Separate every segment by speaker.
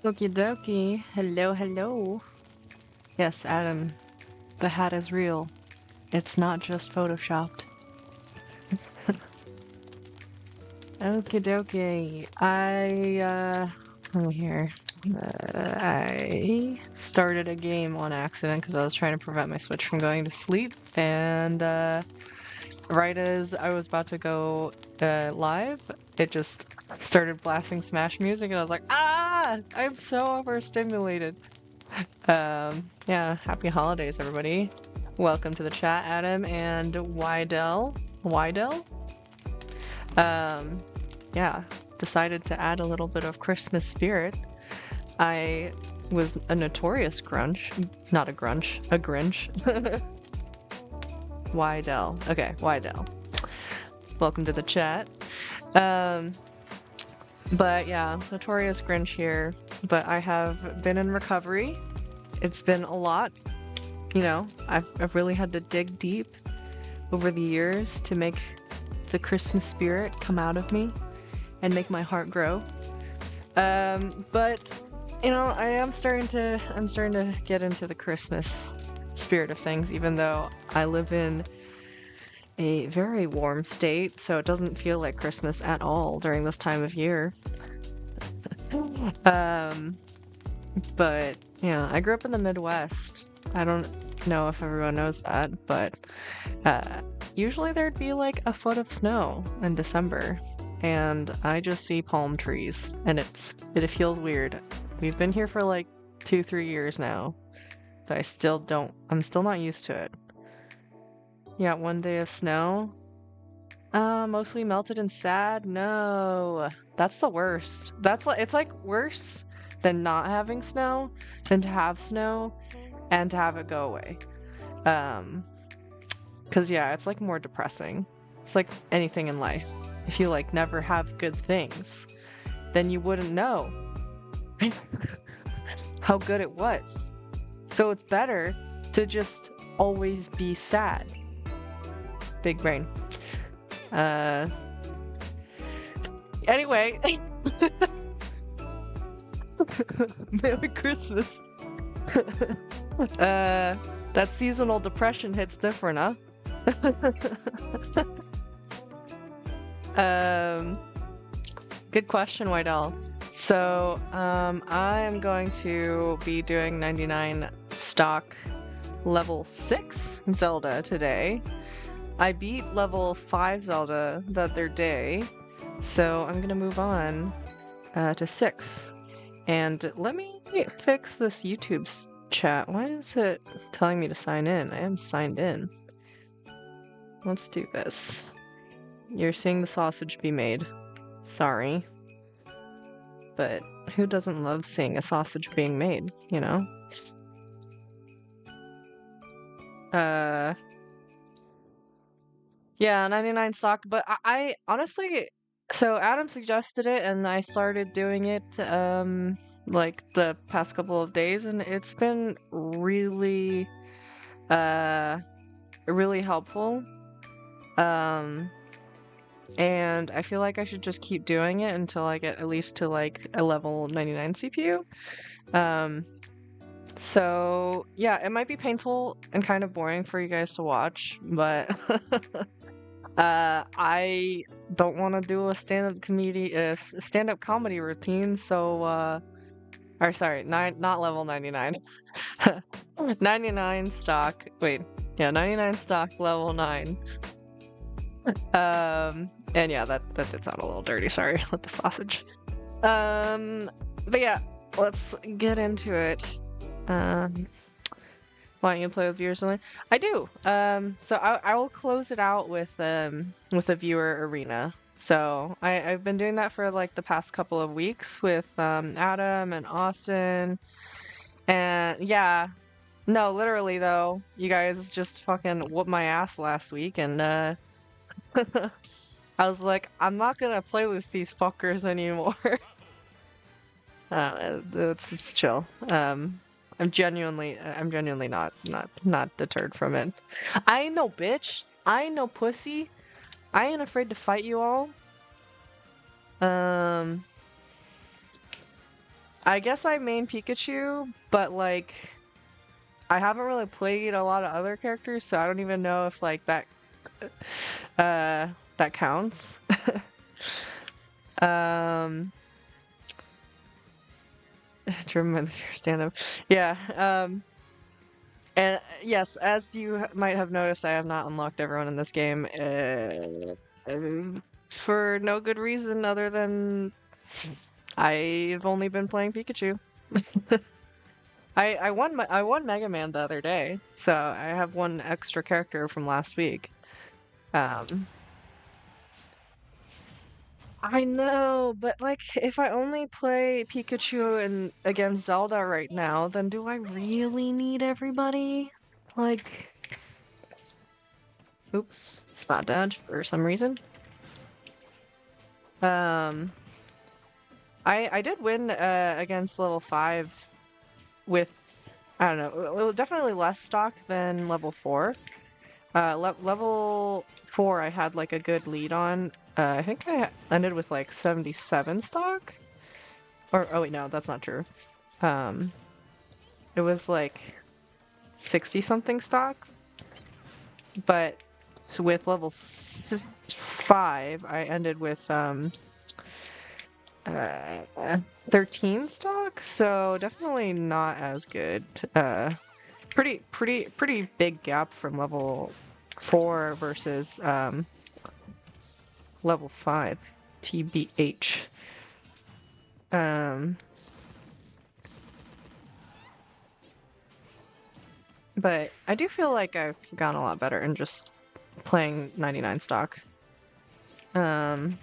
Speaker 1: Okie dokie. Hello, hello. Yes, Adam, the hat is real. It's not just photoshopped. Okie dokie. Let me hear. I started a game on accident because I was trying to prevent my Switch from going to sleep, and right as I was about to go live, it just started blasting Smash music, and I was like, ah! I'm so overstimulated. Yeah, happy holidays, everybody. Welcome to the chat, Adam and Wydell. Wydell? Yeah, decided to add a little bit of Christmas spirit. I was a notorious grunge, not a grunge, a Grinch. Wydell. Okay, Wydell. Welcome to the chat. But yeah, notorious Grinch here, but I have been in recovery. It's been a lot. You know, I've really had to dig deep over the years to make the Christmas spirit come out of me and make my heart grow. But you know, I'm starting to get into the Christmas spirit of things, even though I live in a very warm state, so it doesn't feel like Christmas at all during this time of year. But yeah, I grew up in the Midwest. I don't know if everyone knows that, but usually there'd be like a foot of snow in December, and I just see palm trees, and it feels weird. We've been here for like 2-3 years now, but I'm still not used to it. Yeah, one day of snow. Mostly melted and sad. No, that's the worst. It's like worse than not having snow than to have snow and to have it go away. 'Cause yeah, it's like more depressing. It's like anything in life. If you like never have good things, then you wouldn't know how good it was. So it's better to just always be sad. Big brain. Anyway. Merry Christmas. That seasonal depression hits different, huh? Good question, Whitell. So, I'm going to be doing 99 stock level 6 Zelda today. I beat level 5 Zelda the other day, so I'm gonna move on to 6. And let me fix this YouTube chat. Why is it telling me to sign in? I am signed in. Let's do this. You're seeing the sausage be made. Sorry. But who doesn't love seeing a sausage being made, you know? Yeah, 99 stock, but I honestly, so Adam suggested it and I started doing it like the past couple of days, and it's been really really helpful. And I feel like I should just keep doing it until I get at least to like a level 99 CPU. So yeah, it might be painful and kind of boring for you guys to watch, but I don't want to do a stand-up comedy routine, so or sorry, not level 99. 99 stock. Wait. Yeah, 99 stock level 9. And yeah, that did sound a little dirty, sorry, with the sausage. But yeah, let's get into it. Want you to play with viewers online? I do. So I will close it out with a viewer arena. So I've been doing that for like the past couple of weeks with Adam and Austin, and yeah, no, literally though, you guys just fucking whooped my ass last week, and I was like, I'm not gonna play with these fuckers anymore. It's chill. I'm genuinely not deterred from it. I ain't no bitch. I ain't no pussy. I ain't afraid to fight you all. I guess I main Pikachu, but like I haven't really played a lot of other characters, so I don't even know if like uh that counts. Um Driven by the fear stand up. Yeah. And yes, as you might have noticed, I have not unlocked everyone in this game for no good reason other than I've only been playing Pikachu. I won Mega Man the other day, so I have one extra character from last week. Um, I know, but like if I only play Pikachu and against Zelda right now, then do I really need everybody? Like, oops, spot dodge for some reason. Um, I did win against level 5 with I don't know, well, definitely less stock than level 4. Level 4 I had like a good lead on. I think I ended with like 77 stock. Or oh wait, no, that's not true. Um, it was like 60 something stock, but with level 5 I ended with uh 13 stock, so definitely not as good. Pretty big gap from level 4 versus level 5 TBH. Um but I do feel like I've gotten a lot better in just playing 99 stock. Um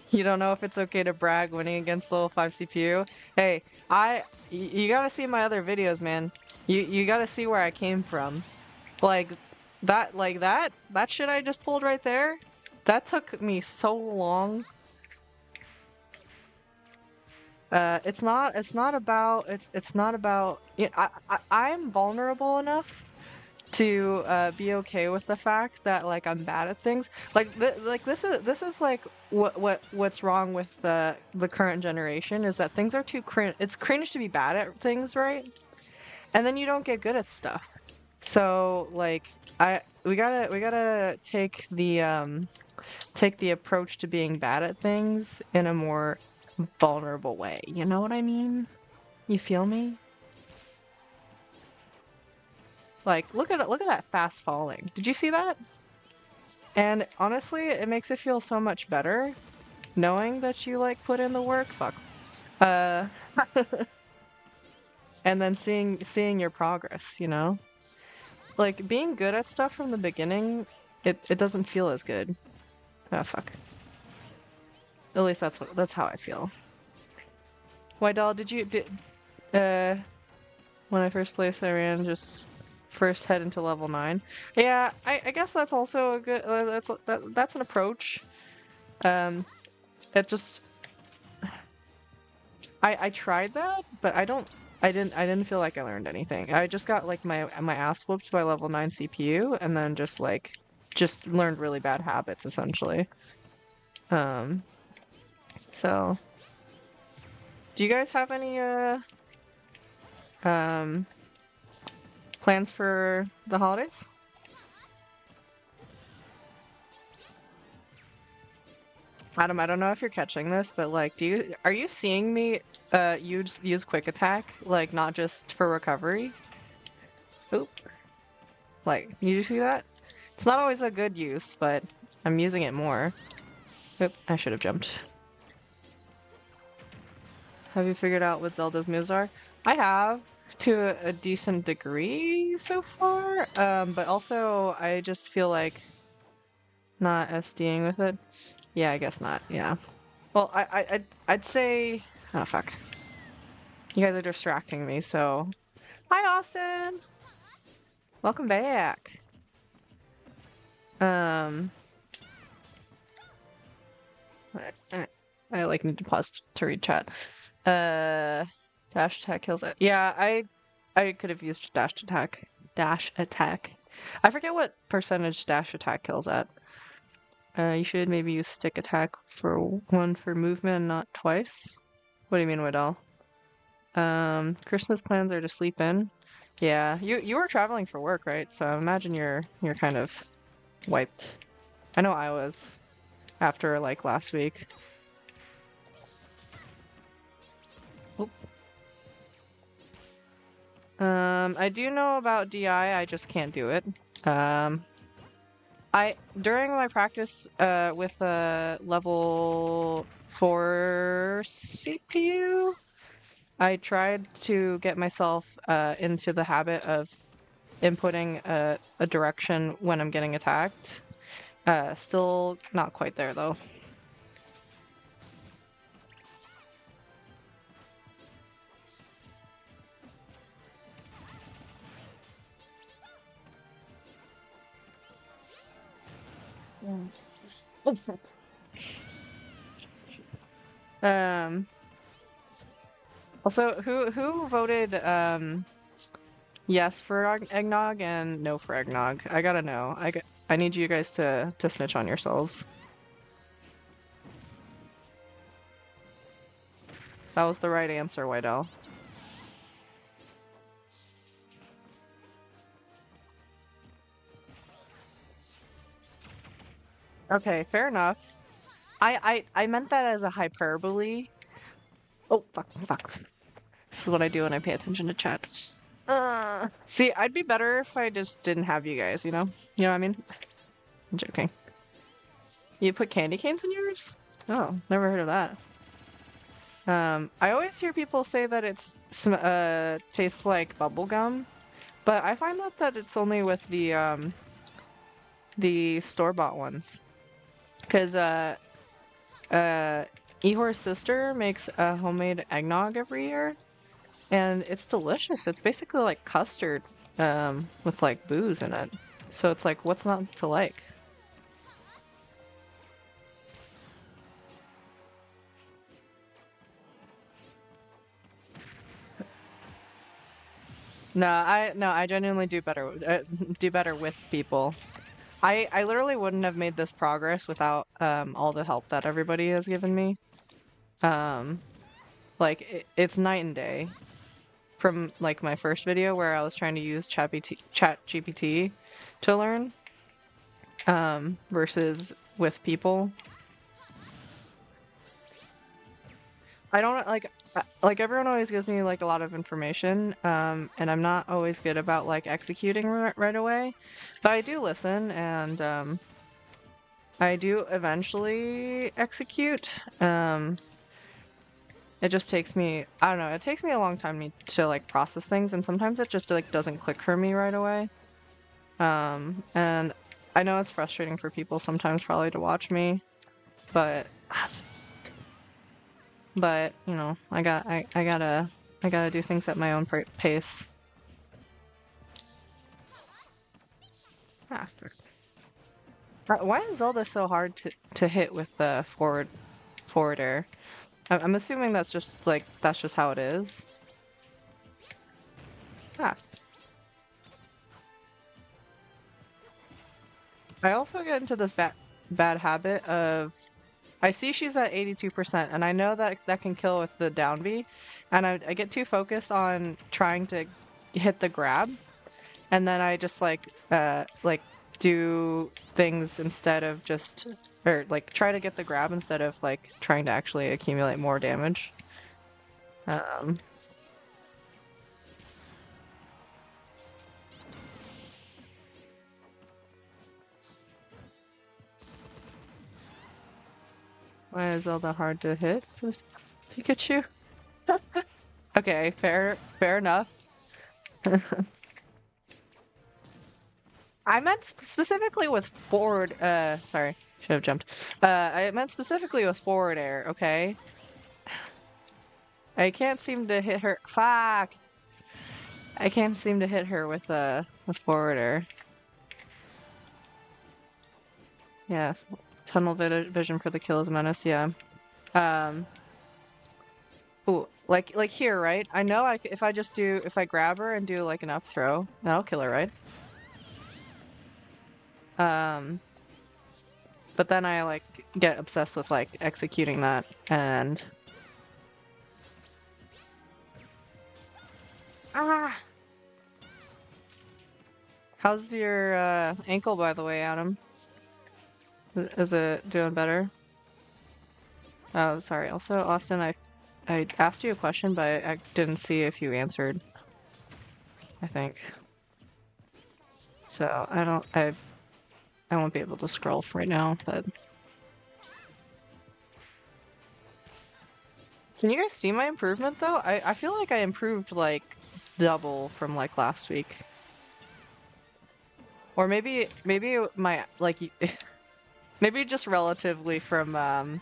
Speaker 1: you don't know if it's okay to brag winning against level 5 CPU? Hey, you gotta see my other videos, man. You gotta see where I came from. Like that shit I just pulled right there, that took me so long. It's not about I'm vulnerable enough to be okay with the fact that like I'm bad at things. Like this is like what's wrong with the current generation is that things are too cringe. It's cringe to be bad at things, right? And then you don't get good at stuff. So like we gotta take the approach to being bad at things in a more vulnerable way. You know what I mean? You feel me? Like look at that fast falling. Did you see that? And honestly, it makes it feel so much better knowing that you like put in the work. Fuck. Uh and then seeing your progress, you know? Like being good at stuff from the beginning, it doesn't feel as good. Ah, fuck. At least that's how I feel. Why, doll, uh when I first placed I ran just first head into level 9. Yeah, I guess that's also a good that's an approach. Um it just I tried that, but I didn't feel like I learned anything. I just got like my ass whooped by level 9 CPU and then just learned really bad habits essentially. Um so do you guys have any um plans for the holidays? Adam, I don't know if you're catching this, but like are you seeing me use quick attack like not just for recovery? Oop. Like, you see that? It's not always a good use, but I'm using it more. Oop, I should have jumped. Have you figured out what Zelda's moves are? I have, to a decent degree so far, but also I just feel like not SDing with it. Yeah, I guess not, yeah. Well, I'd say... Oh, fuck. You guys are distracting me, so... Hi, Austin! Welcome back! Um... I like need to pause to read chat. Dash attack kills it. Yeah, I could have used dash attack. Dash attack. I forget what percentage dash attack kills at. You should maybe use stick attack for one for movement and not twice. What do you mean, Whitall? Christmas plans are to sleep in. Yeah, you were traveling for work, right? So I imagine you're kind of wiped. I know I was after like last week. Oop. I do know about DI, I just can't do it. During my practice with level 4 CPU, I tried to get myself into the habit of inputting a direction when I'm getting attacked. Still not quite there though. Um. Also, who voted yes for eggnog and no for eggnog? I gotta know. I need you guys to snitch on yourselves. That was the right answer, Whitell. Okay, fair enough. I meant that as a hyperbole. Oh, fuck. This is what I do when I pay attention to chat. See, I'd be better if I just didn't have you guys, you know? You know what I mean? I'm joking. You put candy canes in yours? Oh, never heard of that. I always hear people say that it's tastes like bubble gum, but I find out that it's only with the store-bought ones. Because Ehor's sister makes a homemade eggnog every year, and it's delicious. It's basically like custard with like booze in it. So it's like, what's not to like? No, I genuinely do better with people. I literally wouldn't have made this progress without all the help that everybody has given me. Like it's night and day from like my first video where I was trying to use ChatGPT to learn versus with people. I don't like everyone always gives me like a lot of information, and I'm not always good about like executing right away, but I do listen and I do eventually execute. It just takes me, I don't know, it takes me a long time to like process things, and sometimes it just like doesn't click for me right away. And I know it's frustrating for people sometimes probably to watch me, but you know, I gotta do things at my own pace. Ah, why is Zelda so hard to hit with the forward air? I'm assuming that's just like that's just how it is. Ah. I also get into this bad habit of I see she's at 82%, and I know that that can kill with the down B, and I get too focused on trying to hit the grab, and then I just like do things instead of just or like try to get the grab instead of like trying to actually accumulate more damage. Why is Zelda hard to hit? Pikachu? Okay, fair enough. I meant specifically with forward, sorry, should have jumped. I meant specifically with forward air, okay? I can't seem to hit her, fuck! I can't seem to hit her with forward air. Yeah, tunnel vision for the kill is menace, yeah. Ooh, like here, right? I know if I grab her and do like an up throw, that'll kill her, right? But then I like get obsessed with like executing that and ah. How's your ankle, by the way, Adam? Is it doing better? Oh, sorry. Also, Austin, I asked you a question, but I didn't see if you answered, I think. So I won't be able to scroll for right now, but can you guys see my improvement though? I feel like I improved like double from like last week. Or maybe my like maybe just relatively from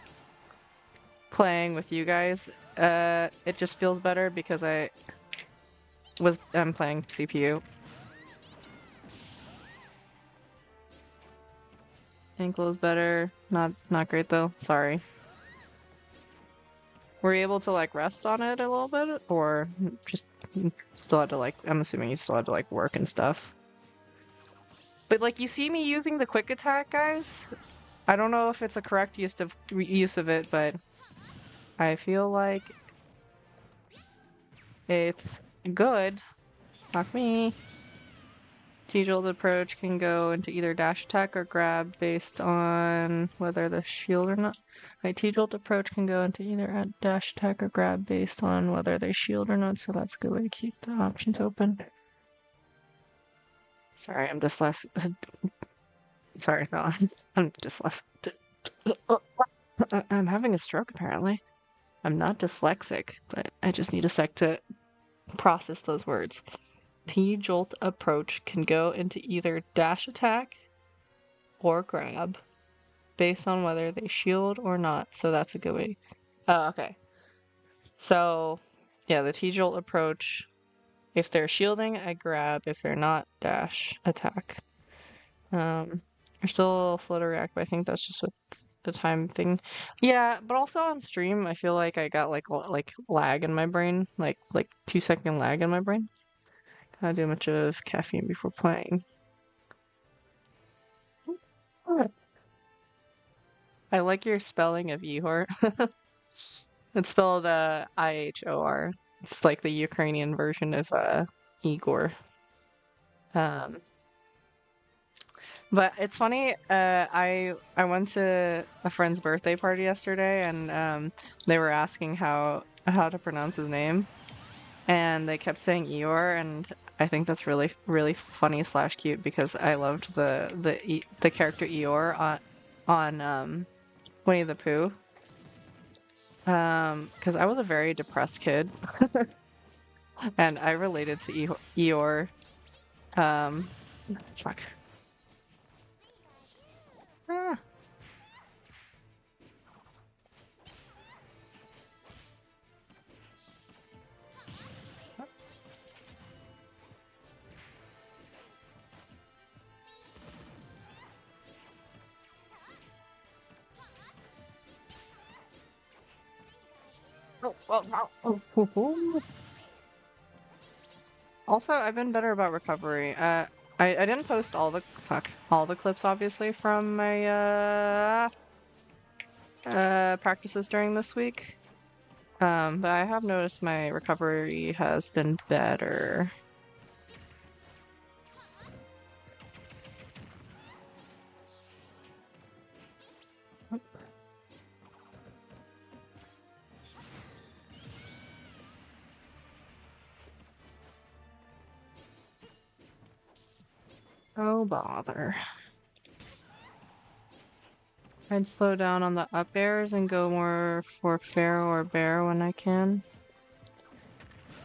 Speaker 1: playing with you guys, it just feels better because I'm playing CPU. Ankle is better. Not great though. Sorry. Were you able to like rest on it a little bit, or just still had to like? I'm assuming you still had to like work and stuff. But like you see me using the quick attack, guys. I don't know if it's a correct use of it, but I feel like it's good. Not me. T-jolt approach can go into either dash attack or grab based on whether the shield or not. My T-jolt approach can go into either a dash attack or grab based on whether they shield or not, so that's a good way to keep the options open. Sorry, I'm dyslexic. Sorry, no, I'm dyslexic. I'm having a stroke apparently. I'm not dyslexic, but I just need a sec to process those words. T-jolt approach can go into either dash attack or grab based on whether they shield or not. So that's a good way. Oh, okay. So yeah, the T-jolt approach, if they're shielding, I grab. If they're not, dash attack. They're still a little slow to react, but I think that's just with the time thing. Yeah, but also on stream, I feel like I got like lag in my brain, like 2-second lag in my brain. Gotta do much of caffeine before playing. I like your spelling of Ihor. It's spelled Ihor. It's like the Ukrainian version of Igor. Um, but it's funny. I went to a friend's birthday party yesterday, and they were asking how to pronounce his name, and they kept saying Eeyore, and I think that's really funny slash cute because I loved the character Eeyore on Winnie the Pooh. Because I was a very depressed kid, and I related to Eeyore. Um, fuck. Ah. Oh. Also, I've been better about recovery. I didn't post all the clips obviously from my practices during this week. But I have noticed my recovery has been better. Oh bother. I'd slow down on the up airs and go more for fair or bear when I can.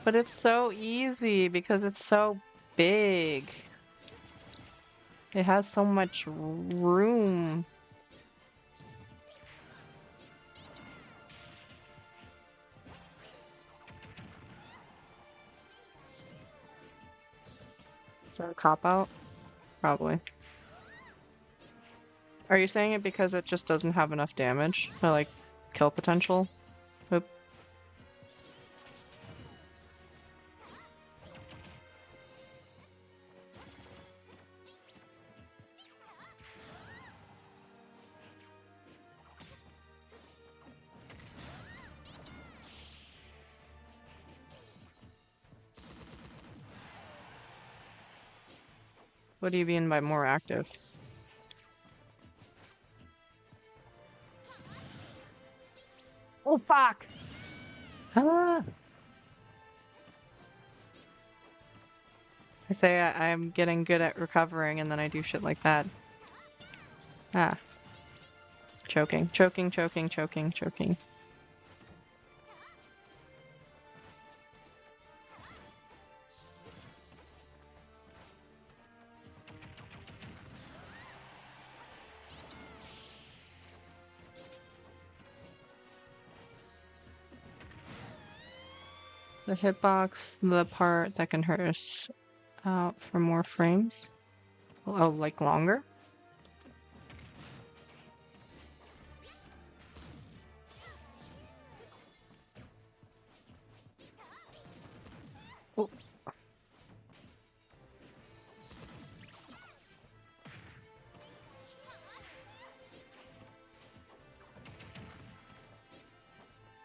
Speaker 1: But it's so easy because it's so big. It has so much room. Is that a cop out? Probably. Are you saying it because it just doesn't have enough damage? Or like kill potential? Oop. What do you mean by more active? Oh, fuck! Ah! I say I'm getting good at recovering, and then I do shit like that. Ah. Choking, choking, choking, choking, choking. The hitbox, the part that can hurt us out for more frames. Oh, like longer? Oh.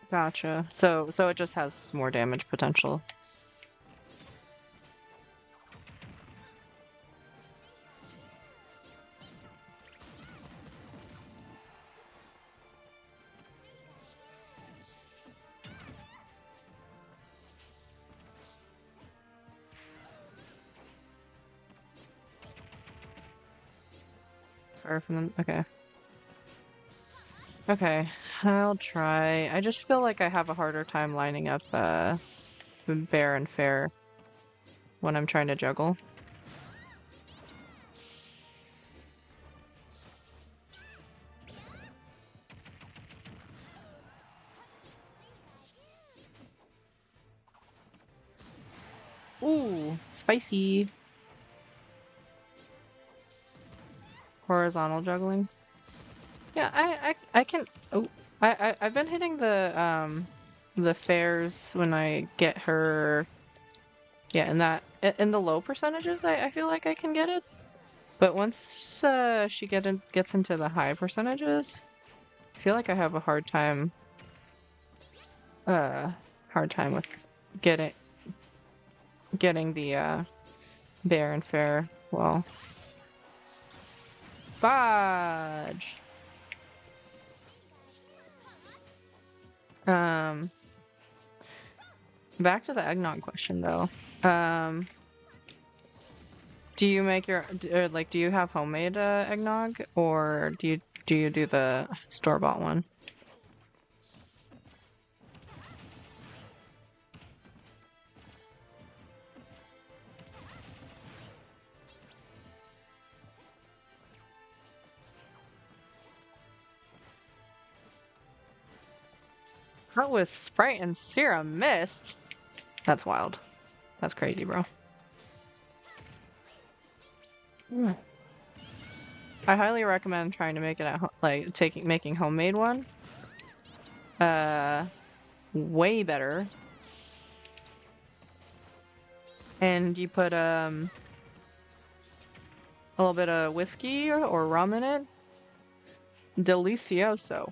Speaker 1: Gotcha. So it just has more damage potential. Sorry for them. Okay. Okay, I'll try. I just feel like I have a harder time lining up bear and fair when I'm trying to juggle. Ooh, spicy. Horizontal juggling. Yeah, I can. Oh, I've been hitting the fairs when I get her. Yeah, in the low percentages, I feel like I can get it. But once she gets into the high percentages, I feel like I have a uh hard time with getting getting the bear and fair. Well, fudge. Um, Back to the eggnog question though. Um, do you make your or like do you have homemade eggnog or do you do the store-bought one? Not with Sprite and Serum Mist. That's wild. That's crazy, bro. Mm. I highly recommend trying to make it at like making homemade one. Uh, Way better. And you put a little bit of whiskey or rum in it. Delicioso.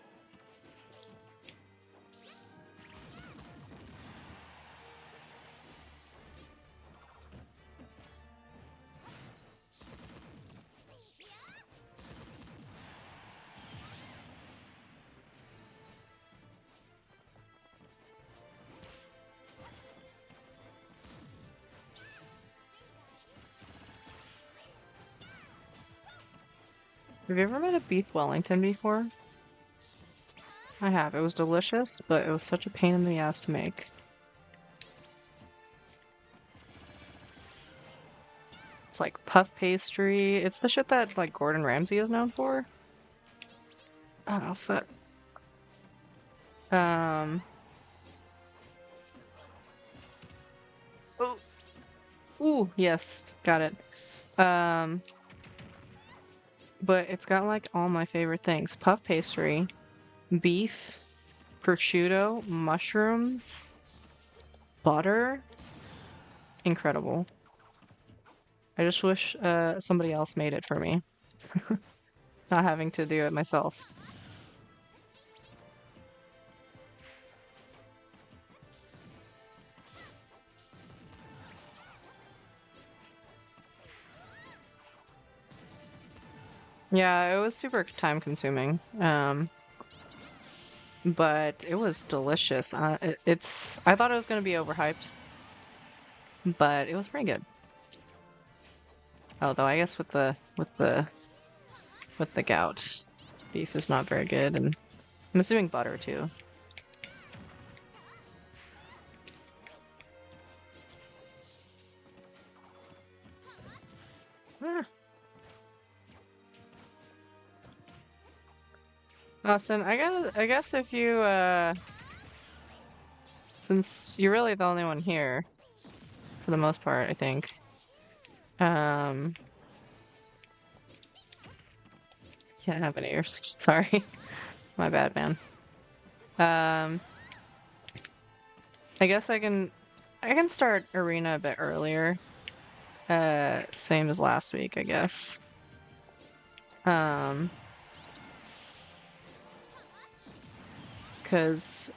Speaker 1: Have you ever made a beef Wellington before? I have. It was delicious, but it was such a pain in the ass to make. It's like puff pastry. It's the shit that like Gordon Ramsay is known for. Oh fuck. Um. Oh. Ooh. Yes. Got it. Um. But it's got like all my favorite things: puff pastry, beef, prosciutto, mushrooms, butter. Incredible. I just wish somebody else made it for me, not having to do it myself. Yeah, it was super time consuming. But it was delicious. I thought it was gonna be overhyped, but it was pretty good. Although I guess with the gout, beef is not very good, and I'm assuming butter too. Ah. Austin, I guess if you since you're really the only one here for the most part, I think. Um, can't have any ears. Sorry, my bad, man. Um, I guess I can start arena a bit earlier. Same as last week, I guess. Um, because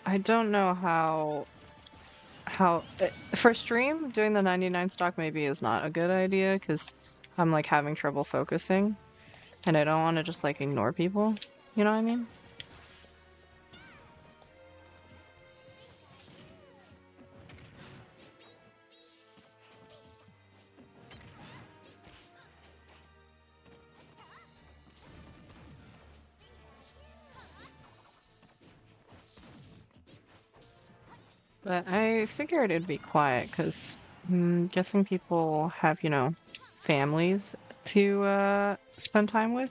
Speaker 1: I don't know how for stream doing the 99 stock maybe is not a good idea because I'm like having trouble focusing and I don't want to just like ignore people. You know what I mean? But I figured it'd be quiet because guessing people have, families to spend time with.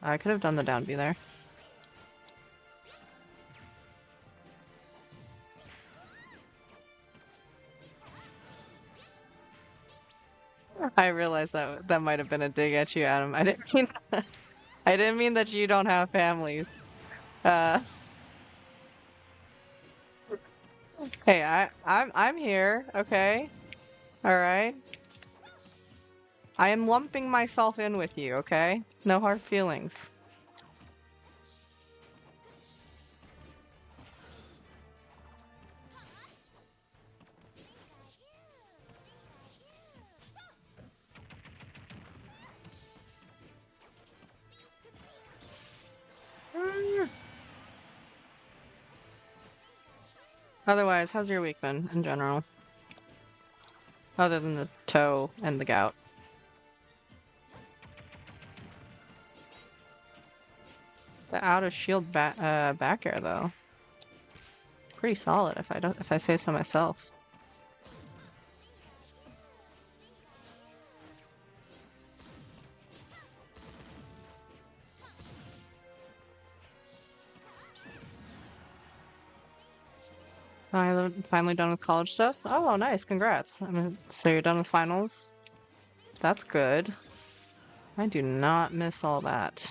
Speaker 1: I could have done the down B there. I realized that might have been a dig at you, Adam. I didn't mean that you don't have families. Uh, hey, I'm here, okay? All right. I am lumping myself in with you, okay? No hard feelings. Mm. Otherwise, how's your week been in general? Other than the toe and the gout. The out of shield back air though. Pretty solid if I say so myself. Finally done with college stuff. Oh, nice, congrats. So you're done with finals? That's good. I do not miss all that.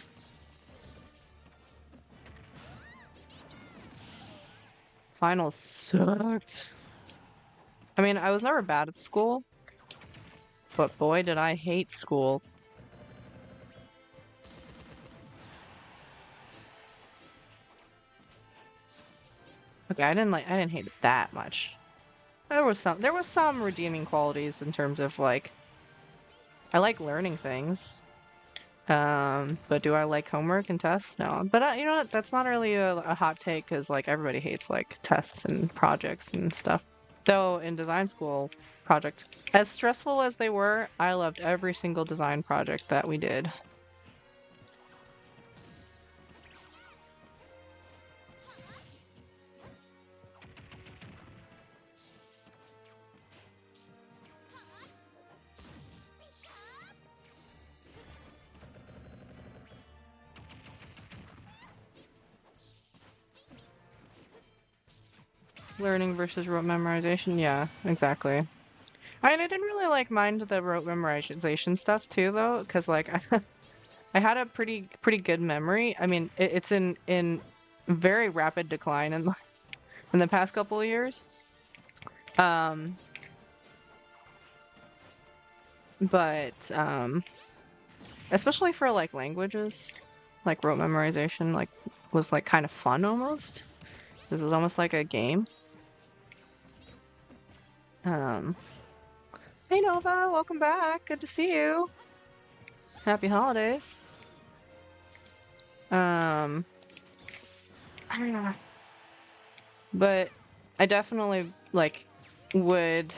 Speaker 1: Finals sucked. I mean, I was never bad at school, but boy, did I hate school. Okay, I didn't hate it that much. There was some redeeming qualities in terms of like, I like learning things. But do I like homework and tests? No. But you know what? That's not really a hot take because like everybody hates like tests and projects and stuff. Though in design school, projects, as stressful as they were, I loved every single design project that we did. Learning versus rote memorization. Yeah, exactly. I didn't really like mind the rote memorization stuff too, though, because like I had a pretty good memory. I mean, it's in very rapid decline in the past couple of years. Um, but especially for like languages, like rote memorization, like was like kind of fun almost. This is almost like a game. Hey Nova, welcome back. Good to see you. Happy holidays. But I definitely like would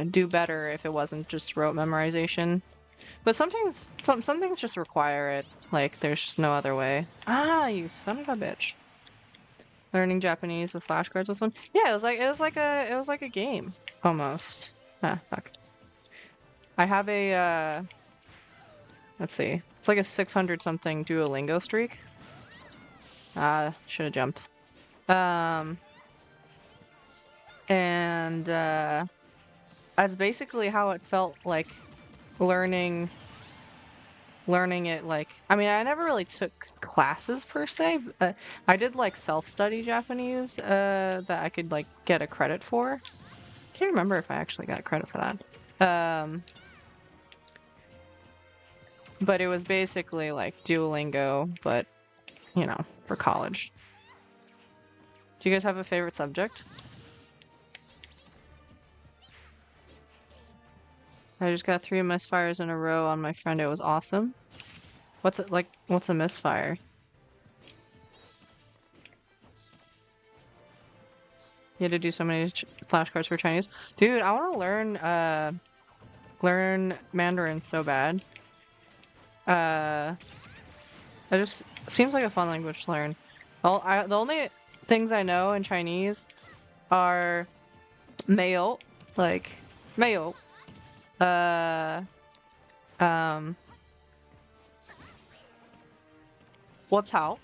Speaker 1: do better if it wasn't just rote memorization. But sometimes some things just require it. Like there's just no other way. Ah, you son of a bitch. Learning Japanese with flashcards was fun. Yeah, it was like a game almost. Ah, fuck. I have a let's see. It's like a 600 something Duolingo streak. Ah, should have jumped. And that's basically how it felt like learning it. Like, I mean, I never really took classes per se. I did like self-study Japanese that I could like get a credit for. Can't remember if I actually got credit for that. But it was basically like Duolingo, but you know, for college. Do you guys have a favorite subject? I just got 3 misfires in a row on my friend. It was awesome. What's it like? What's a misfire? You had to do so many flashcards for Chinese. Dude, I want to learn Mandarin so bad. It just seems like a fun language to learn. The only things I know in Chinese are 没有, like 没有, 我操,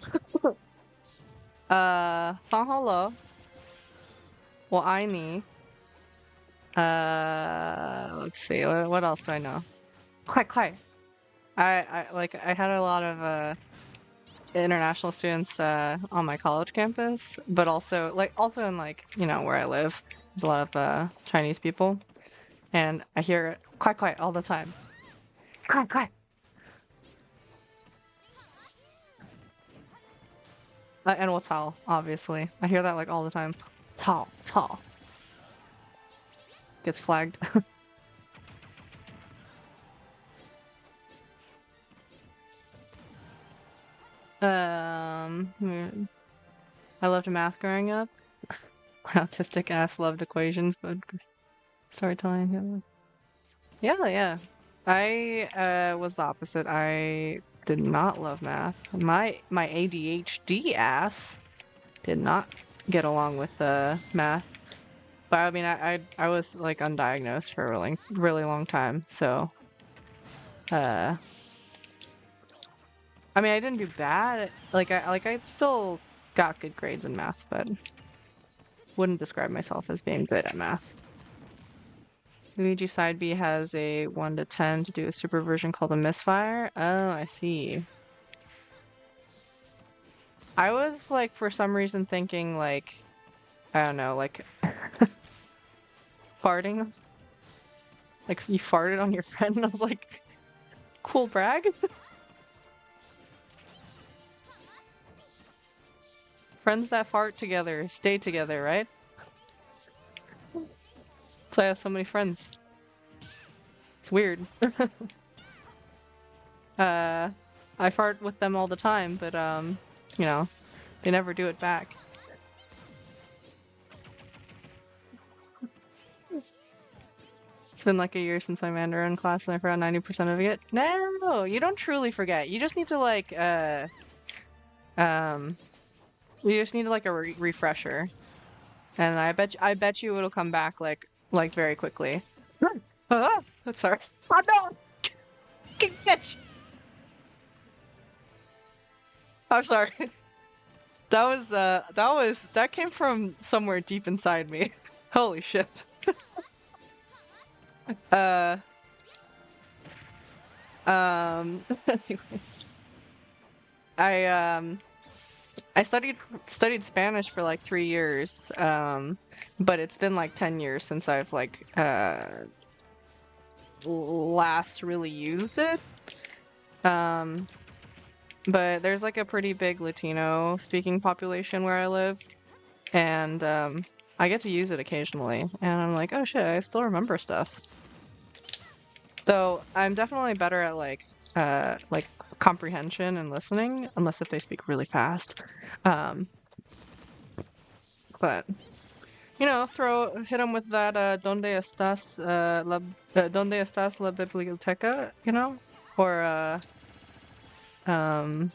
Speaker 1: 放好了, 我爱你. Let's see, what else do I know? 快快. I had a lot of international students on my college campus, but also in like, you know, where I live, there's a lot of Chinese people, and I hear it 快快 all the time. 快快. And 我操, obviously. I hear that like all the time. 操, 操. Gets flagged. I loved math growing up. My autistic ass loved equations, but storytelling. Yeah. I was the opposite. I did not love math. My ADHD ass did not get along with math. But I mean, I was like undiagnosed for a really long time, so I mean, I didn't do bad. I still got good grades in math, but wouldn't describe myself as being good at math. Luigi Side B has a 1 to 10 to do a super version called a misfire. Oh, I see. I was like, for some reason, thinking like, I don't know, like farting. Like you farted on your friend, and I was like, cool brag. Friends that fart together stay together, right? So I have so many friends. It's weird. I fart with them all the time, but you know, they never do it back. It's been like a year since my Mandarin class and I forgot 90% of it. No, you don't truly forget. You just need to like you just need like a refresher. And I bet you it'll come back like very quickly. Sorry. Oh no! Catch. I'm sorry. That came from somewhere deep inside me. Holy shit. Anyway. I studied Spanish for like 3 years, but it's been like 10 years since I've like last really used it. But there's like a pretty big Latino speaking population where I live, and I get to use it occasionally, and I'm like, oh shit, I still remember stuff. Though I'm definitely better at like comprehension and listening, unless if they speak really fast. Um, but you know, hit them with that ¿Dónde estás la biblioteca? You know, or um,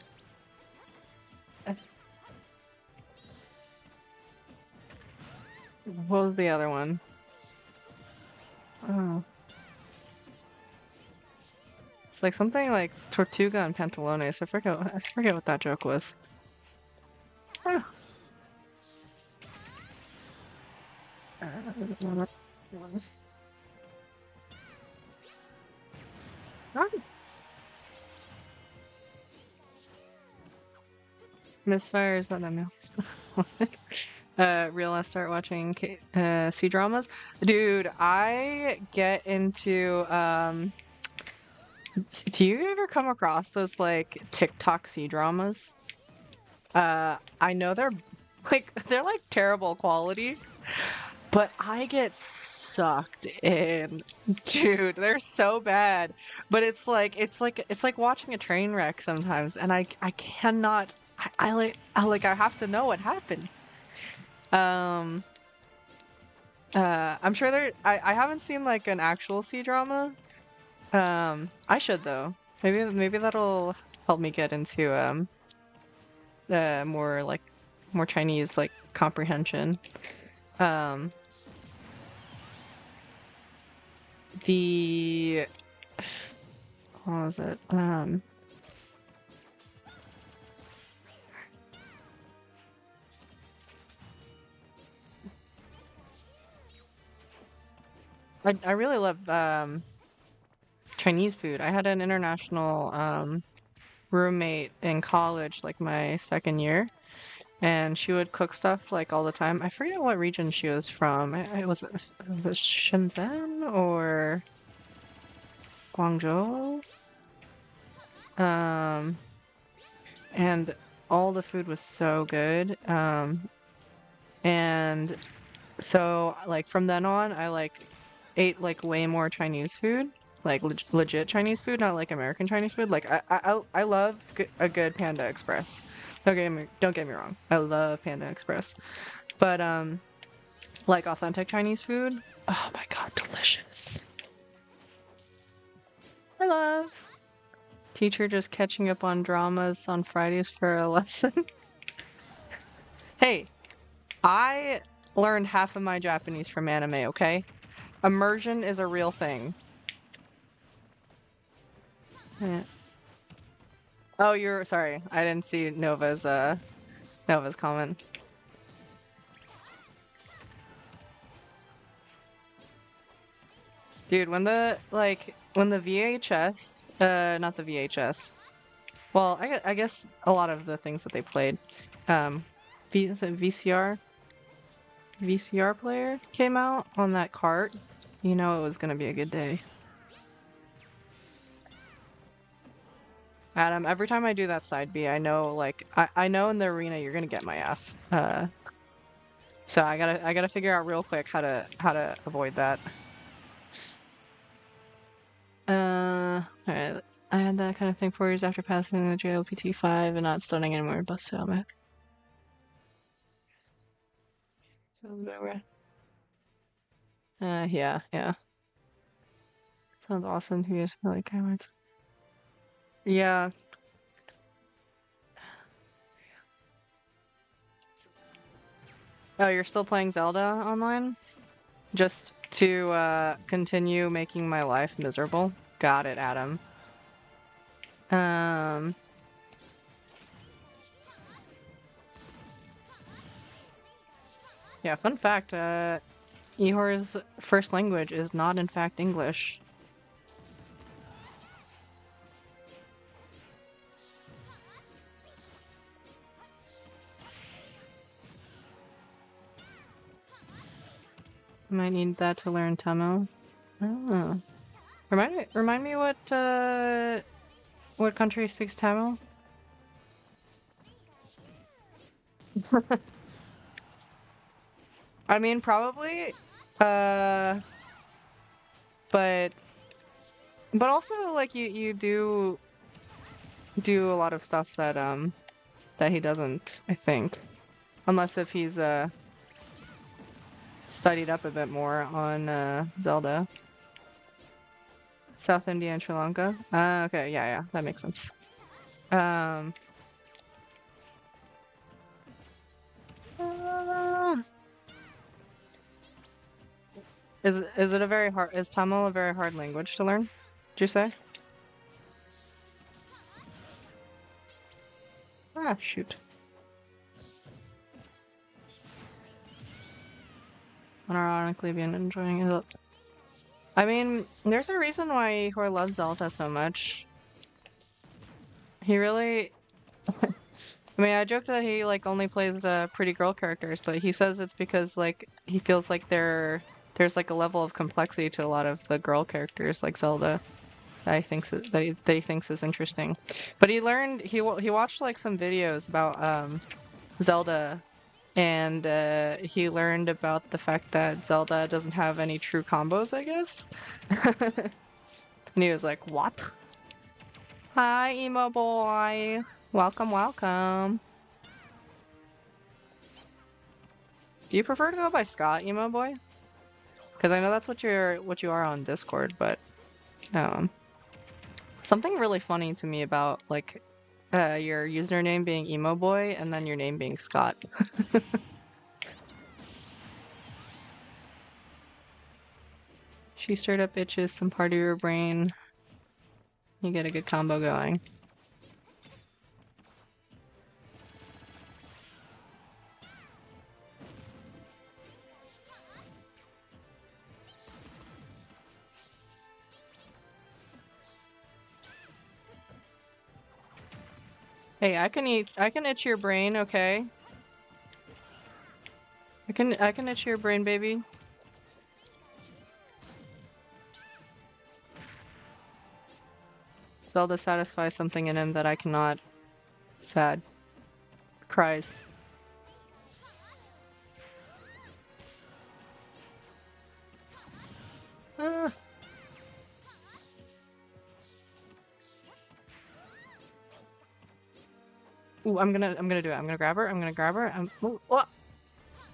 Speaker 1: what was the other one? Oh, it's like something like Tortuga and Pantalones. I forget what that joke was. Oh. Misfire is that meal? Real start watching C-dramas. Dude, I get into do you ever come across those like TikTok C-dramas? I know they're like terrible quality, but I get sucked in. Dude, they're so bad. But it's like watching a train wreck sometimes, and I cannot I have to know what happened. Um I'm sure I haven't seen like an actual C drama. I should though. Maybe that'll help me get into more like more Chinese like comprehension. Um the what was it? I really love Chinese food. I had an international roommate in college, like my second year, and she would cook stuff like all the time. I forget what region she was from. It was Shenzhen or Guangzhou. Um, and all the food was so good. And so like from then on, I like ate like way more Chinese food, like legit Chinese food, not like American Chinese food. Like I love a good Panda Express. Don't get me wrong. I love Panda Express, but like authentic Chinese food. Oh my God, delicious. I love. Teacher just catching up on dramas on Fridays for a lesson. Hey, I learned half of my Japanese from anime, okay? Immersion is a real thing. Yeah. Oh, you're sorry. I didn't see Nova's comment. Dude, when the VHS, not the VHS. Well, I guess a lot of the things that they played, is it VCR player came out on that cart, you know it was gonna be a good day. Adam, every time I do that side B, I know like I know in the arena you're gonna get my ass. So I gotta figure out real quick how to avoid that. Alright. I had that kind of thing 4 years after passing the JLPT 5 and not studying anymore. Bust out, man. Yeah, yeah. Sounds awesome. Who is like comments? Yeah. Oh, you're still playing Zelda online? Just to continue making my life miserable? Got it, Adam. Yeah, fun fact, Ihor's first language is not in fact English. Might need that to learn Tamil. Oh. Remind me what country speaks Tamil? I mean, probably. Uh, but also like you do a lot of stuff that he doesn't, I think. Unless if he's studied up a bit more on Zelda. South India and Sri Lanka. Okay, yeah, that makes sense. Um uh, is it a very hard is Tamil a very hard language to learn? Did you say? Ah, shoot. Unironically been enjoying it. I mean, there's a reason why Ihor loves Zelda so much. He really I mean, I joked that he like only plays pretty girl characters, but he says it's because like he feels like there's like a level of complexity to a lot of the girl characters like Zelda that that he thinks is interesting. But he learned he watched like some videos about Zelda and he learned about the fact that Zelda doesn't have any true combos, I guess. And he was like, "What? Hi, emo boy. Welcome, welcome." Do you prefer to go by Scott, emo boy? Because I know that's what you are on Discord, but um, something really funny to me about like your username being emo boy and then your name being Scott. She stirred up itches, some part of your brain. You get a good combo going. Hey, I can itch your brain, okay? I can itch your brain, baby. Zelda satisfies something in him that I cannot. Sad. Cries. Ah. Ooh, I'm gonna do it. I'm gonna grab her. I'm gonna grab her. Ooh, oh.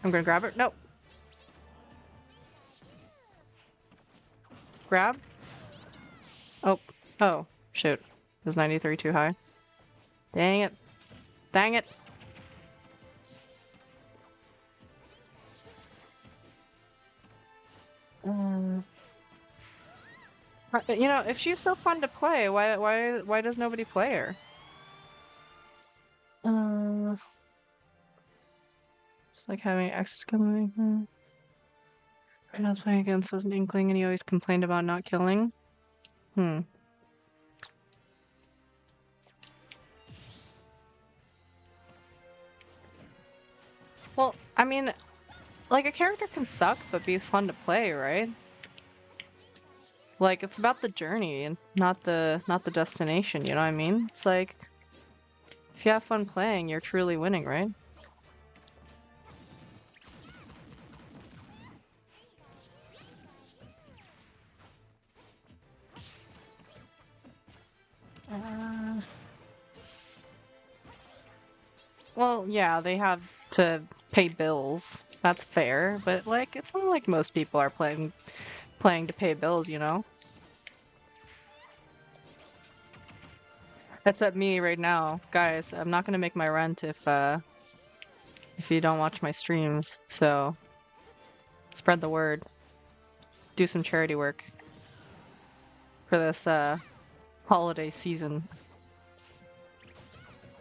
Speaker 1: I'm gonna grab her. No. Grab. Oh. Oh. Shoot. Is 93 too high? Dang it. Dang it. You know, if she's so fun to play, why does nobody play her? Just like having X coming. I was playing against was an inkling and he always complained about not killing. Well, I mean, like a character can suck but be fun to play, right? Like it's about the journey and not the destination, you know what I mean? It's like if you have fun playing, you're truly winning, right? Well, yeah, they have to pay bills. That's fair, but like it's not like most people are playing to pay bills, you know? Except me right now. Guys, I'm not gonna make my rent if you don't watch my streams, so spread the word. Do some charity work for this holiday season.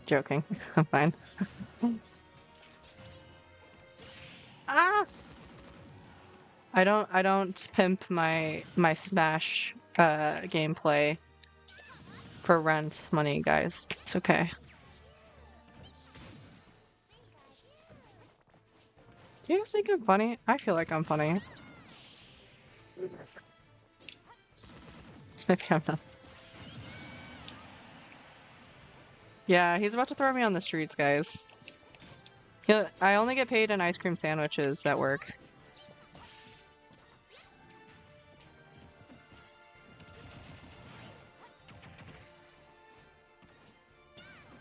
Speaker 1: Joking. I'm fine. Ah! I don't pimp my Smash gameplay for rent money, guys. It's okay. Do you guys think I'm funny? I feel like I'm funny. Maybe I'm not. Yeah, he's about to throw me on the streets, guys. I only get paid in ice cream sandwiches at work.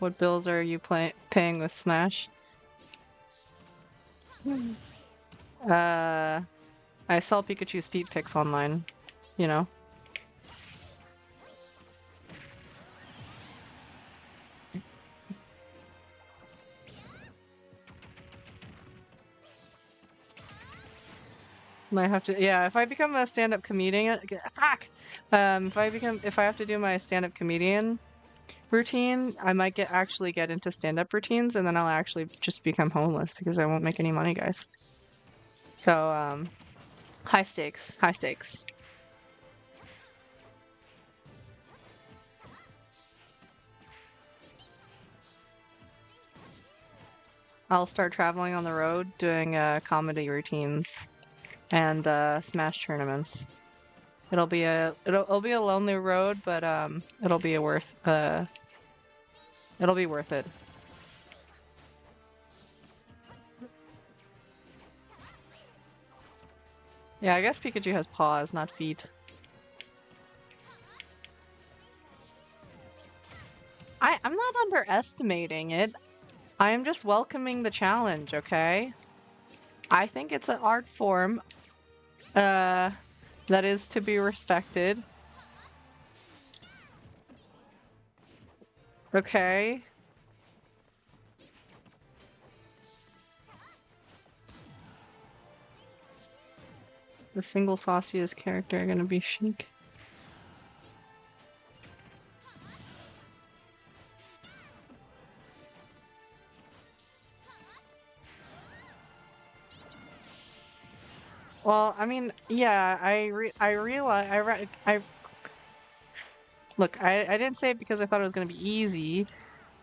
Speaker 1: What bills are you paying with Smash? I sell Pikachu speed pics online, you know. Might have to, yeah, if I become a stand-up comedian, fuck! If I have to do my stand-up comedian routine, I might actually get into stand-up routines, and then I'll actually just become homeless because I won't make any money, guys. So, high stakes, high stakes. I'll start traveling on the road doing comedy routines and Smash tournaments. It'll be a lonely road, but it'll be worth it. Yeah, I guess Pikachu has paws, not feet. I'm not underestimating it. I am just welcoming the challenge, okay? I think it's an art form that is to be respected. Okay. The single sauciest character gonna be Sheik. Well, I mean, yeah, I realize look, I didn't say it because I thought it was gonna be easy.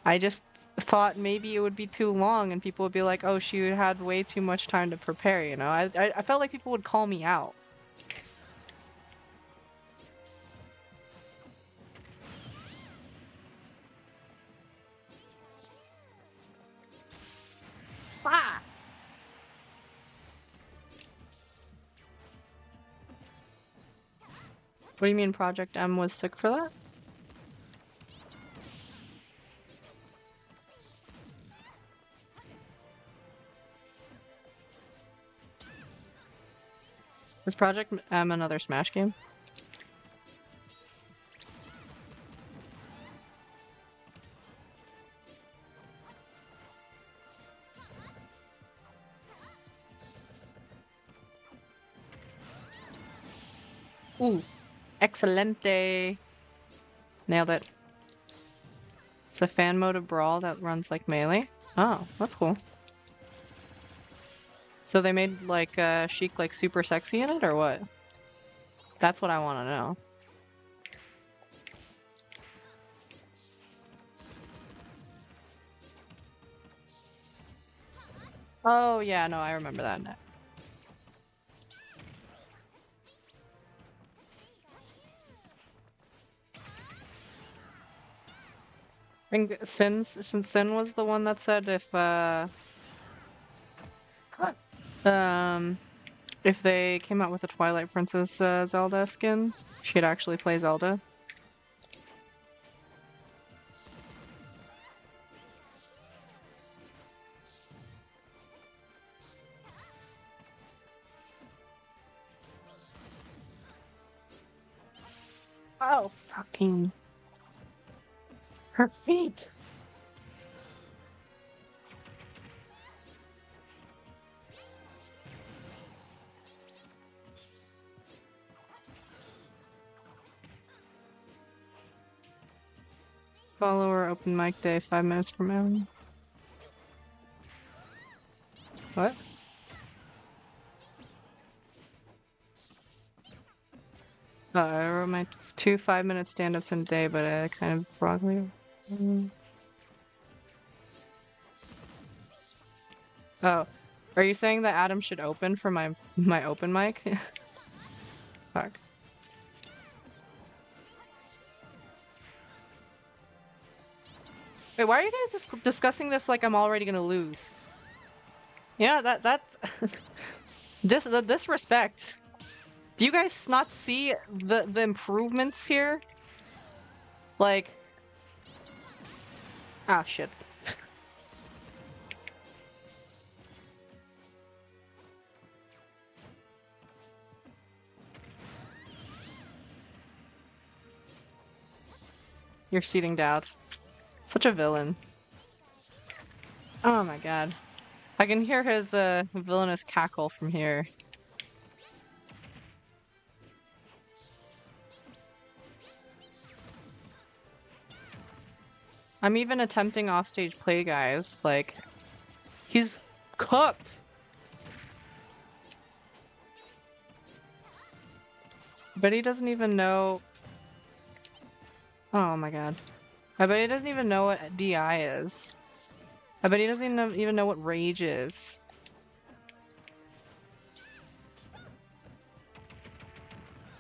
Speaker 1: I just thought maybe it would be too long and people would be like, oh, she had way too much time to prepare, you know? I felt like people would call me out. Ah! What do you mean Project M was sick for that? Is Project M another Smash game? Ooh, excelente. Nailed it. It's a fan mode of Brawl that runs like Melee. Oh, that's cool. So they made like Sheik like super sexy in it or what? That's what I want to know. Oh yeah, no, I remember that. I think Sin was the one that said if they came out with a Twilight Princess Zelda skin, she'd actually play Zelda. Oh, fucking her feet. Follower open mic day 5 minutes from now. What? I wrote my 2 5-minute stand-ups in a day, but I kind of broadly. Oh, are you saying that Adam should open for my open mic? Fuck. Wait, why are you guys discussing this like I'm already gonna lose? Yeah, that the disrespect. Do you guys not see the improvements here? Like, Ah, shit. You're seeding doubts. Such a villain. Oh my god. I can hear his villainous cackle from here. I'm even attempting offstage play, guys. Like, he's cooked. But he doesn't even know. Oh my god. I bet he doesn't even know what DI is. I bet he doesn't even know what rage is.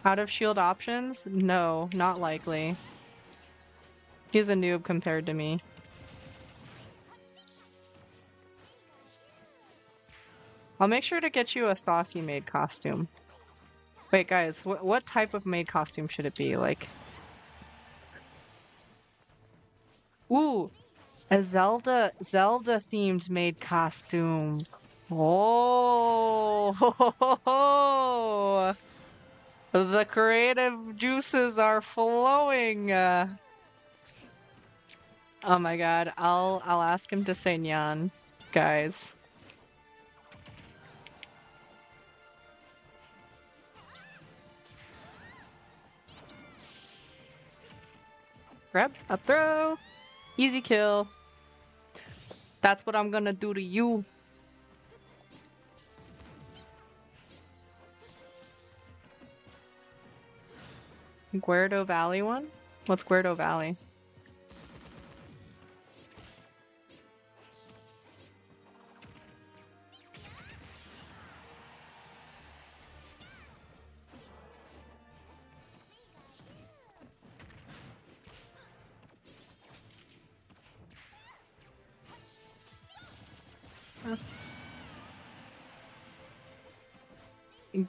Speaker 1: Out of shield options? No, not likely. He's a noob compared to me. I'll make sure to get you a saucy maid costume. Wait, guys, what type of maid costume should it be? Like, ooh, a Zelda themed maid costume. Oh, the creative juices are flowing. Oh my god, I'll ask him to say nyan, guys. Grab, up throw, easy kill. That's what I'm gonna do to you. Guerdo Valley one? What's Guerdo Valley?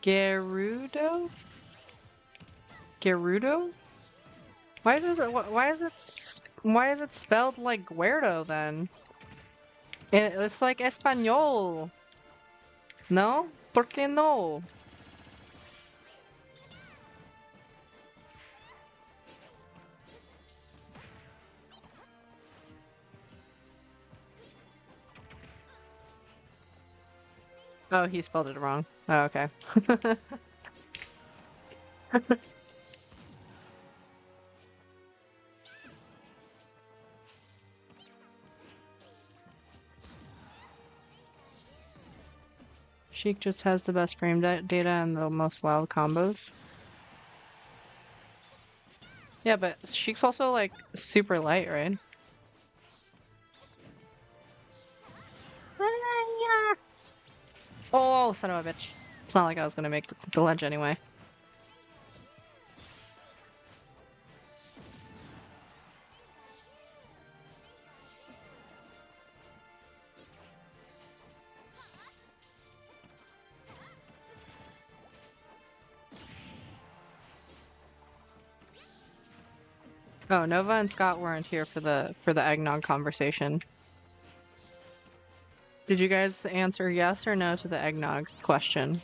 Speaker 1: Gerudo? Gerudo? Why is it spelled like Guerdo then? It's like Espanol. No? ¿Por qué no? Oh, he spelled it wrong. Oh, okay. Sheik just has the best frame data and the most wild combos. Yeah, but Sheik's also like super light, right? Oh, son of a bitch. It's not like I was gonna make the ledge anyway. Oh, Nova and Scott weren't here for the eggnog conversation. Did you guys answer yes or no to the eggnog question?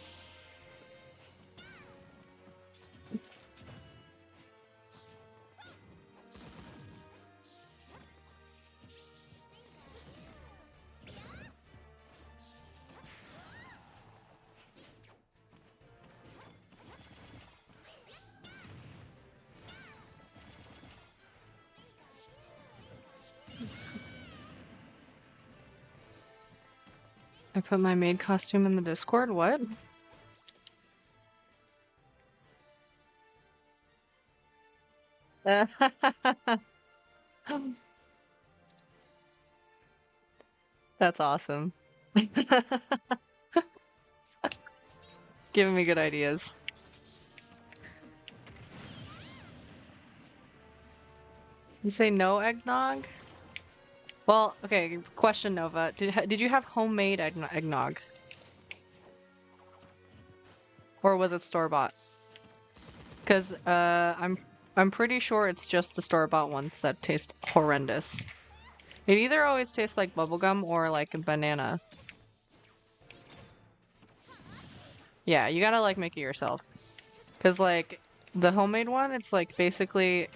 Speaker 1: I put my maid costume in the Discord? What? That's awesome. Giving me good ideas. You say no eggnog? Well, okay, question Nova. Did you have homemade eggnog? Or was it store-bought? Because I'm pretty sure it's just the store-bought ones that taste horrendous. It either always tastes like bubblegum or like a banana. Yeah, you gotta like make it yourself. Cause like the homemade one, it's basically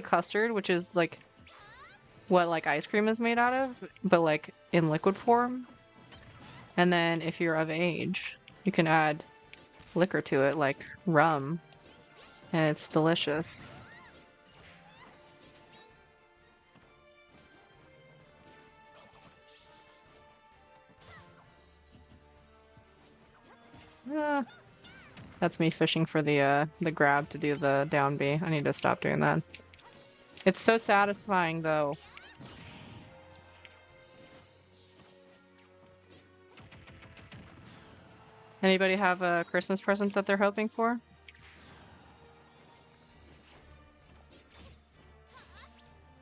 Speaker 1: custard, which is like what like ice cream is made out of, but like in liquid form. And then if you're of age, you can add liquor to it, like rum, and it's delicious. Ah, that's me fishing for the grab to do the down B. I need to stop doing that. It's so satisfying though. Anybody have a Christmas present that they're hoping for?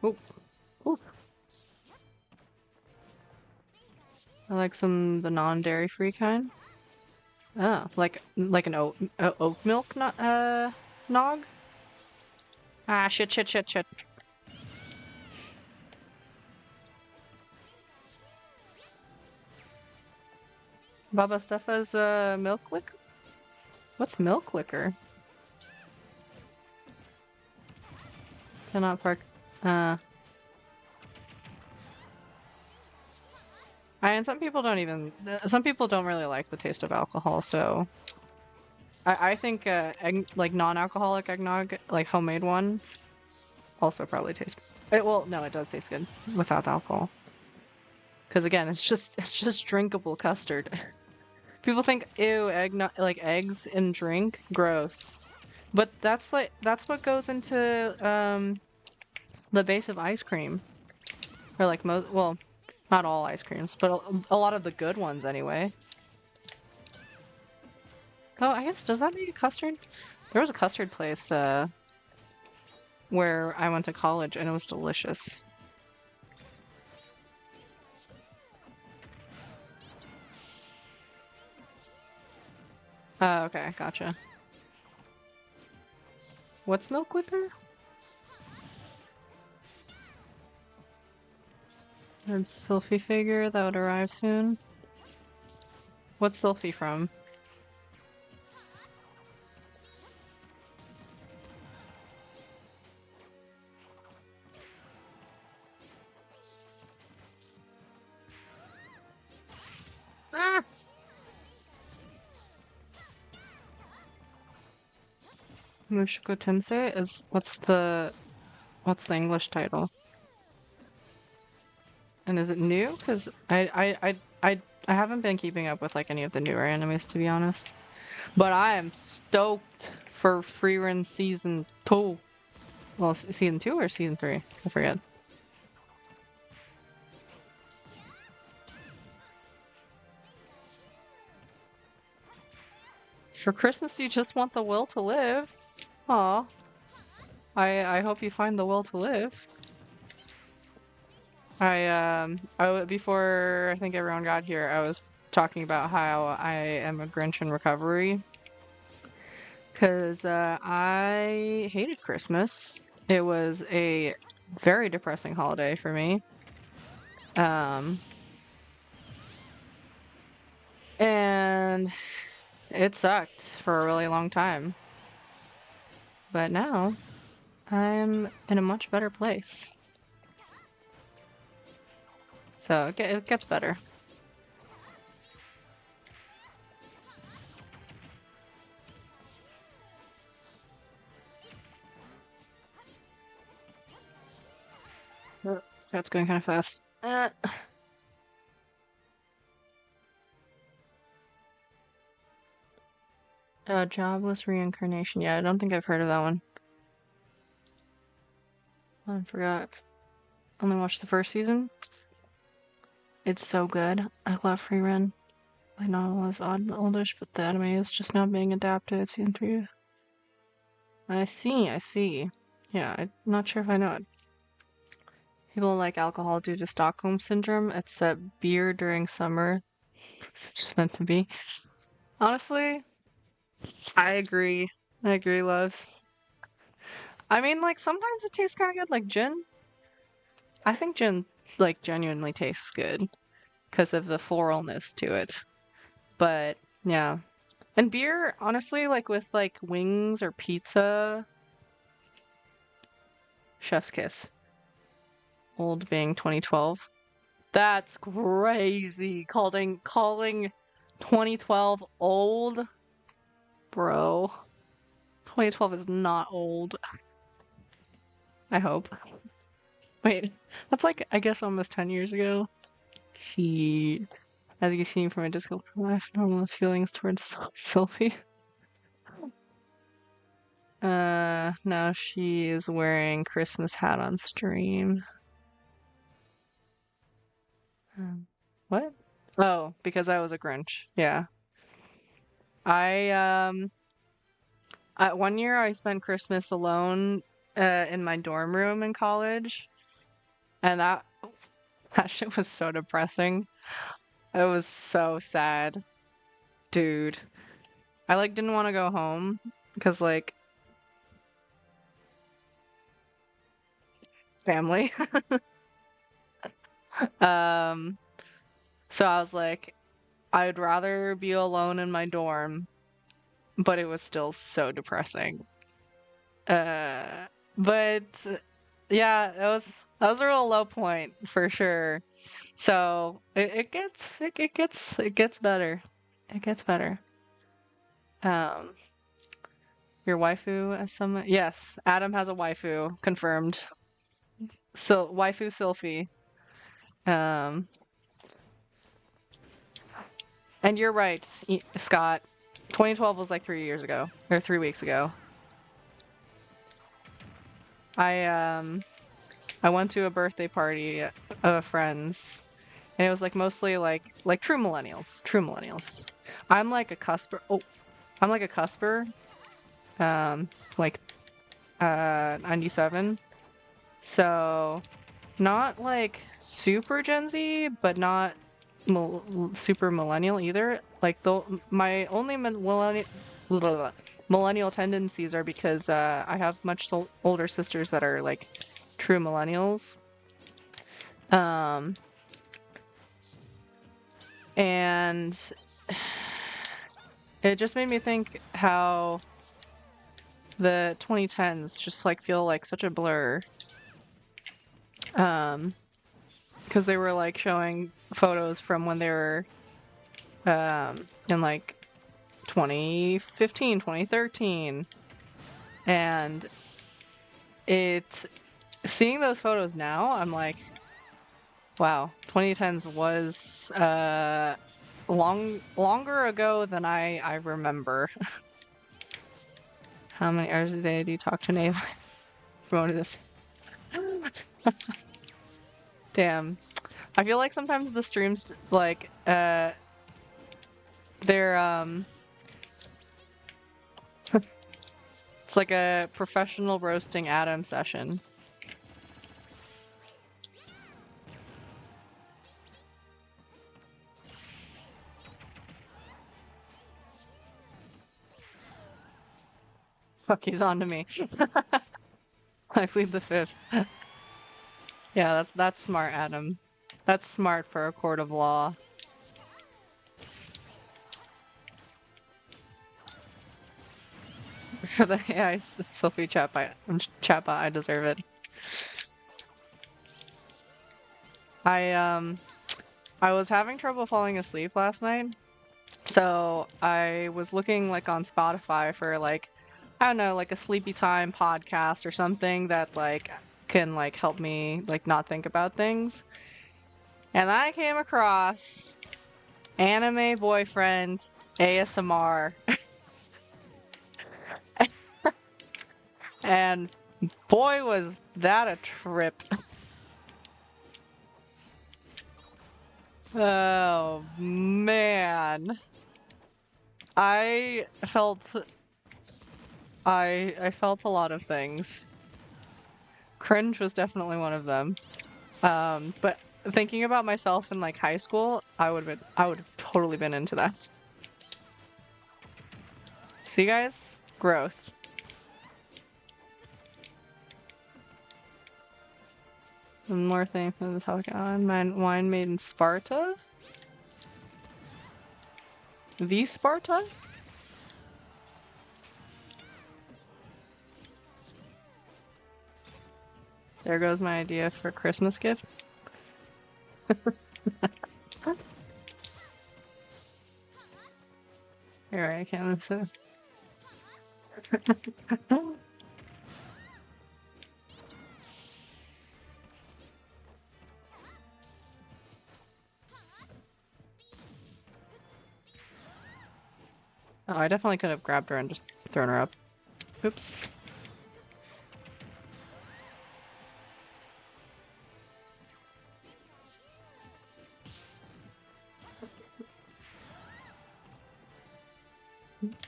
Speaker 1: Oop. Oop. I like the non-dairy free kind. Oh, like an oat milk nog? Ah, shit. Baba Steffa's milk liquor? What's milk liquor? Cannot park. Uh, and some people don't really like the taste of alcohol, so I think like non-alcoholic eggnog, like homemade ones, also probably taste. Well, no, it does taste good without the alcohol. Because again, it's just drinkable custard. People think, ew, eggnog, like eggs in drink, gross. But that's what goes into the base of ice cream, or like well, not all ice creams, but a lot of the good ones anyway. Oh, I guess, does that make it custard? There was a custard place where I went to college and it was delicious. Okay, gotcha. What's milk liquor? And Sylphie figure that would arrive soon. What's Sylphie from? Ah! Mushoku Tensei is what's the English title? And is it new? Because I haven't been keeping up with like any of the newer animes to be honest. But I am stoked for Freerun season 2. Well, season 2 or season 3? I forget. For Christmas, you just want the will to live. Aw. I hope you find the will to live. Before I think everyone got here, I was talking about how I am a Grinch in recovery. Because I hated Christmas. It was a very depressing holiday for me. Um, and it sucked for a really long time. But now I'm in a much better place. So it gets better. That's going kind of fast. Jobless reincarnation. Yeah, I don't think I've heard of that one. I forgot. Only watched the first season. It's so good. I love Freerun. The novel is oldish, but the anime is just now being adapted. Season 3. I see. Yeah, I'm not sure if I know it. People like alcohol due to Stockholm Syndrome. It's a beer during summer. It's just meant to be. Honestly, I agree. I agree, love. I mean, like, sometimes it tastes kind of good, like gin. I think gin like genuinely tastes good because of the floralness to it. But yeah. And beer, honestly, like with like wings or pizza, chef's kiss. Old being 2012. That's crazy. Calling 2012 old. Bro. 2012 is not old. I hope. Wait, that's like, I guess almost 10 years ago. She, as you see from a disco life, normal feelings towards Sylvie. Now she is wearing Christmas hat on stream. What? Oh, because I was a Grinch. Yeah. I 1 year I spent Christmas alone in my dorm room in college, and that shit was so depressing. It was so sad, dude. I like didn't want to go home because like family. Um, so I was like, I'd rather be alone in my dorm, but it was still so depressing. Uh, but yeah, that was a real low point for sure. So it gets better. It gets better. Um, your waifu as some yes, Adam has a waifu confirmed. So waifu Sylphie. Um, and you're right, Scott. 2012 was like 3 years ago or 3 weeks ago. I went to a birthday party of a friend's, and it was like mostly like true millennials, true millennials. I'm like a cusper. Oh, I'm like a cusper. Like 97. So not like super Gen Z, but not super millennial either. Like my only millennial tendencies are because I have much older sisters that are like true millennials. Um, and it just made me think how the 2010s just like feel like such a blur. Because they were like showing photos from when they were in like 2015, 2013, and it's seeing those photos now, I'm like, wow, 2010s was longer ago than I remember. How many hours a day do you talk to Nave? Promoted this. Damn. I feel like sometimes the streams like they're it's like a professional roasting Adam session. Fuck, he's on to me. I plead the fifth. Yeah, that's smart, Adam. That's smart for a court of law. For the AI Sophie chatbot, I deserve it. I was having trouble falling asleep last night, so I was looking like on Spotify for like, I don't know, like a sleepy time podcast or something that like can like help me like not think about things. And I came across Anime Boyfriend ASMR. And boy, was that a trip. Oh man. I felt I felt a lot of things. Cringe was definitely one of them. But thinking about myself in like high school, I would have totally been into that. See guys? Growth. One more thing from the topic on wine made in Sparta. The Sparta? There goes my idea for Christmas gift. Here, I can't listen. Oh, I definitely could have grabbed her and just thrown her up. Oops.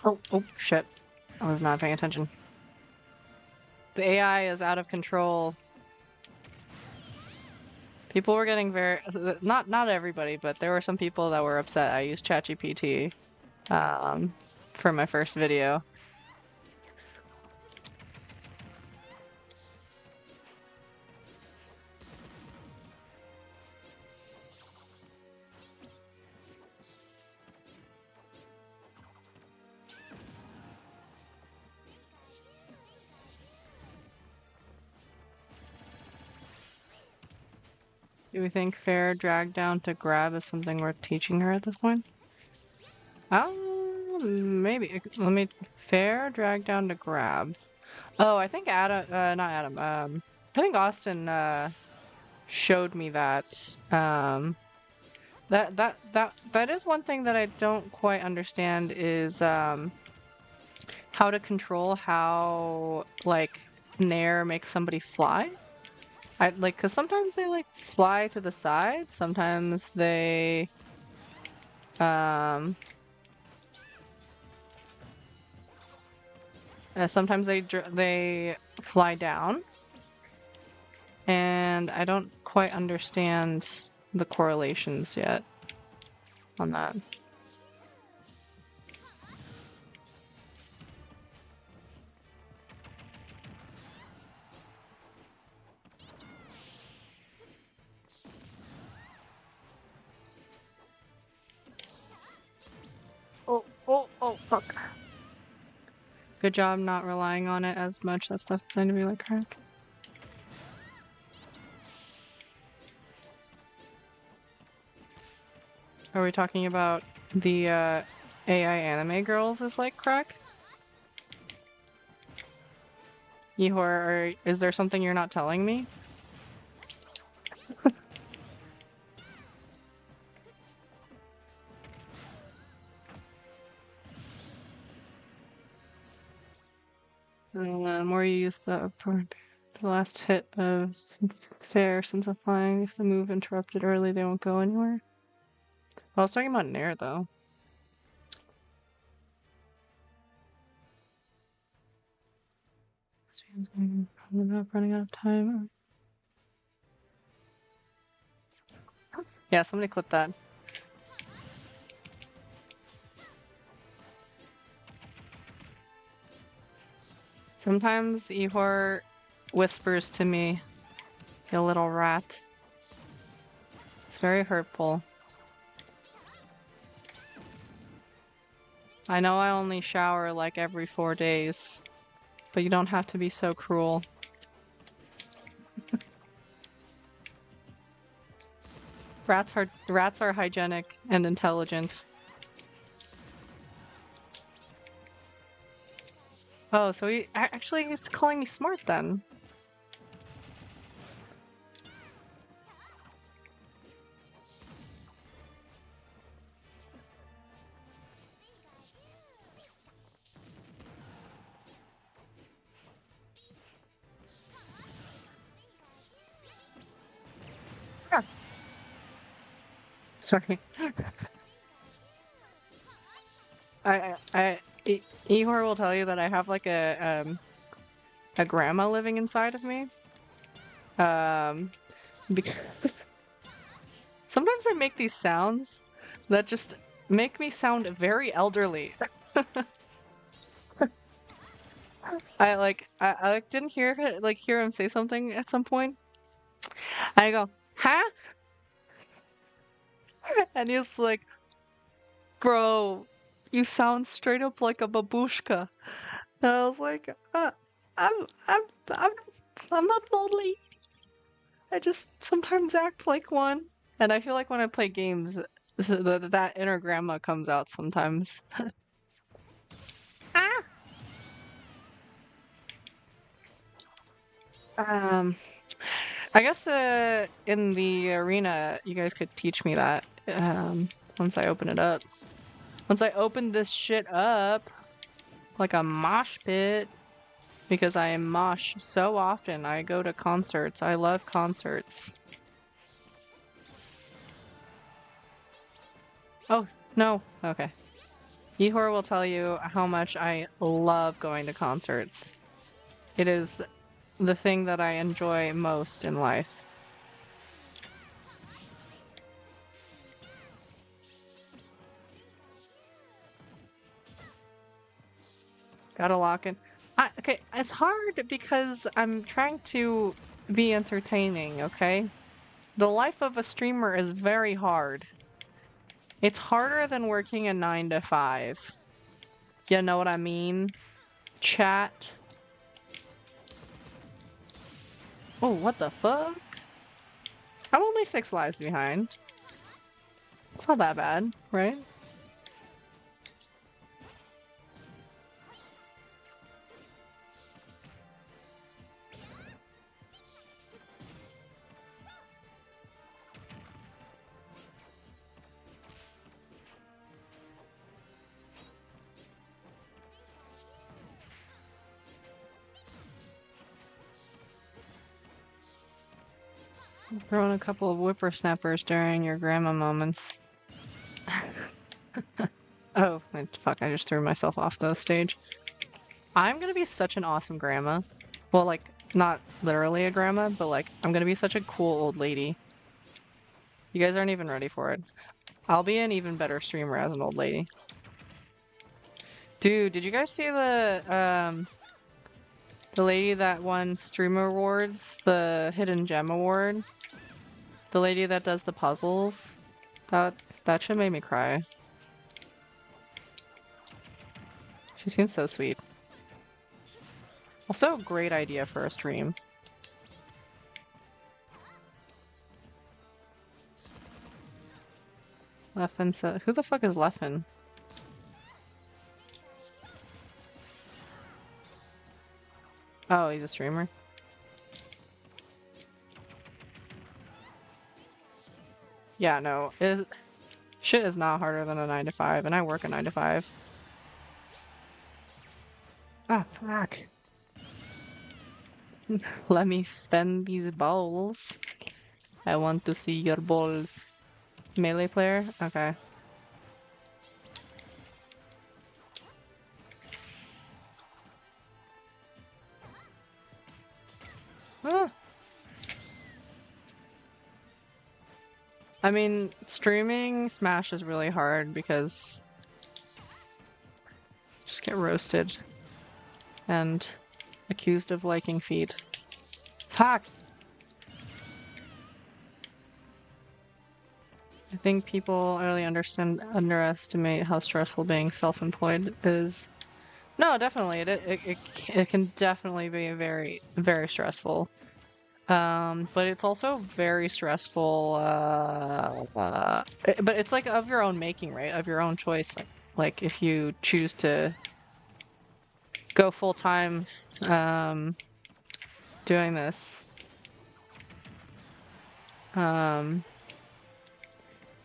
Speaker 1: Oh, shit. I was not paying attention. The AI is out of control. People were getting not everybody, but there were some people that were upset I used ChatGPT for my first video. Do we think fair drag down to grab is something worth teaching her at this point? Maybe. Let me fair drag down to grab. Oh, I think Adam, not Adam. I think Austin showed me that. That is one thing that I don't quite understand is how to control how like Nair makes somebody fly. Cause sometimes they like fly to the side, sometimes they sometimes they fly down, and I don't quite understand the correlations yet on that. Oh, fuck. Good job not relying on it as much. That stuff is going to be like crack. Are we talking about the AI anime girls is like crack? Ihor, is there something you're not telling me? The more you use the last hit of fair since applying, if the move interrupted early, they won't go anywhere. Well, I was talking about Nair though. Running out of time. Yeah, somebody clip that. Sometimes Ihor whispers to me, "You little rat." It's very hurtful. I know I only shower like every 4 days, but you don't have to be so cruel. Rats are hygienic and intelligent. Oh, so he's calling me smart then. Yeah. Sorry. Ihor will tell you that I have like a grandma living inside of me. Because sometimes I make these sounds that just make me sound very elderly. I didn't hear him say something at some point, I go, huh? And he's like, bro, you sound straight up like a babushka. And I was like, I'm, I'm, I'm, I'm not an old lady. I just sometimes act like one. And I feel like when I play games, that inner grandma comes out sometimes. Ah! Um, I guess in the arena, you guys could teach me that once I open it up. Once I open this shit up, like a mosh pit, because I mosh so often. I go to concerts. I love concerts. Oh, no. Okay. Ihor will tell you how much I love going to concerts. It is the thing that I enjoy most in life. Gotta lock in. Okay, it's hard because I'm trying to be entertaining, okay? The life of a streamer is very hard. It's harder than working a 9 to 5. You know what I mean? Chat. Oh, what the fuck? I'm only 6 lives behind. It's not that bad, right? Throw in a couple of whippersnappers during your grandma moments. Oh, fuck, I just threw myself off the stage. I'm gonna be such an awesome grandma. Well, like, not literally a grandma, but like, I'm gonna be such a cool old lady. You guys aren't even ready for it. I'll be an even better streamer as an old lady. Dude, did you guys see the lady that won Streamer Awards, the Hidden Gem Award? The lady that does the puzzles? That should make me cry. She seems so sweet. Also, great idea for a stream. Leffen said, who the fuck is Leffen? Oh, he's a streamer. Yeah, no, shit is not harder than a 9 to 5, and I work a 9 to 5. Ah, fuck. Let me fend these balls. I want to see your balls. Melee player? Okay. Ah. I mean, streaming Smash is really hard because just get roasted and accused of liking feet. Fuck! I think people really underestimate how stressful being self-employed is. No, definitely. It can definitely be very, very stressful. But it's also very stressful, but it's like of your own making, right? Of your own choice. Like if you choose to go full time, doing this. And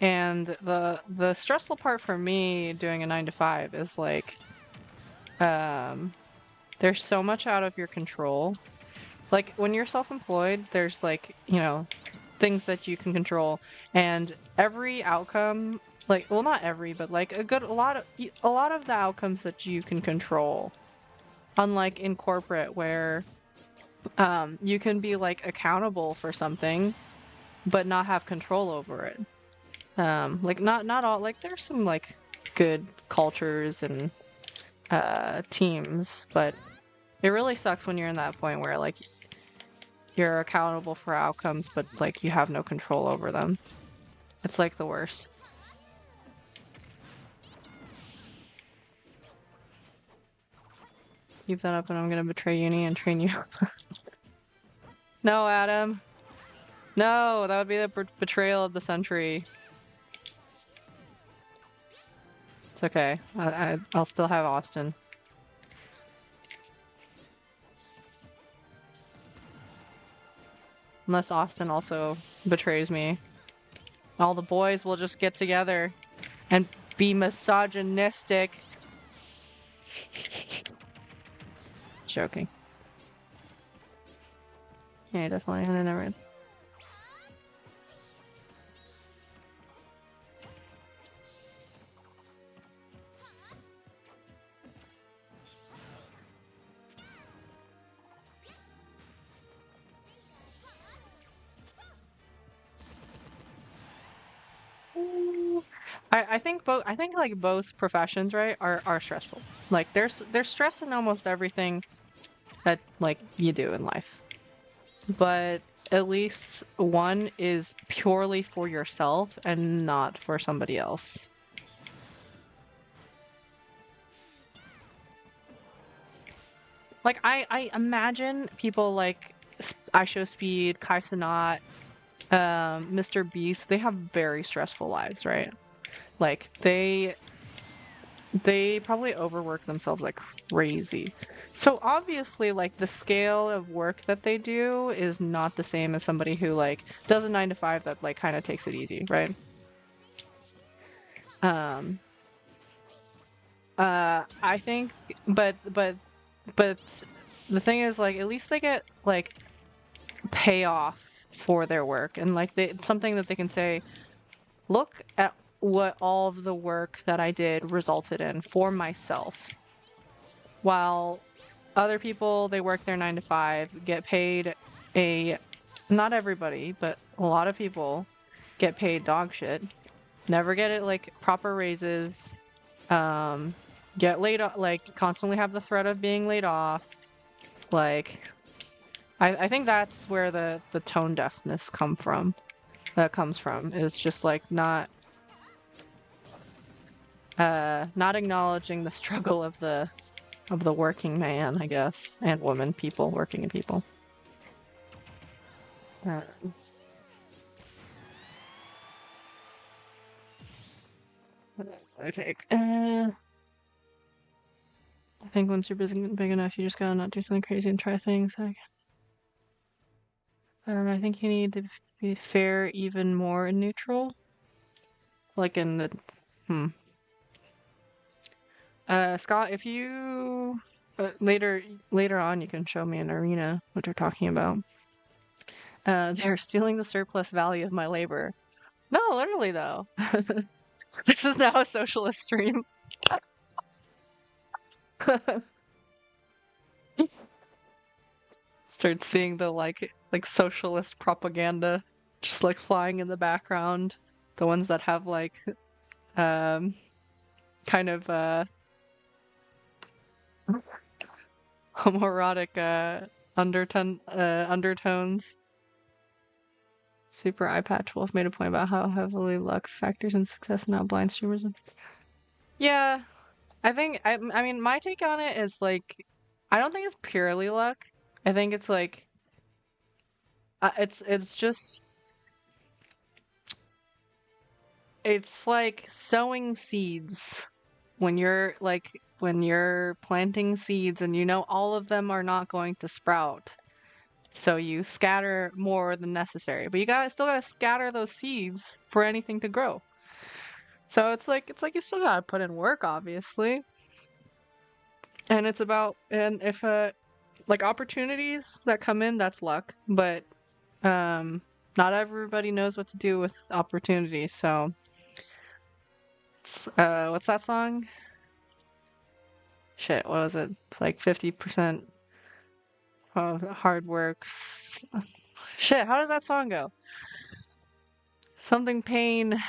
Speaker 1: the stressful part for me doing a 9 to 5 is like, there's so much out of your control. Like when you're self-employed, there's like, you know, things that you can control, and every outcome, like, well, not every, but like a lot of the outcomes that you can control. Unlike in corporate where you can be like accountable for something but not have control over it. Like not all, like there's some like good cultures and teams, but it really sucks when you're in that point where like you're accountable for outcomes, but like you have no control over them. It's like the worst. Keep that up and I'm gonna betray uni and train you. No, Adam. No, that would be the betrayal of the century. It's okay. I'll still have Austin. Unless Austin also betrays me. All the boys will just get together and be misogynistic. Joking. Yeah, definitely. I never. I think both. I think like both professions, right, are stressful. Like there's stress in almost everything that like you do in life, but at least one is purely for yourself and not for somebody else. Like I imagine people like I Show Speed, Kai Cenat, Mr. Beast. They have very stressful lives, right? Like they probably overwork themselves like crazy. So obviously, like the scale of work that they do is not the same as somebody who like does a 9 to 5 that like kind of takes it easy, right? Um, I think, but the thing is, like, at least they get like payoff for their work, and like they something that they can say, look at what all of the work that I did resulted in for myself. While other people, they work their 9 to 5, get paid a, not everybody, but a lot of people get paid dog shit, never get it like proper raises, get laid off, like constantly have the threat of being laid off. Like, I think that's where the tone deafness comes from. Is just like not acknowledging the struggle of the working man, I guess, and woman, people, working and people. Uh, I think. I think once you're big enough, you just gotta not do something crazy and try things. I think you need to be fair, even more neutral. Like in the, Scott, if you later on, you can show me an arena what you're talking about. They're stealing the surplus value of my labor. No, literally though. This is now a socialist stream. Start seeing the like socialist propaganda just like flying in the background. The ones that have like kind of homoerotic undertones. Super Eye Patch Wolf made a point about how heavily luck factors in success, not blind streamers. Yeah, I think I mean my take on it is like I don't think it's purely luck. I think it's like it's just it's like sowing seeds when you're planting seeds and you know all of them are not going to sprout. So you scatter more than necessary, but you still gotta scatter those seeds for anything to grow. So it's like you still gotta put in work, obviously. And it's about and if like opportunities that come in, that's luck, but not everybody knows what to do with opportunities. So it's, what's that song? Shit, what was it? It's like 50% of hard work. Shit, how does that song go? Something pain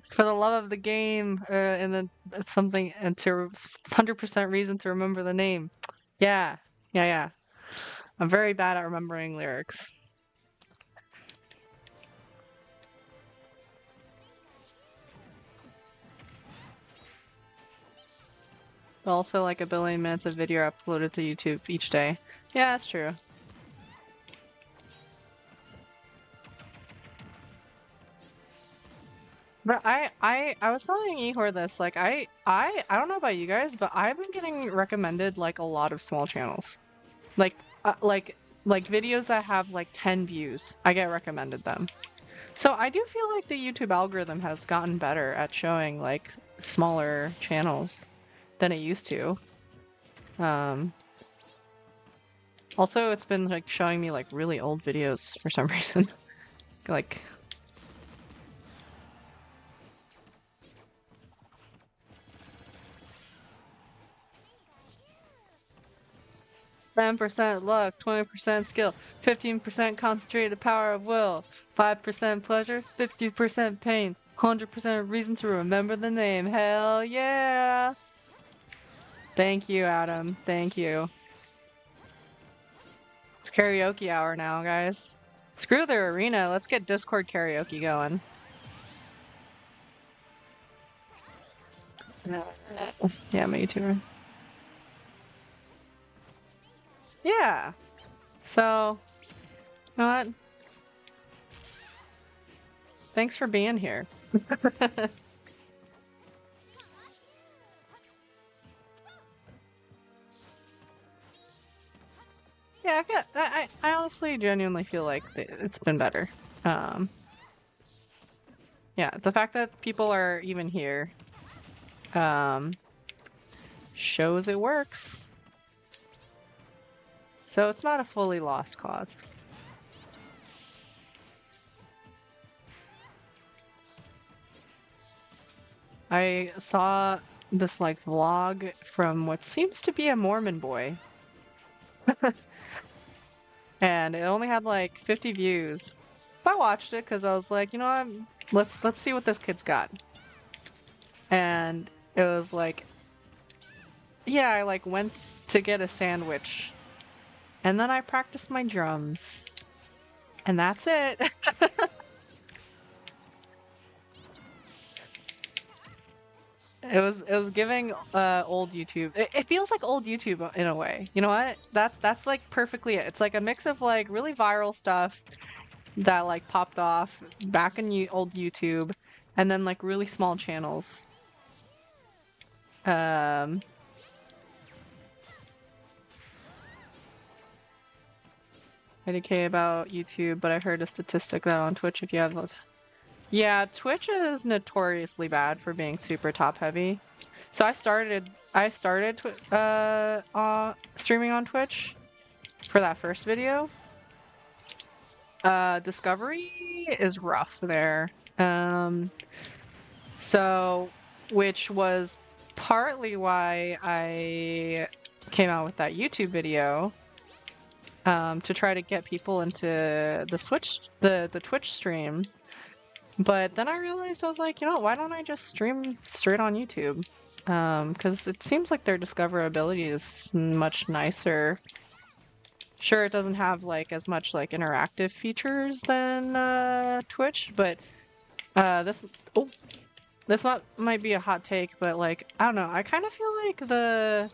Speaker 1: for the love of the game, and then something and to 100% reason to remember the name. Yeah, yeah, yeah. I'm very bad at remembering lyrics. But also like 1 billion minutes of video uploaded to YouTube each day. Yeah, that's true. But I was telling Ihor this, like I don't know about you guys, but I've been getting recommended like a lot of small channels. Like like videos that have like 10 views. I get recommended them. So I do feel like the YouTube algorithm has gotten better at showing like smaller channels than it used to. Also it's been like showing me like really old videos for some reason. Like 10% luck, 20% skill, 15% concentrated power of will, 5% pleasure, 50% pain, 100% reason to remember the name. Hell yeah! Thank you, Adam. Thank you. It's karaoke hour now, guys. Screw the arena. Let's get Discord karaoke going. Yeah, me too. Yeah. So, you know what? Thanks for being here. Yeah, I honestly genuinely feel like it's been better. Yeah, the fact that people are even here shows it works. So it's not a fully lost cause. I saw this like vlog from what seems to be a Mormon boy. And it only had like 50 views. But I watched it because I was like, you know what? Let's see what this kid's got. And it was like, yeah, I like went to get a sandwich. And then I practiced my drums. And that's it. It was giving old YouTube. It feels like old YouTube in a way. You know what? That's like perfectly it. It's like a mix of like really viral stuff that like popped off back in old YouTube, and then like really small channels. IDK about YouTube, but I heard a statistic that on Twitch, if you have yeah, Twitch is notoriously bad for being super top heavy. So I started streaming on Twitch for that first video. Discovery is rough there. So which was partly why I came out with that YouTube video. To try to get people into the Twitch stream. But then I realized, I was like, you know, why don't I just stream straight on YouTube? Because it seems like their discoverability is much nicer. Sure, it doesn't have like as much like interactive features than Twitch, but this might be a hot take, but like I don't know, I kind of feel like the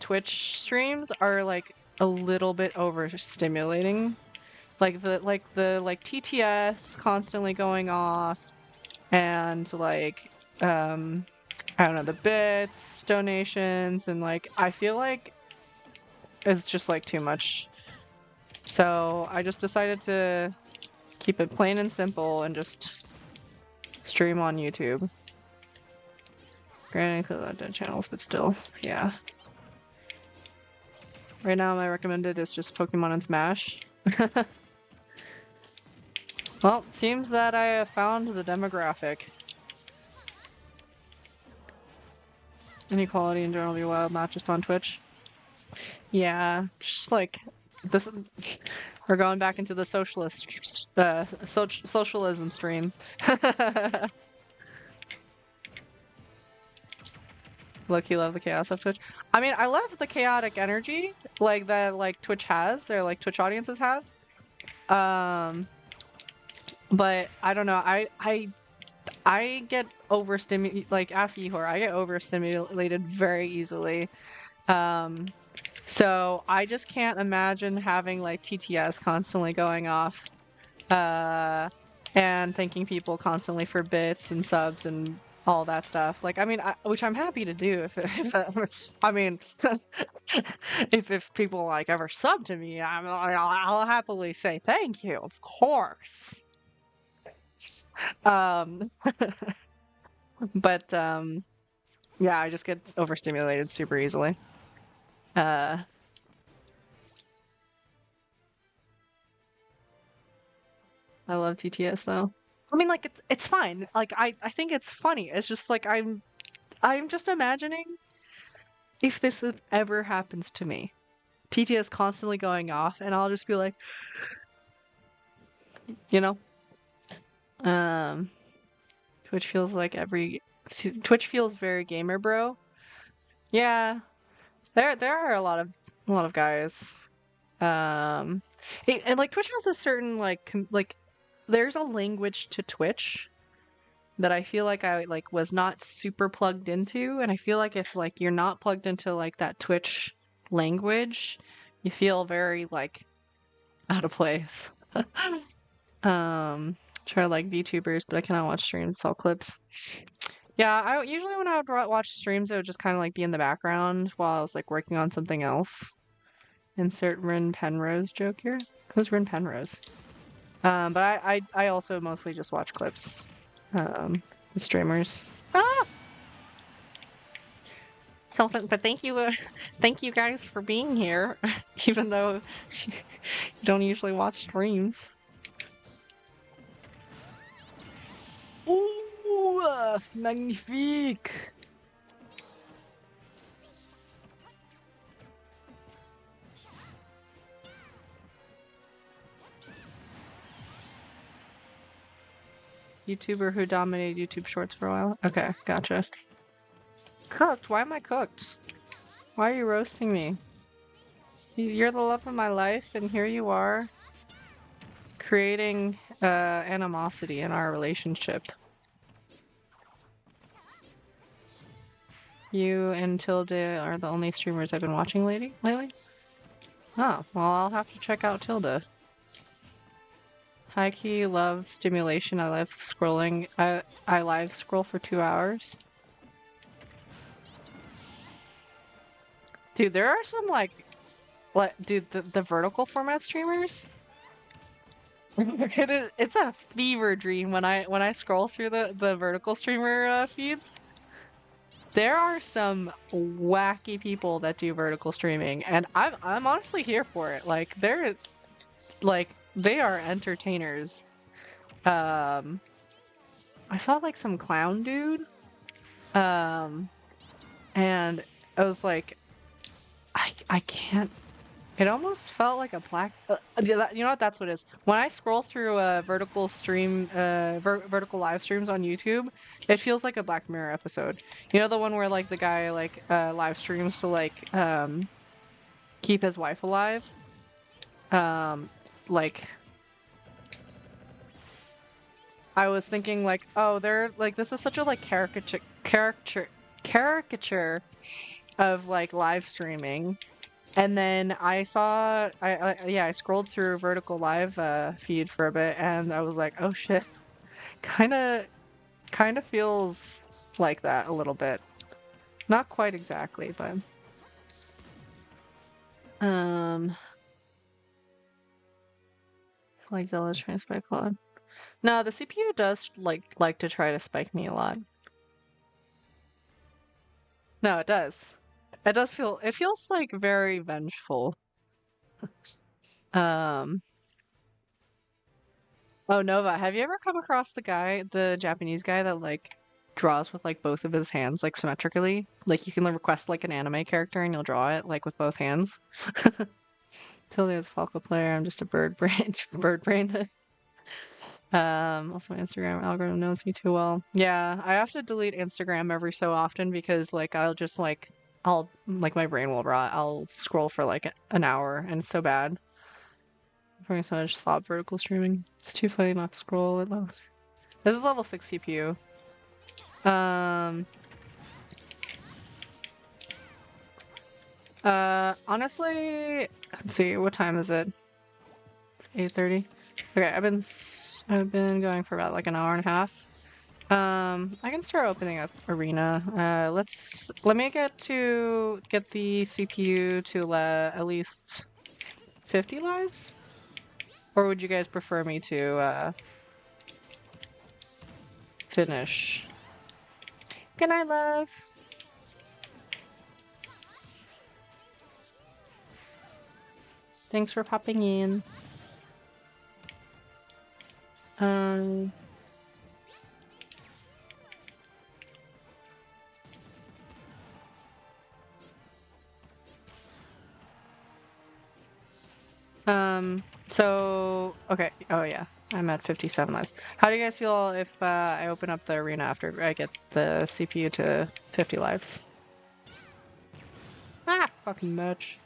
Speaker 1: Twitch streams are like a little bit overstimulating. Like the TTS constantly going off, and like I don't know, the bits, donations, and like I feel like it's just like too much. So I just decided to keep it plain and simple and just stream on YouTube. Granted, dead channels, but still, yeah. Right now, my recommended is just Pokemon and Smash. Well, seems that I have found the demographic. Inequality in general be wild, not just on Twitch. Yeah, just like this. We're going back into the socialism stream. Look, love the chaos of Twitch. I mean, I love the chaotic energy like that like Twitch has, or like Twitch audiences have. But I don't know. I I get overstimulated, like ask Ehor, I get overstimulated very easily. Um, so I just can't imagine having like TTS constantly going off, uh, and thanking people constantly for bits and subs and all that stuff. Like, I mean, which I'm happy to do if I mean, if people like ever sub to me, I'll happily say thank you, of course. Um, but yeah, I just get overstimulated super easily. Uh, I love TTS though. I mean, like it's fine. Like I think it's funny. It's just like I'm just imagining if ever happens to me. TTS constantly going off, and I'll just be like, you know, um, Twitch feels like Twitch feels very gamer bro. Yeah, there are a lot of guys. Um, and like Twitch has a certain like there's a language to Twitch that I feel like I like was not super plugged into, and I feel like if like you're not plugged into like that Twitch language, you feel very like out of place. Try to like VTubers, but I cannot watch streams, it's all clips. Yeah, I usually when I would watch streams, it would just kind of like be in the background while I was like working on something else. Insert Rin Penrose joke here. Who's Rin Penrose? But I also mostly just watch clips. Of streamers. Ah! Something, but thank you guys for being here, even though you don't usually watch streams. Ooh, magnifique! YouTuber who dominated YouTube Shorts for a while. Okay, gotcha. Cooked? Why am I cooked? Why are you roasting me? You're the love of my life, and here you are creating animosity in our relationship. You and Tilde are the only streamers I've been watching lately? Oh, well, I'll have to check out Tilda. High key love stimulation. I love scrolling. I live scroll for 2 hours. Dude, there are some like dude, the vertical format streamers. It's a fever dream when I scroll through the vertical streamer feeds. There are some wacky people that do vertical streaming, and I'm honestly here for it. Like they are entertainers. I saw like some clown dude, and I was like, I can't. It almost felt like a black. You know what? That's what it is. When I scroll through vertical stream, vertical live streams on YouTube, it feels like a Black Mirror episode. You know the one where like the guy like live streams to like keep his wife alive. Like I was thinking like, oh, they're like this is such a like caricature of like live streaming. And then I saw, I scrolled through vertical live feed for a bit, and I was like, oh shit, kind of feels like that a little bit. Not quite exactly, but like Zelda's trying to spike Claude. No, the CPU does like to try to spike me a lot. No, it does. It does feel. It feels like very vengeful. Um. Oh, Nova, have you ever come across the Japanese guy that like draws with like both of his hands like symmetrically? Like you can request like an anime character and you'll draw it like with both hands. Tilde is a Falco player. I'm just a bird brain. Bird brain. Also my Instagram algorithm knows me too well. Yeah, I have to delete Instagram every so often because like I'll like my brain will rot. I'll scroll for like an hour and it's so bad. I'm putting so much slop vertical streaming. It's too funny not to scroll with those. This is level 6 CPU. Honestly, let's see, what time is it? It's 8:30. Okay, I've been going for about like an hour and a half. I can start opening up arena. Let me get the CPU to at least 50 lives? Or would you guys prefer me to finish? Good night, love. Thanks for popping in. So, okay. Oh, yeah. I'm at 57 lives. How do you guys feel if I open up the arena after I get the CPU to 50 lives? Ah, fucking much.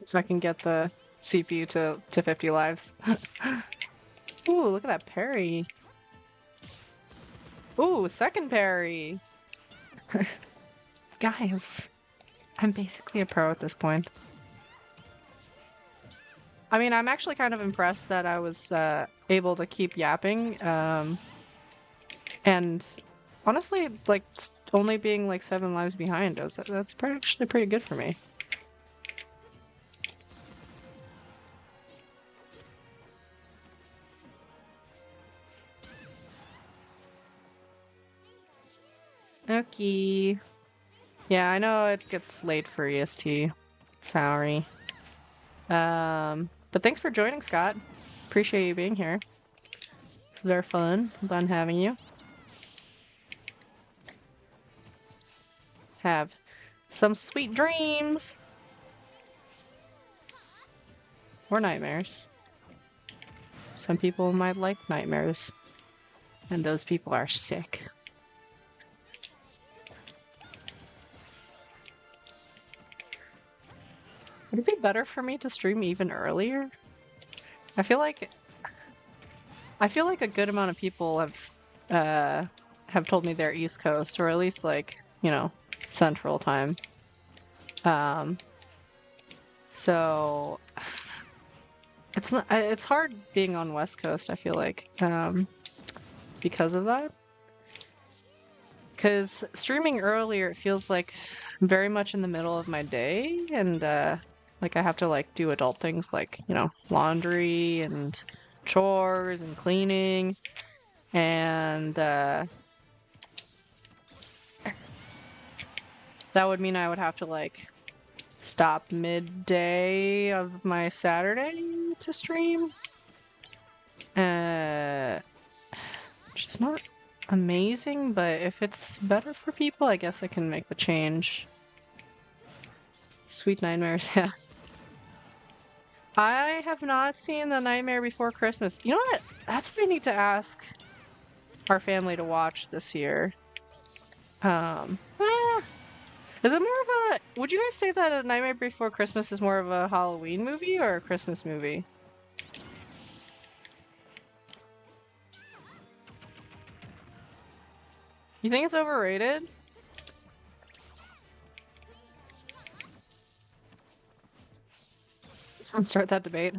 Speaker 1: If I can get the CPU to 50 lives. Ooh, look at that parry. Ooh, second parry. Guys, I'm basically a pro at this point. I mean, I'm actually kind of impressed that I was able to keep yapping. And honestly, like only being like 7 lives behind, that's actually pretty good for me. Okay. Yeah, I know it gets late for EST. Sorry. But thanks for joining, Scott. Appreciate you being here. It's very fun having you. Have some sweet dreams. Or nightmares. Some people might like nightmares. And those people are sick. Would it be better for me to stream even earlier? I feel like a good amount of people have told me they're East Coast, or at least like, you know, Central Time. So it's hard being on West Coast, I feel like, because of that. Because streaming earlier, it feels like very much in the middle of my day, and like I have to like do adult things like, you know, laundry and chores and cleaning, and that would mean I would have to like stop midday of my Saturday to stream, which is not amazing, but if it's better for people, I guess I can make the change. Sweet nightmares, yeah. I have not seen The Nightmare Before Christmas. You know what? That's what I need to ask our family to watch this year. Is it more of a... Would you guys say that A Nightmare Before Christmas is more of a Halloween movie or a Christmas movie? You think it's overrated? Let's start that debate.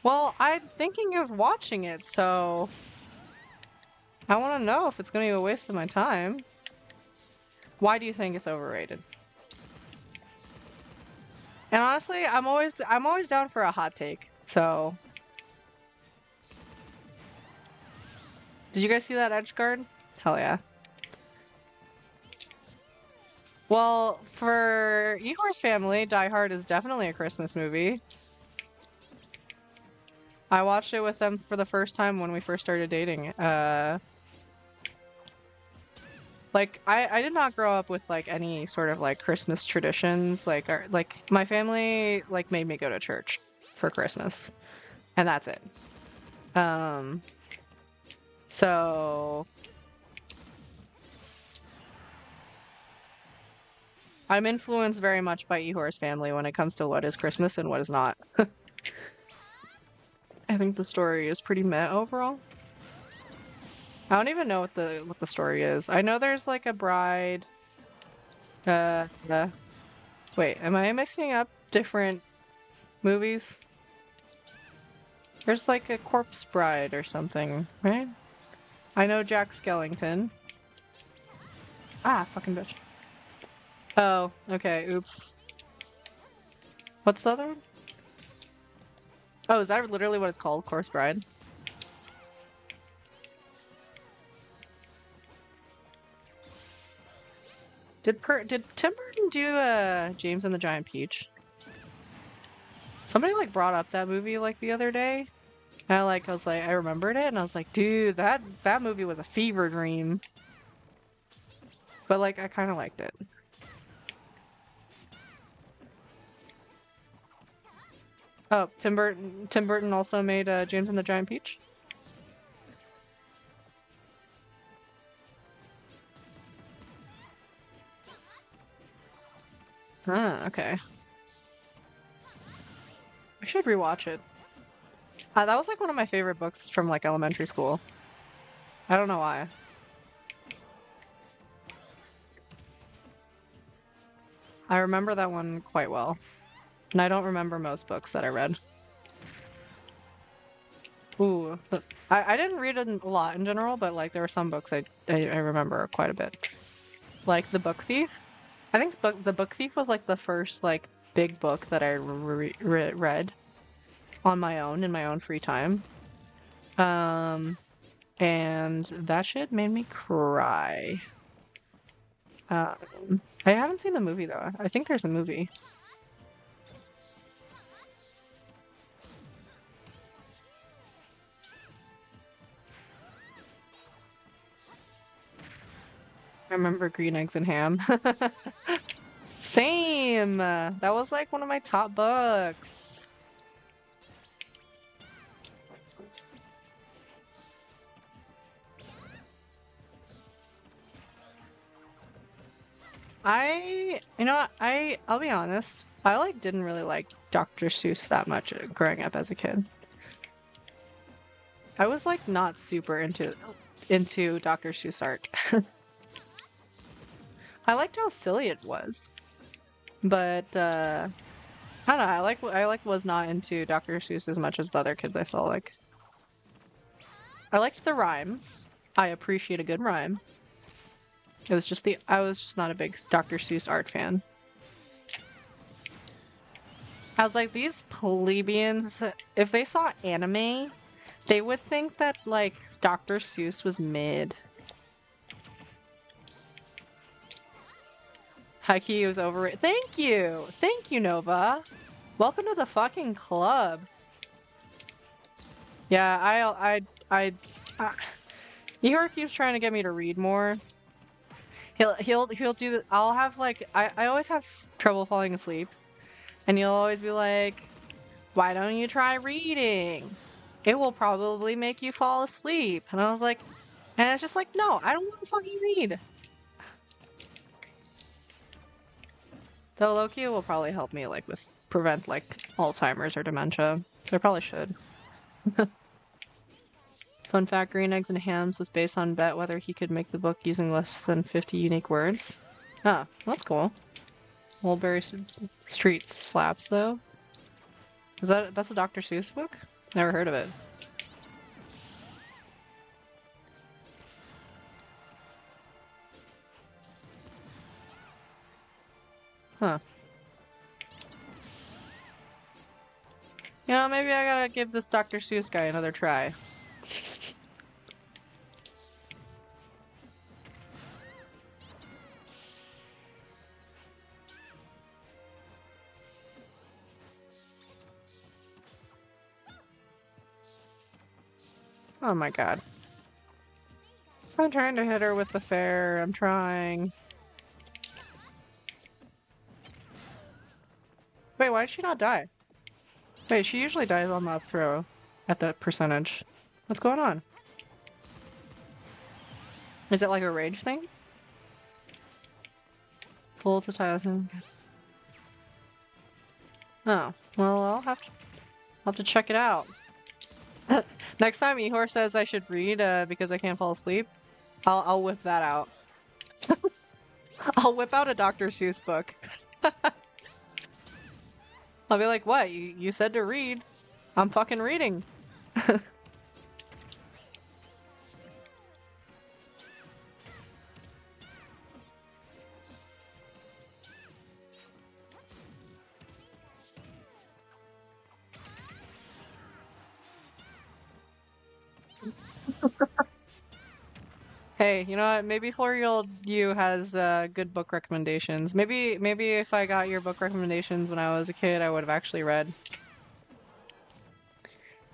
Speaker 1: Well, I'm thinking of watching it, so I want to know if it's going to be a waste of my time. Why do you think it's overrated? And honestly, I'm always down for a hot take. So, did you guys see that edge guard? Hell yeah. Well, for Igor's family, Die Hard is definitely a Christmas movie. I watched it with them for the first time when we first started dating. Like I did not grow up with like any sort of like Christmas traditions. Like my family like made me go to church for Christmas, and that's it. So I'm influenced very much by Ehor's family when it comes to what is Christmas and what is not. I think the story is pretty meh overall. I don't even know what the story is. I know there's like a bride. Uh, uh, wait, am I mixing up different movies? There's like a corpse bride or something, right? I know Jack Skellington. Ah, fucking bitch. Oh, okay, oops. What's the other one? Oh, is that literally what it's called? Corpse Bride? Did Tim Burton do James and the Giant Peach? Somebody like brought up that movie like the other day. And I remembered it and I was like, dude, that movie was a fever dream. But like I kinda liked it. Oh, Tim Burton also made James and the Giant Peach? Ah, okay. I should rewatch it. That was like one of my favorite books from like elementary school. I don't know why. I remember that one quite well. And I don't remember most books that I read. Ooh, I didn't read a lot in general, but like there were some books I remember quite a bit. Like The Book Thief. I think The Book Thief was like the first like big book that I read on my own in my own free time. And that shit made me cry. I haven't seen the movie though. I think there's a movie. I remember Green Eggs and Ham. Same! That was like one of my top books. I'll be honest. I like didn't really like Dr. Seuss that much growing up as a kid. I was like not super into Dr. Seuss art. I liked how silly it was. But I don't know, I was not into Dr. Seuss as much as the other kids, I felt like. I liked the rhymes. I appreciate a good rhyme. I was just not a big Dr. Seuss art fan. I was like, these plebeians, if they saw anime, they would think that like Dr. Seuss was mid. Haki was over it. Thank you! Thank you, Nova! Welcome to the fucking club. Yeah, Ihor keeps trying to get me to read more. He'll do the, I'll have like I always have trouble falling asleep. And you'll always be like, why don't you try reading? It will probably make you fall asleep. And I was like, and it's just like, no, I don't want to fucking read. Though Loki will probably help me like with prevent like Alzheimer's or dementia. So I probably should. Fun fact, Green Eggs and Hams was based on bet whether he could make the book using less than 50 unique words. Ah, that's cool. Mulberry Street slaps though. That's a Dr. Seuss book? Never heard of it. Huh. You know, maybe I gotta give this Dr. Seuss guy another try. Oh my god. I'm trying to hit her with the fair. I'm trying. Wait, why did she not die? Wait, she usually dies on the throw at that percentage. What's going on? Is it like a rage thing? Full to title. Oh, well, I'll have to check it out. Next time Ehor says I should read because I can't fall asleep, I'll whip that out. I'll whip out a Dr. Seuss book. I'll be like, what? You said to read. I'm fucking reading. Hey, you know what? Maybe 4-year-old you has good book recommendations. Maybe if I got your book recommendations when I was a kid, I would have actually read.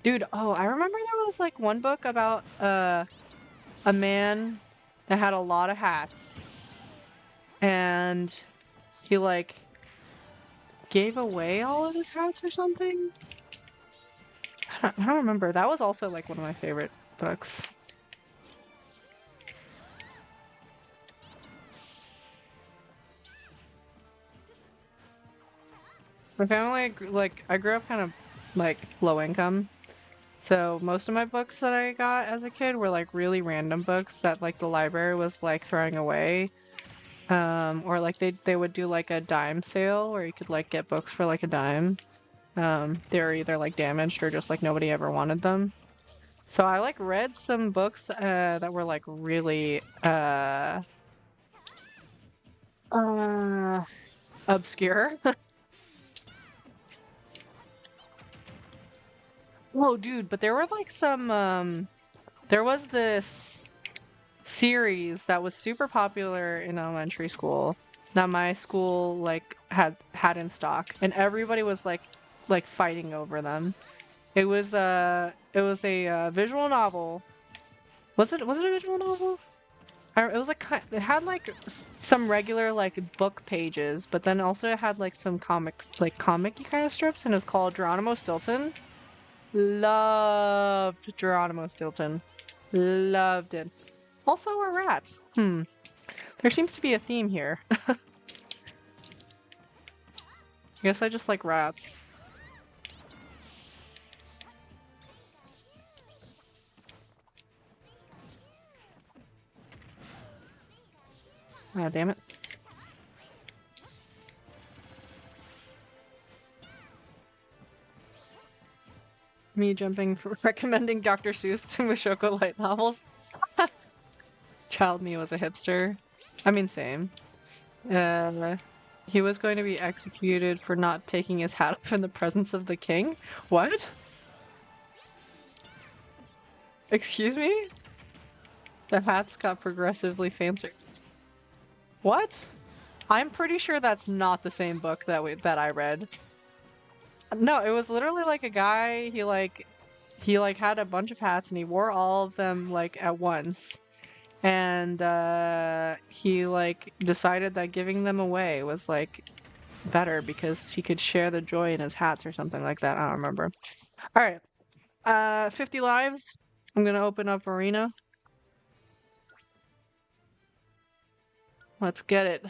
Speaker 1: Dude, oh, I remember there was like one book about a man that had a lot of hats and he like gave away all of his hats or something. I don't remember. That was also like one of my favorite books. My family, like, I grew up kind of like low income. So most of my books that I got as a kid were like really random books that like the library was like throwing away. Or like they would do like a dime sale where you could like get books for like a dime. They were either like damaged or just like nobody ever wanted them. So I like read some books that were like really uh obscure. Oh dude, but there were like some there was this series that was super popular in elementary school that my school like had in stock and everybody was like fighting over them. It was a visual novel. Was it a visual novel? It was like it had like some regular like book pages, but then also it had like some comics like comic-y kind of strips and it was called Geronimo Stilton. Loved Geronimo Stilton. Loved it. Also a rat. There seems to be a theme here. I guess I just like rats. Ah, damn it. Me jumping for recommending Dr. Seuss to Mushoku light novels. Child me was a hipster. I mean, same. Uh, he was going to be executed for not taking his hat off in the presence of the king? What? Excuse me? The hats got progressively fancier. What? I'm pretty sure that's not the same book that I read. No, it was literally like a guy, he had a bunch of hats and he wore all of them like at once. And he like decided that giving them away was like better because he could share the joy in his hats or something like that. I don't remember. All right. 50 lives. I'm gonna open up Arena. Let's get it.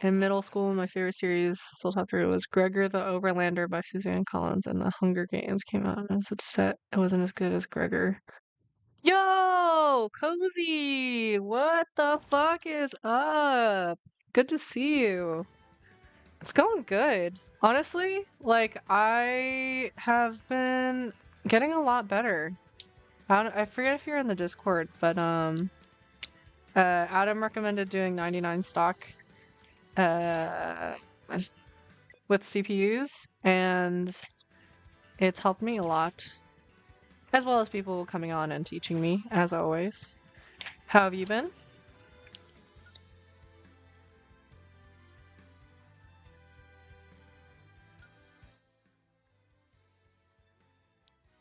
Speaker 1: In middle school, my favorite series still top three was Gregor the Overlander by Suzanne Collins, and The Hunger Games came out, and I was upset it wasn't as good as Gregor. Yo, Cozy! What the fuck is up? Good to see you. It's going good. Honestly, like I have been getting a lot better. I forget if you're in the Discord, but Adam recommended doing 99 stock uh with CPUs and it's helped me a lot. As well as people coming on and teaching me, as always. How have you been?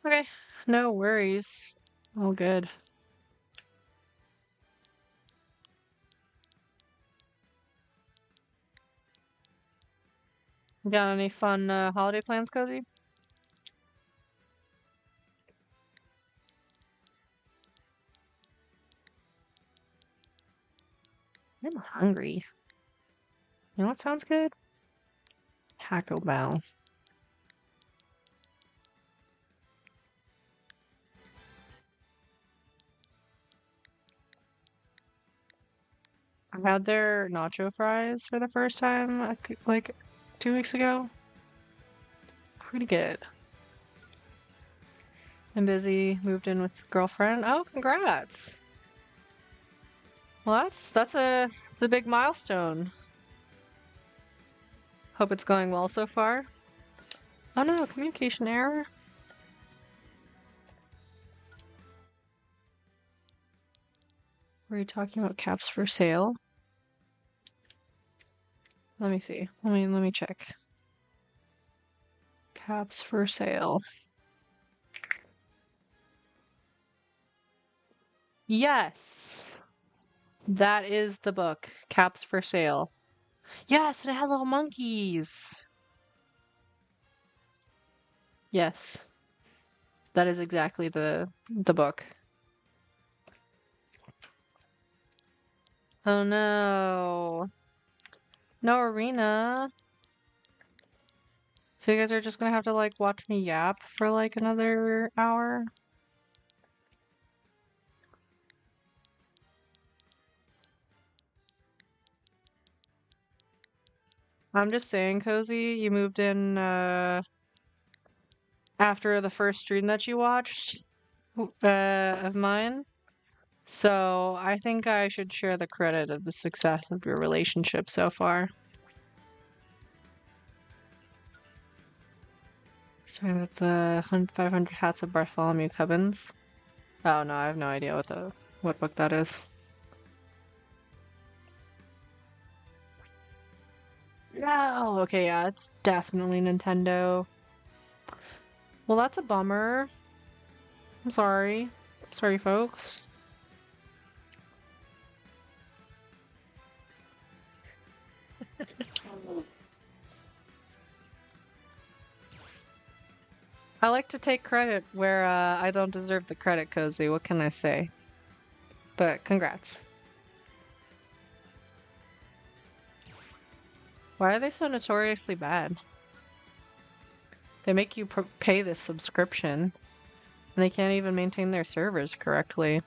Speaker 1: Okay, no worries. All good. Got any fun holiday plans, Cozy? I'm hungry. You know what sounds good? Taco Bell. I had their nacho fries for the first time like 2 weeks ago. Pretty good. I'm busy, moved in with girlfriend. Oh, congrats. Well, it's a big milestone. Hope it's going well so far. Oh no, communication error. Were you talking about caps for sale? Let me see. Let me check. Caps for sale. Yes. That is the book. Caps for sale. Yes, and it had little monkeys. Yes. That is exactly the book. Oh no. No arena. So you guys are just gonna have to like watch me yap for like another hour? I'm just saying, Cozy, you moved in after the first stream that you watched of mine. So I think I should share the credit of the success of your relationship so far. Starting with the 500 Hats of Bartholomew Cubbins. Oh no, I have no idea what book that is. No, okay, yeah, it's definitely Nintendo. Well, that's a bummer. I'm sorry. Sorry, folks. I like to take credit where I don't deserve the credit, Cozy. What can I say? But congrats. Why are they so notoriously bad? They make you pay this subscription, and they can't even maintain their servers correctly.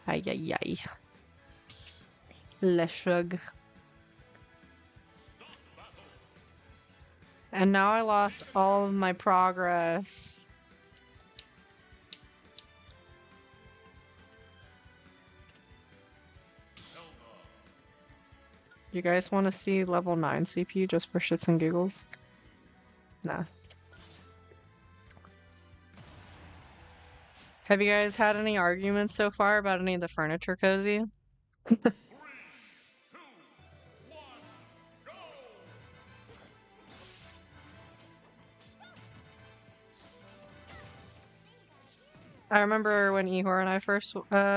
Speaker 1: Ay, ay, ay. Le shrug. And now I lost all of my progress. You guys want to see level 9 CPU just for shits and giggles? Nah. Have you guys had any arguments so far about any of the furniture, Cozy? I remember when Ihor and I first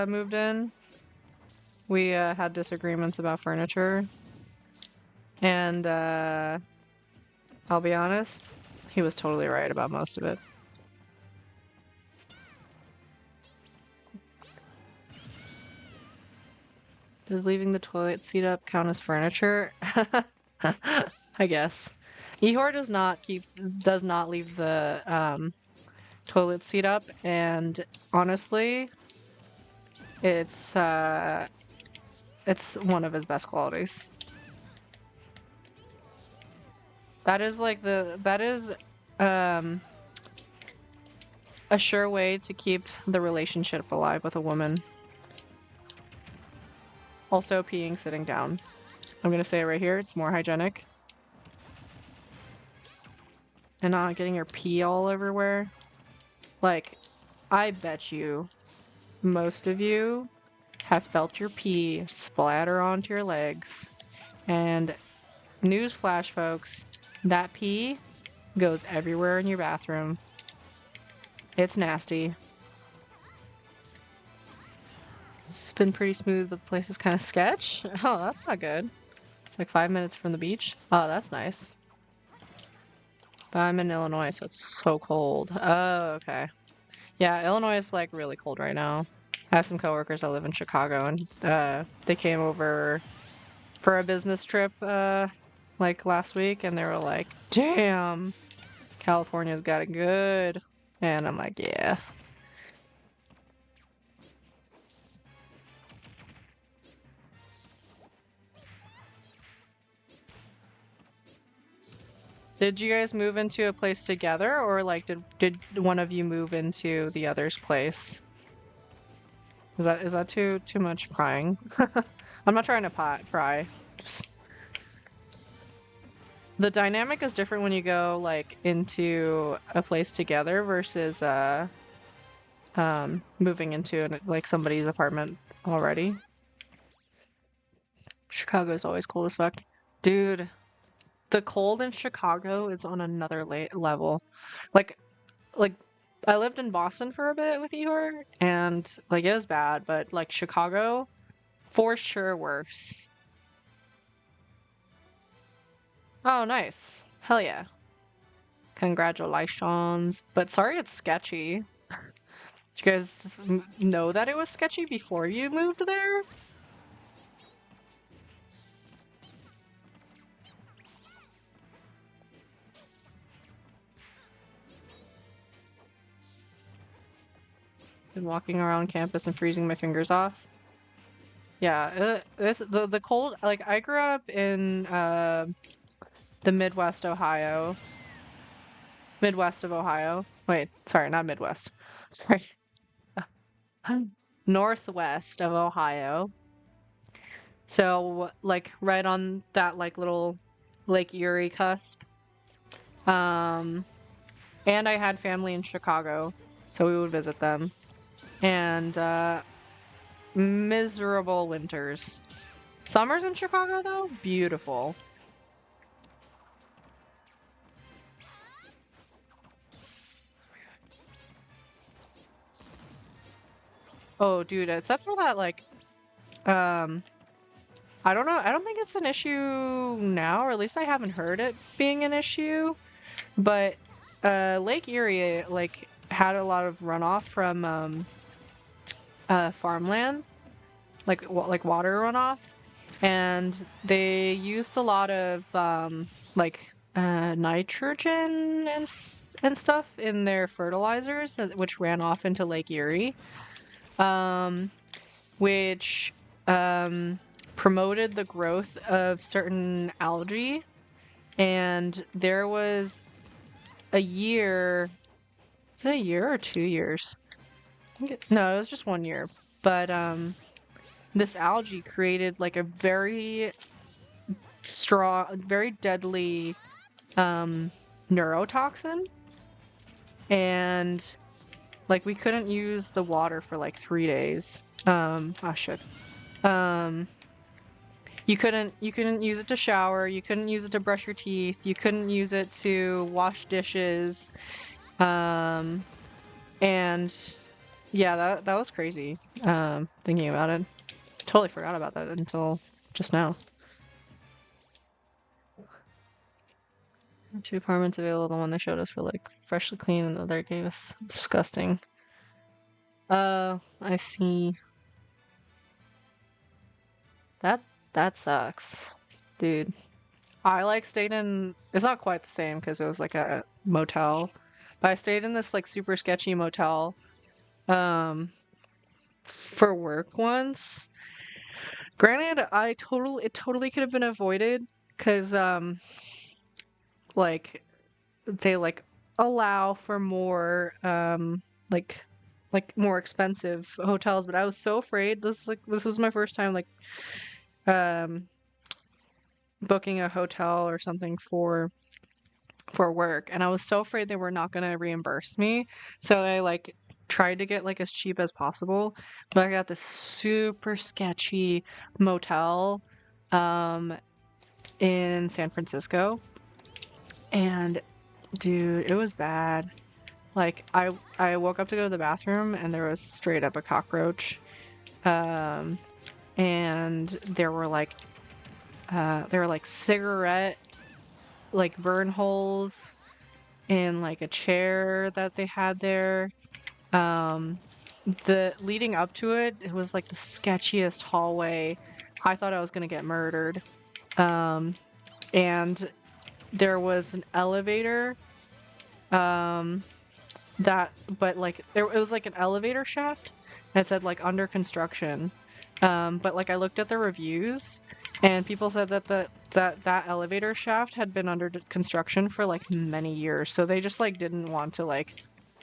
Speaker 1: moved in, we had disagreements about furniture. And I'll be honest, he was totally right about most of it. Does leaving the toilet seat up count as furniture? I guess. Ihor does not leave the toilet seat up, and honestly, it's one of his best qualities. That is a sure way to keep the relationship alive with a woman. Also, peeing sitting down. I'm gonna say it right here, it's more hygienic. And not getting your pee all everywhere. Like, I bet you most of you have felt your pee splatter onto your legs. And newsflash, folks, that pee goes everywhere in your bathroom. It's nasty. It's been pretty smooth, but the place is kind of sketch. Oh, that's not good. It's like 5 minutes from the beach. Oh, that's nice. But I'm in Illinois, so it's so cold. Oh, okay. Yeah, Illinois is like really cold right now. I have some coworkers that live in Chicago, and they came over for a business trip like last week, and they were like, "Damn, California's got it good." And I'm like, "Yeah." Did you guys move into a place together, or like did one of you move into the other's place? Is that too much prying? I'm not trying to pry. Just the dynamic is different when you go like into a place together versus moving into like somebody's apartment already. Chicago is always cold as fuck. Dude, the cold in Chicago is on another level. Like like I lived in Boston for a bit with Igor, and like it was bad, but like Chicago for sure worse. Oh, nice. Hell yeah. Congratulations. But sorry it's sketchy. Did you guys know that it was sketchy before you moved there? Been walking around campus and freezing my fingers off. Yeah, the cold, like I grew up in the Midwest Ohio. Midwest of Ohio. Wait, sorry, not Midwest. Sorry. Northwest of Ohio. So like right on that like little Lake Erie cusp. Um and I had family in Chicago, so we would visit them. And miserable winters. Summers in Chicago though, beautiful. Oh, dude, except for that like um I don't know, I don't think it's an issue now, or at least I haven't heard it being an issue. But Lake Erie like had a lot of runoff from farmland, like water runoff, and they used a lot of like nitrogen and stuff in their fertilizers, which ran off into Lake Erie, um, which promoted the growth of certain algae. And there was a year, is it a year or 2 years? No, it was just 1 year. But this algae created like a very strong, very deadly neurotoxin, and like we couldn't use the water for like 3 days. Oh shit. Um, you couldn't use it to shower. You couldn't use it to brush your teeth. You couldn't use it to wash dishes. Um, and yeah, that was crazy. Thinking about it, totally forgot about that until just now. Two apartments available. The one they showed us were like freshly clean, and the other gave us disgusting. I see. That that sucks, dude. I like stayed in. It's not quite the same because it was like a motel, but I stayed in this like super sketchy motel, um, for work once. Granted, it totally could have been avoided because like they like allow for more like more expensive hotels, but I was so afraid. This was my first time like um booking a hotel or something for work, and I was so afraid they were not going to reimburse me. So I like tried to get like as cheap as possible, but I got this super sketchy motel um in San Francisco, and dude, it was bad. Like I woke up to go to the bathroom and there was straight up a cockroach. Um and there were like cigarette like burn holes in like a chair that they had there. Um the leading up to it, it was like the sketchiest hallway. I thought I was gonna get murdered. Um, and there was an elevator, um, that, but like there it was like an elevator shaft that said like under construction. But like I looked at the reviews and people said that that elevator shaft had been under construction for like many years. So they just like didn't want to like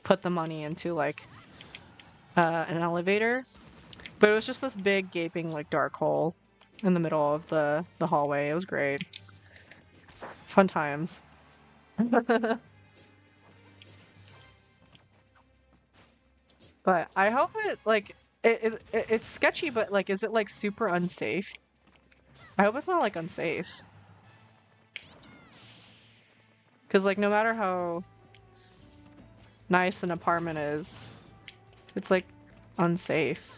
Speaker 1: put the money into like an elevator. But it was just this big gaping like dark hole in the middle of the hallway. It was great. Fun times. But I hope it like it's sketchy, but like is it like super unsafe? I hope it's not like unsafe. Cause like no matter how nice an apartment is, it's like unsafe.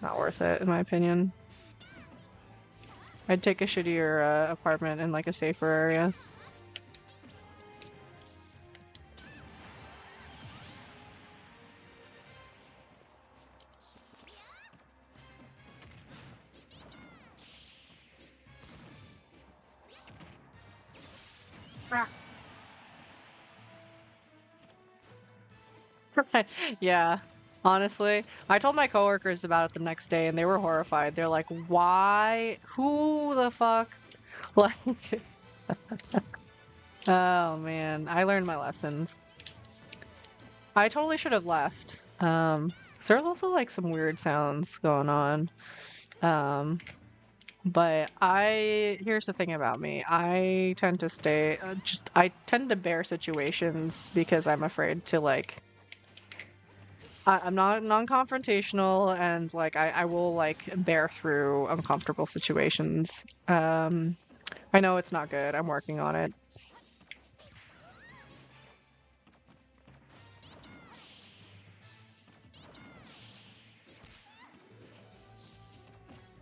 Speaker 1: Not worth it, in my opinion. I'd take a shittier apartment in like a safer area. Yeah, honestly, I told my coworkers about it the next day and they were horrified. They're like, "Why? Who the fuck?" Like, oh man, I learned my lesson. I totally should have left. So there's also like some weird sounds going on. Um, but here's the thing about me. I tend to stay, I tend to bear situations because I'm afraid to like, I'm not non-confrontational and like I will like bear through uncomfortable situations. I know it's not good. I'm working on it.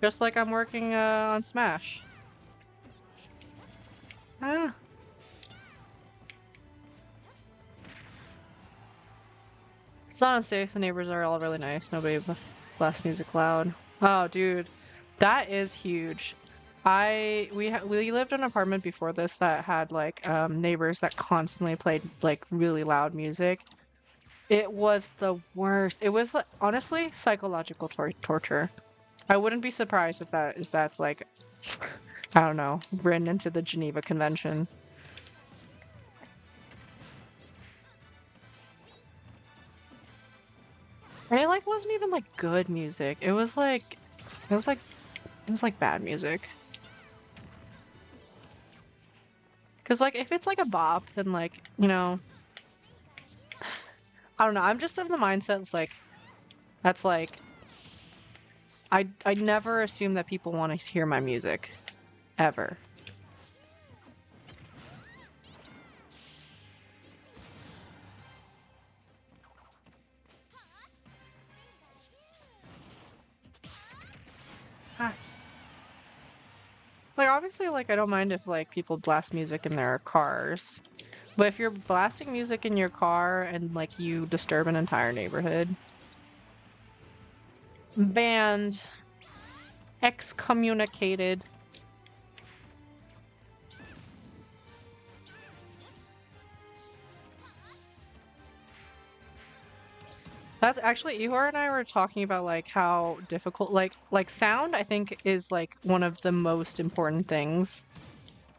Speaker 1: Just like I'm working on Smash. Ah, it's not unsafe. The neighbors are all really nice. Nobody blasts music loud. Oh, dude, that is huge. We lived in an apartment before this that had like neighbors that constantly played like really loud music. It was the worst. It was like, honestly psychological torture. I wouldn't be surprised if that's like I don't know, written into the Geneva Convention. And it like wasn't even like good music. It was like it was like bad music. Cause like if it's like a bop, then like, you know, I don't know. I'm just of the mindset it's like that's like I never assume that people want to hear my music. Ever. Ah. Like obviously like I don't mind if like people blast music in their cars. But if you're blasting music in your car and like you disturb an entire neighborhood, banned, excommunicated. That's actually Ihor and I were talking about like how difficult like sound I think is like one of the most important things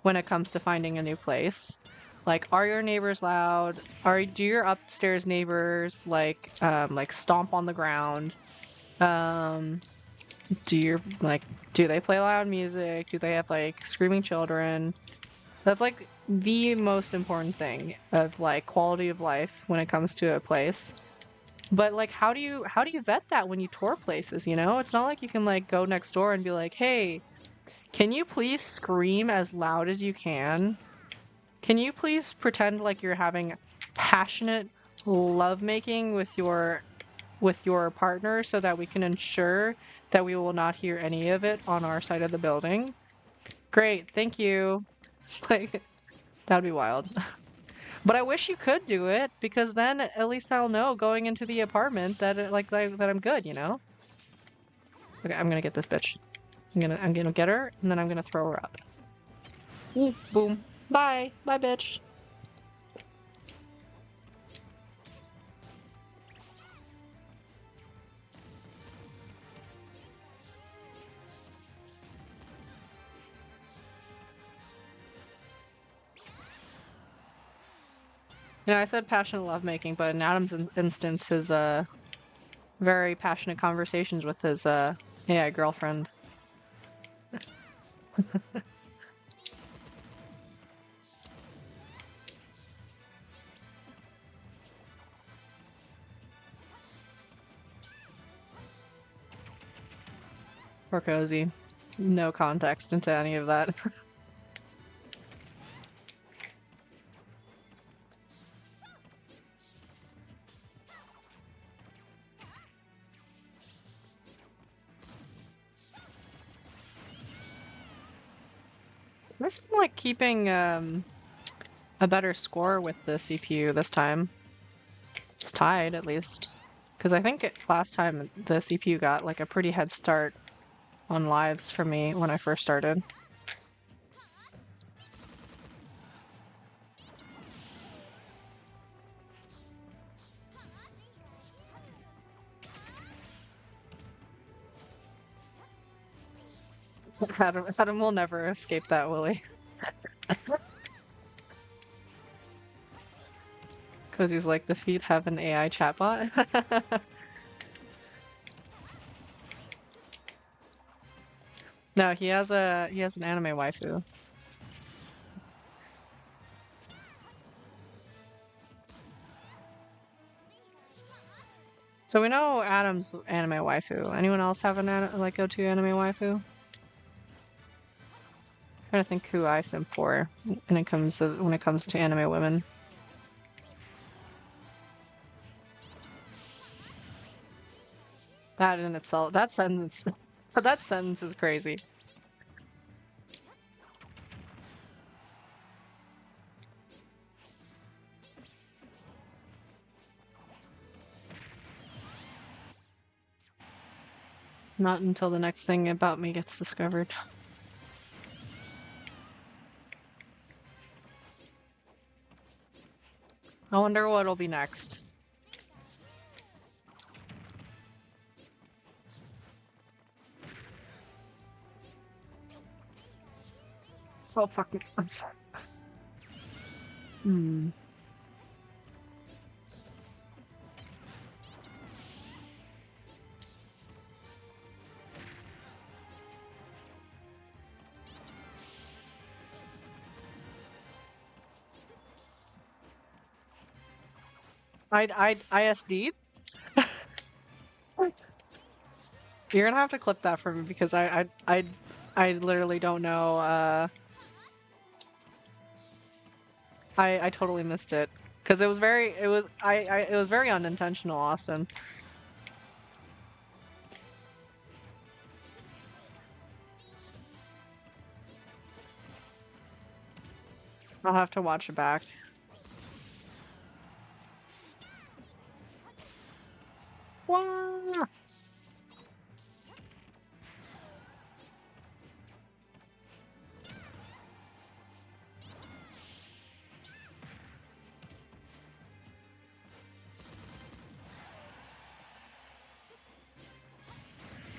Speaker 1: when it comes to finding a new place. Like are your neighbors loud? Do your upstairs neighbors like stomp on the ground? Um do your like do they play loud music? Do they have like screaming children? That's like the most important thing of like quality of life when it comes to a place. But like how do you vet that when you tour places, you know? It's not like you can like go next door and be like, "Hey, can you please scream as loud as you can? Can you please pretend like you're having passionate lovemaking with your partner so that we can ensure that we will not hear any of it on our side of the building?" Great, thank you. Like that'd be wild. But I wish you could do it because then at least I'll know going into the apartment that that I'm good, you know? Okay, I'm gonna get this bitch. I'm gonna get her and then I'm gonna throw her up. Ooh, boom. Bye. Bye, bitch. I said passionate lovemaking, but in Adam's instance, his very passionate conversations with his AI girlfriend. Poor Cozy. No context into any of that. This is like keeping a better score with the CPU this time. It's tied at least. Because I think last time the CPU got like a pretty head start on lives for me when I first started. Adam will never escape that, will he? Because he's like, the feet have an AI chatbot. No, he has an anime waifu. So we know Adam's anime waifu. Anyone else have an like go-to anime waifu? Trying to think who I simp for when it comes to anime women. That in itself, that sentence, that sentence is crazy. Not until the next thing about me gets discovered. I wonder what'll be next. Oh fuck me. Hmm. I ISD'd? You're gonna have to clip that for me because I literally don't know. I totally missed it because it was very unintentional, Austin. I'll have to watch it back. Wah!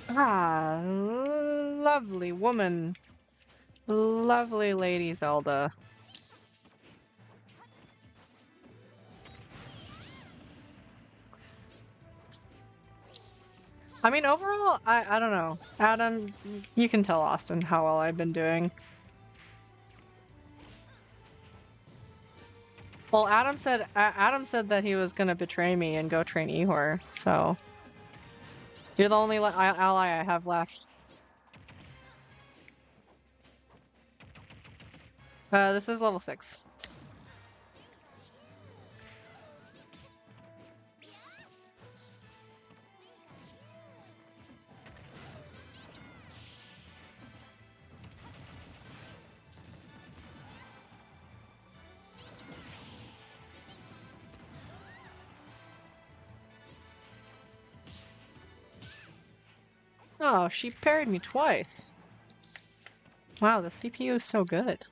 Speaker 1: Ah, lovely woman. Lovely lady Zelda. I mean, overall, I don't know. Adam, you can tell Austin how well I've been doing. Well, Adam said that he was gonna betray me and go train Ihor, so you're the only ally I have left. This is level 6. Oh, she parried me twice. Wow, the CPU is so good.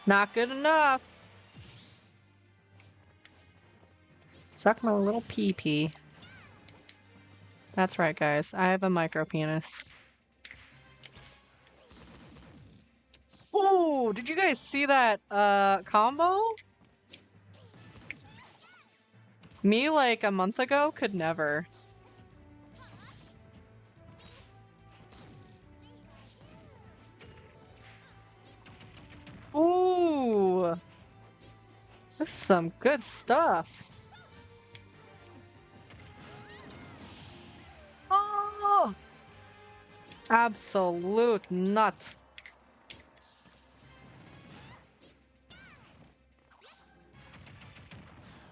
Speaker 1: Not good enough. Suck my little pee-pee. That's right, guys. I have a micro penis. Ooh, did you guys see that combo? Me like a month ago could never. Ooh. This is some good stuff. Oh! Absolute nut.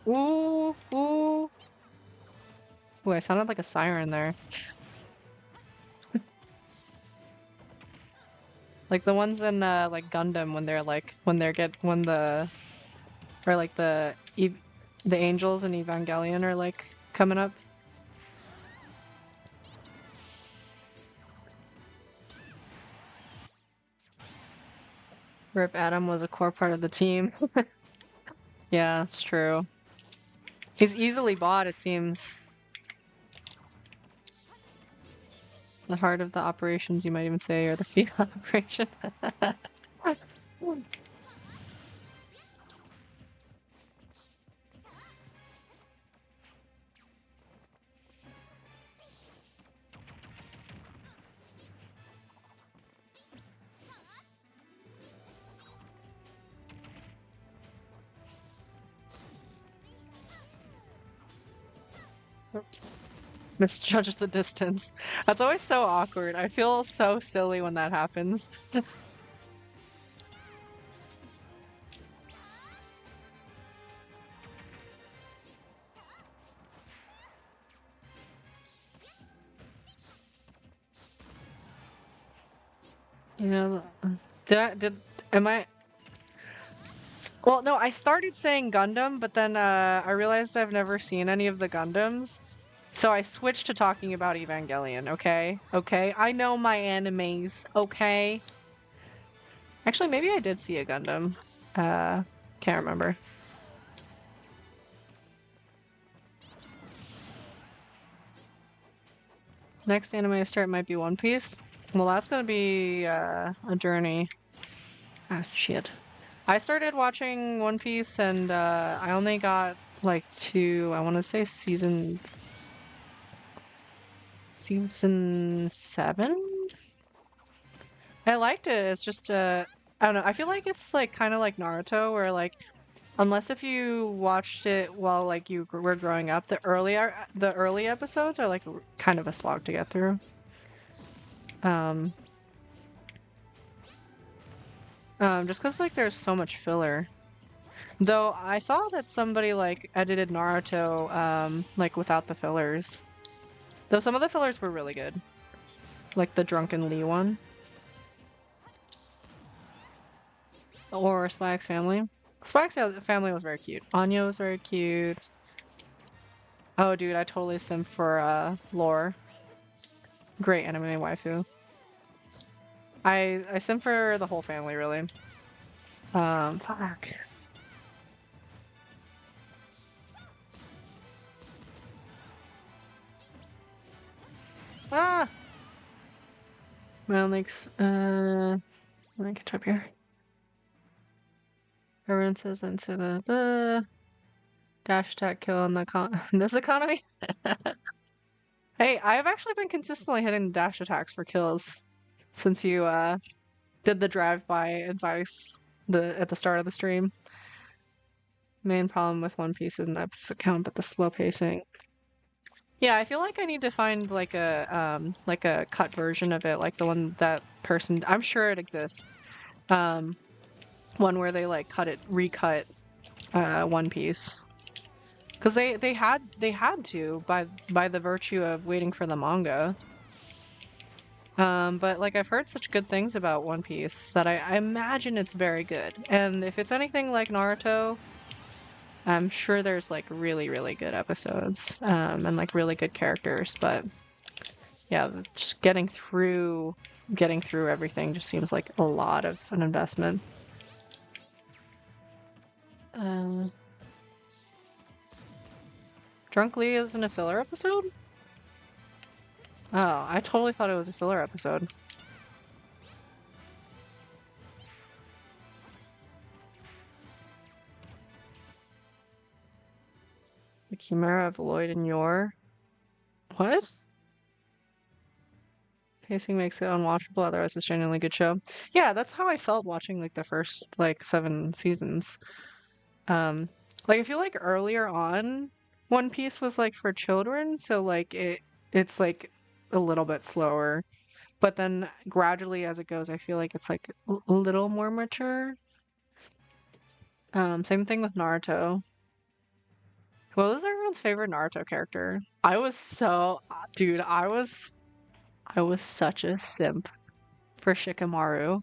Speaker 1: Ooh, ooh. Ooh, I sounded like a siren there. Like the ones in like Gundam when they're like when the or like the angels in Evangelion are like coming up. Rip Adam was a core part of the team. Yeah, it's true. He's easily bought, it seems. The heart of the operations, you might even say, or the field operation. Misjudges the distance. That's always so awkward. I feel so silly when that happens. You know, am I? Well, no, I started saying Gundam, but then I realized I've never seen any of the Gundams. So I switched to talking about Evangelion, okay? Okay, I know my animes, okay? Actually, maybe I did see a Gundam. Can't remember. Next anime I start might be One Piece. Well, that's gonna be a journey. Ah, shit. I started watching One Piece and I only got like I want to say season 7? I liked it. It's just I don't know. I feel like it's like kind of like Naruto where like unless if you watched it while like you were growing up, the early episodes are like kind of a slog to get through. Just because like there's so much filler. Though I saw that somebody like edited Naruto like without the fillers. Though some of the fillers were really good. Like the Drunken Lee one. Or Spy X Family. Spy X Family was very cute. Anya was very cute. Oh dude, I totally simp for Lore. Great anime waifu. I simp for the whole family really. Fuck. Ah! Mountain Lakes, let me catch up here. Everyone says into the dash attack kill in this economy. Hey, I've actually been consistently hitting dash attacks for kills since you did the drive-by advice at the start of the stream. Main problem with One Piece isn't the episode count, but the slow pacing. Yeah, I feel like I need to find like a cut version of it, like the one that person. I'm sure it exists. One where they like recut One Piece. Because they had to by the virtue of waiting for the manga. But like I've heard such good things about One Piece that I imagine it's very good. And if it's anything like Naruto, I'm sure there's like really, really good episodes, and like really good characters, but yeah, just getting through everything just seems like a lot of an investment. Uh, Drunk Lee isn't a filler episode? Oh, I totally thought it was a filler episode. The Chimera of Lloyd and Yor. What? Pacing makes it unwatchable, otherwise it's a genuinely good show. Yeah, that's how I felt watching like the first like 7 seasons. Um, like I feel like earlier on, One Piece was like for children, so like it's like a little bit slower. But then gradually as it goes, I feel like it's like a little more mature. Same thing with Naruto. What was everyone's favorite Naruto character? Dude, I was such a simp for Shikamaru.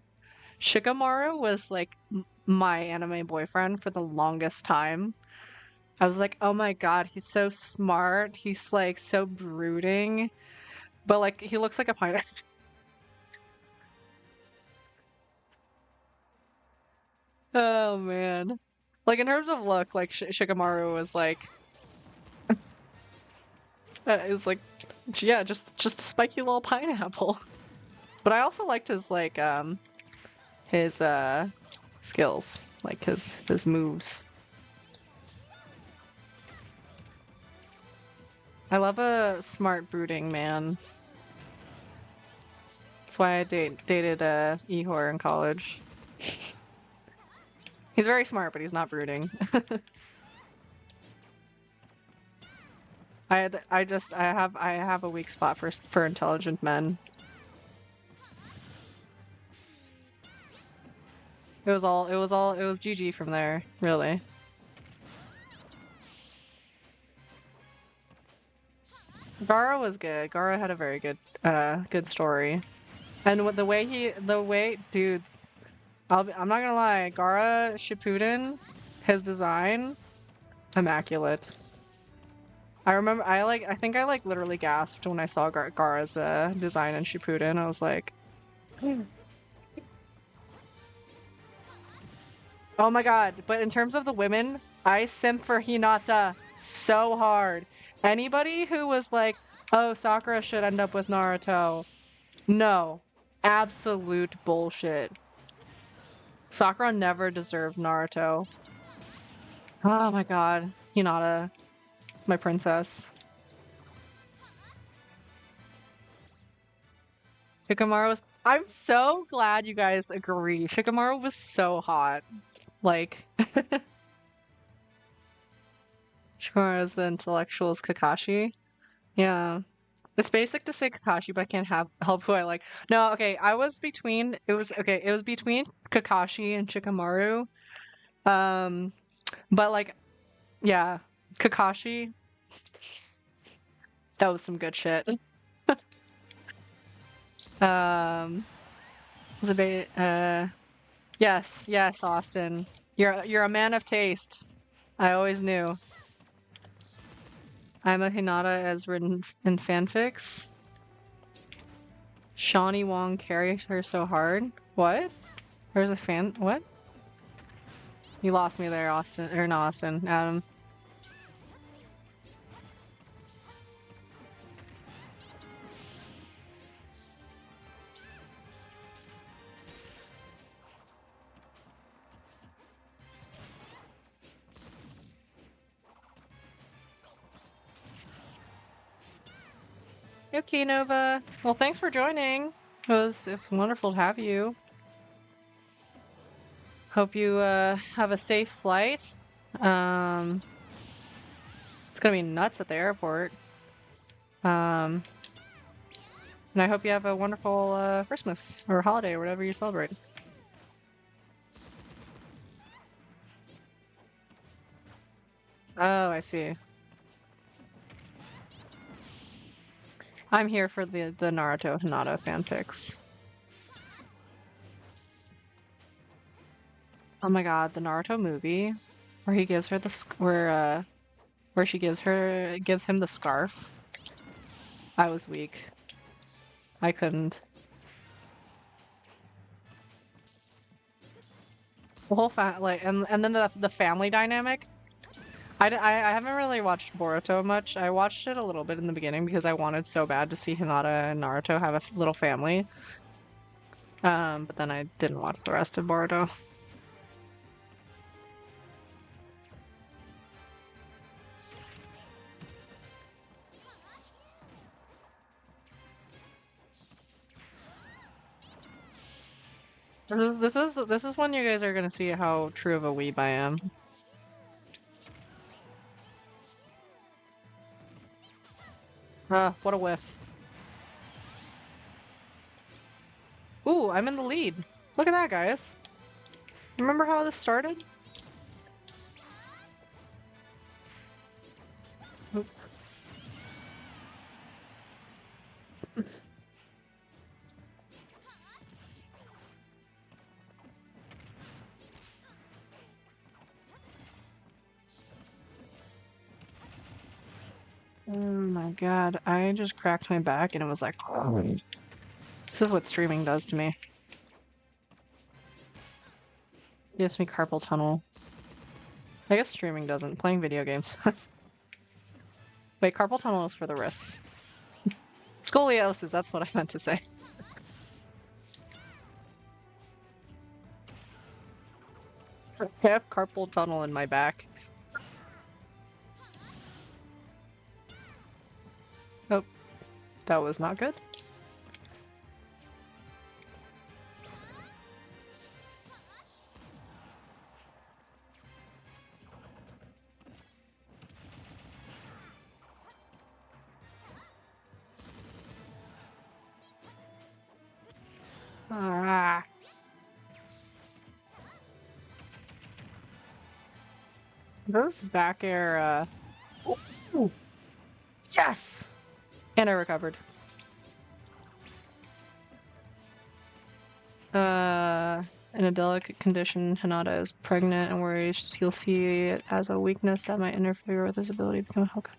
Speaker 1: Shikamaru was like my anime boyfriend for the longest time. I was like, oh my god, he's so smart. He's like so brooding, but like he looks like a pineapple. Oh man. Like in terms of look, like Shikamaru was like is like yeah, just a spiky little pineapple. But I also liked his skills, like his moves. I love a smart brooding man. That's why I dated Ihor in college. He's very smart, but he's not brooding. I have a weak spot for intelligent men. It was GG from there, really. Gara was good. Gara had a very good story. And with dude, I'm not gonna lie, Gara Shippuden, his design, immaculate. I think I like literally gasped when I saw Gara's design in Shippuden. I was like, oh my god. But in terms of the women, I simp for Hinata so hard. Anybody who was like, oh, Sakura should end up with Naruto. No. Absolute bullshit. Sakura never deserved Naruto. Oh my god. Hinata, my princess. Shikamaru was. I'm so glad you guys agree. Shikamaru was so hot. Like, Shikamaru is the intellectual as Kakashi. Yeah. It's basic to say Kakashi, but I can't help who I like. No, okay, it was between Kakashi and Shikamaru. But like, yeah, Kakashi, that was some good shit. Um, was a bit, yes, Austin. You're a man of taste. I always knew. I'm a Hinata as written in fanfics. Shawnee Wong carries her so hard. What? There's a fan. What? You lost me there, Austin. Or not Austin, Adam. Okay, Nova. Well, thanks for joining. It was wonderful to have you. Hope you have a safe flight. It's gonna be nuts at the airport. And I hope you have a wonderful Christmas or holiday or whatever you celebrate. Oh, I see. I'm here for the Naruto Hinata fanfics. Oh my god, the Naruto movie. where he gives her where she gives him the scarf. I was weak. I couldn't. The whole and then the family dynamic. I haven't really watched Boruto much. I watched it a little bit in the beginning because I wanted so bad to see Hinata and Naruto have a little family. But then I didn't watch the rest of Boruto. This is when you guys are gonna see how true of a weeb I am. What a whiff. Ooh, I'm in the lead. Look at that, guys. Remember how this started? Oop. Oh my god, I just cracked my back and it was like, this is what streaming does to me. Gives me carpal tunnel. I guess streaming doesn't. Playing video games. Wait, carpal tunnel is for the wrists. Scoliosis, that's what I meant to say. I have carpal tunnel in my back. Oh, that was not good. Ah. Those back air, Ooh. Yes! And I recovered. In a delicate condition, Hinata is pregnant and worries he'll see it as a weakness that might interfere with his ability to become a Hokage.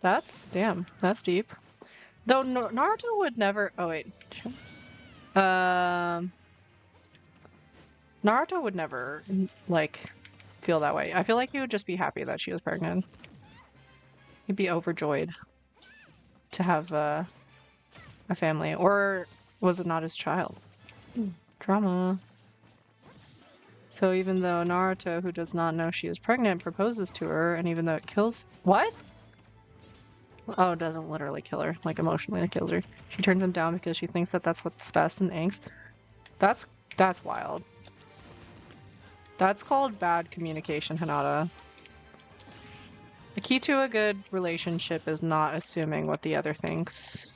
Speaker 1: That's deep. Though Naruto would never. Oh wait. Naruto would never like feel that way. I feel like he would just be happy that she was pregnant. He'd be overjoyed to have a family, or was it not his child? Drama. So even though Naruto, who does not know she is pregnant, proposes to her, and even though it kills... What? Oh, it doesn't literally kill her. Like, emotionally it kills her. She turns him down because she thinks that that's what's best in angst. That's wild. That's called bad communication, Hinata. The key to a good relationship is not assuming what the other thinks.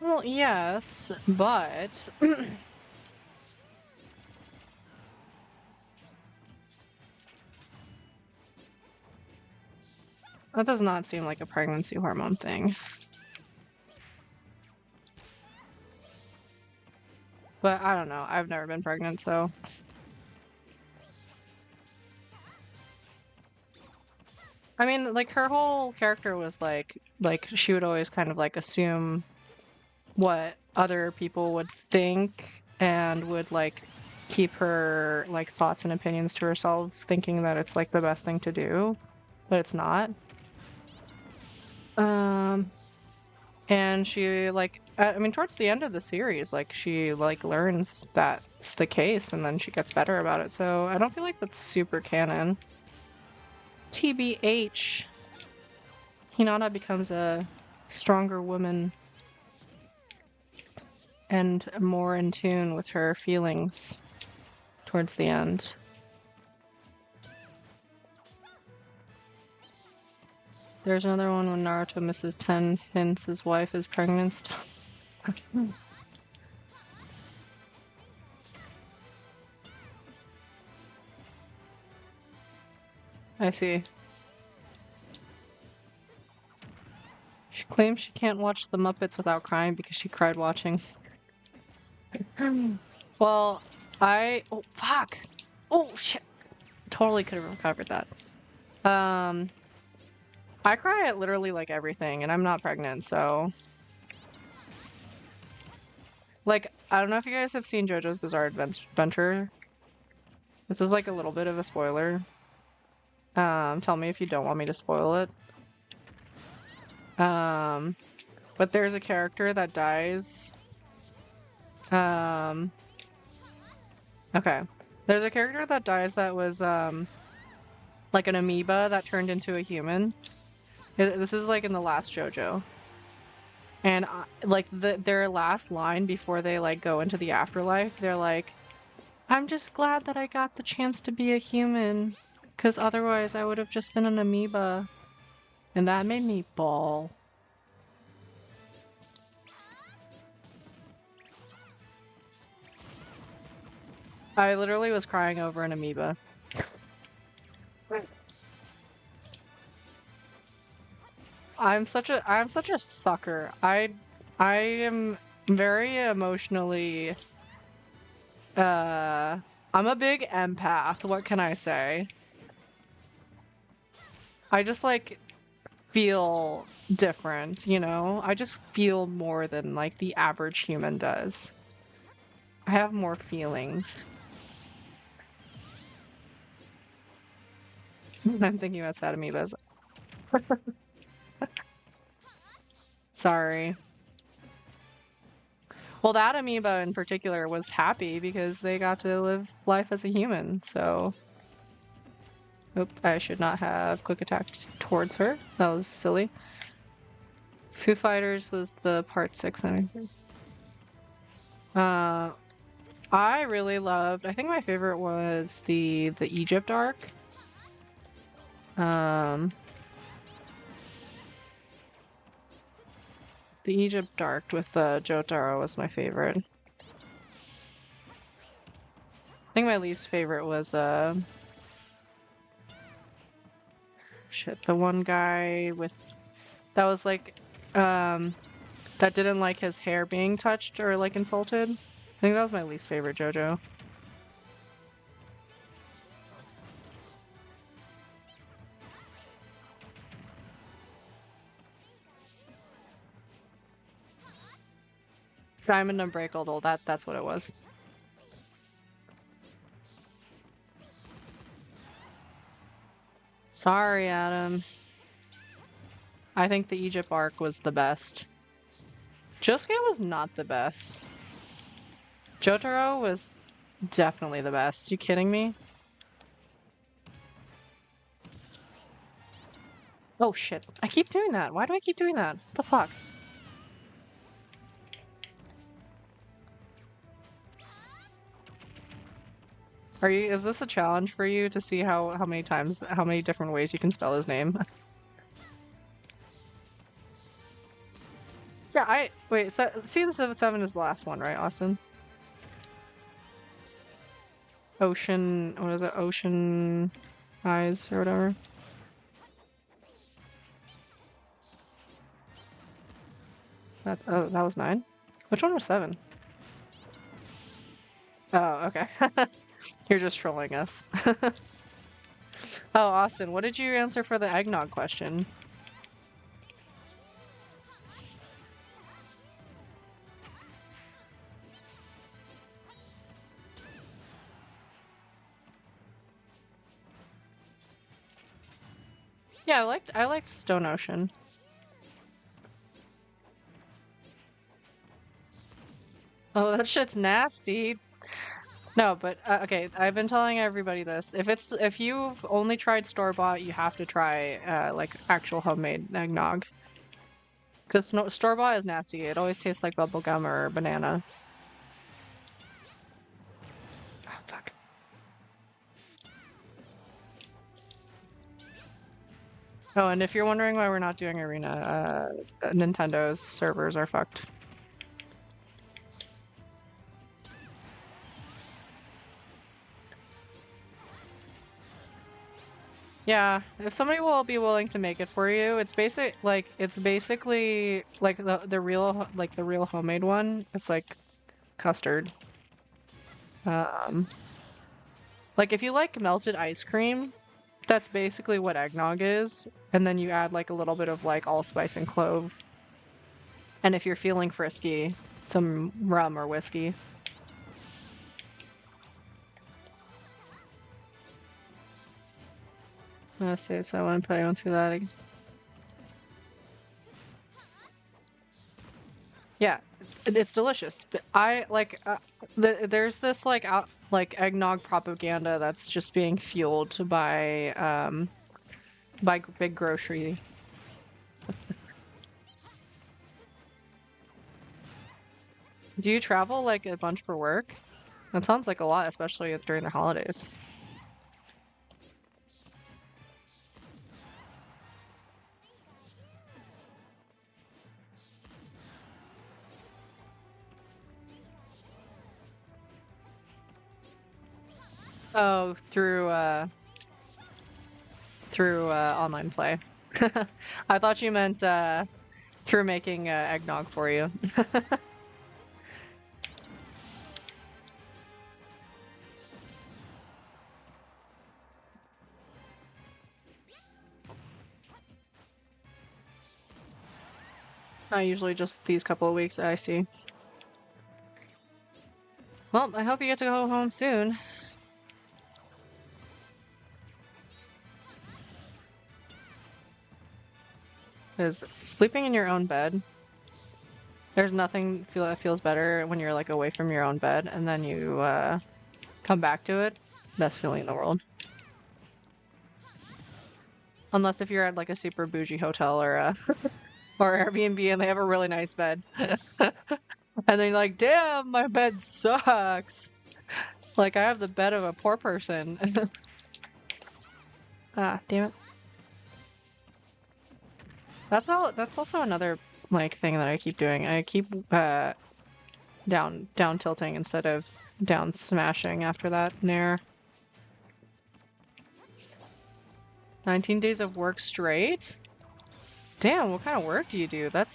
Speaker 1: Well, yes, but... that does not seem like a pregnancy hormone thing. But I don't know. I've never been pregnant, so... I mean, like, her whole character was like she would always kind of like assume what other people would think and would like keep her like thoughts and opinions to herself, thinking that it's like the best thing to do, but it's not. And she like I mean towards the end of the series, like she like learns that's the case and then she gets better about it. So I don't feel like that's super canon. TBH, Hinata becomes a stronger woman and more in tune with her feelings towards the end. There's another one when Naruto misses 10 hints his wife is pregnant. Stuff. I see. She claims she can't watch the Muppets without crying because she cried watching. Well, oh fuck. Oh shit. Totally could have recovered that. I cry at literally like everything, and I'm not pregnant, so like I don't know if you guys have seen JoJo's Bizarre Adventure. This is like a little bit of a spoiler. Tell me if you don't want me to spoil it. But there's a character that dies. Okay. There's a character that dies that was like an amoeba that turned into a human. This is like in the last JoJo. And like their last line before they like go into the afterlife, they're like, "I'm just glad that I got the chance to be a human, because otherwise I would have just been an amoeba." And that made me bawl. I literally was crying over an amoeba. I'm such a sucker. I am very emotionally I'm a big empath. What can I say? I just like feel different, you know? I just feel more than like the average human does. I have more feelings. I'm thinking about sad amoebas. Sorry. Well, that amoeba in particular was happy because they got to live life as a human, so... Oop, I should not have quick attacks towards her. That was silly. Foo Fighters was the part 6, I think. I really loved... I think my favorite was the Egypt arc. The Egypt arc with Jotaro was my favorite. I think my least favorite was shit, the one guy with that was like that didn't like his hair being touched or like insulted. I think that was my least favorite JoJo. Diamond Unbreakable, that's what it was. Sorry, Adam. I think the Egypt arc was the best. Josuke was not the best. Jotaro was definitely the best. You kidding me? Oh shit. I keep doing that. Why do I keep doing that? What the fuck? Is this a challenge for you to see how many different ways you can spell his name? Yeah, wait, so see the 7 is the last one, right, Austin? Ocean, what is it? Ocean eyes or whatever. That was 9? Which one was 7? Oh, okay. You're just trolling us. Oh, Austin, what did you answer for the eggnog question? Yeah, I liked Stone Ocean. Oh, that shit's nasty. No, but okay, I've been telling everybody this. If you've only tried store-bought, you have to try like actual homemade eggnog. Because store-bought is nasty. It always tastes like bubblegum or banana. Oh, fuck. Oh, and if you're wondering why we're not doing Arena, Nintendo's servers are fucked. Yeah, if somebody will be willing to make it for you, it's basically like the real homemade one. It's like custard. Um, like if you like melted ice cream, that's basically what eggnog is, and then you add like a little bit of like allspice and clove. And if you're feeling frisky, some rum or whiskey. Let's see, so I want to put on through that again. Yeah, it's delicious. But I like there's this like eggnog propaganda that's just being fueled by big grocery. Do you travel like a bunch for work? That sounds like a lot, especially during the holidays. Oh, through online play. I thought you meant through making eggnog for you. Not usually just these couple of weeks, I see. Well, I hope you get to go home soon. Because sleeping in your own bed, there's nothing that feels better when you're like away from your own bed and then you come back to it. Best feeling in the world. Unless if you're at like a super bougie hotel or Airbnb and they have a really nice bed. And then you're like, damn, my bed sucks. Like I have the bed of a poor person. Ah, damn it. That's also another like thing that I keep doing. I keep down tilting instead of down smashing after that nair. 19 days of work straight? Damn, what kind of work do you do? That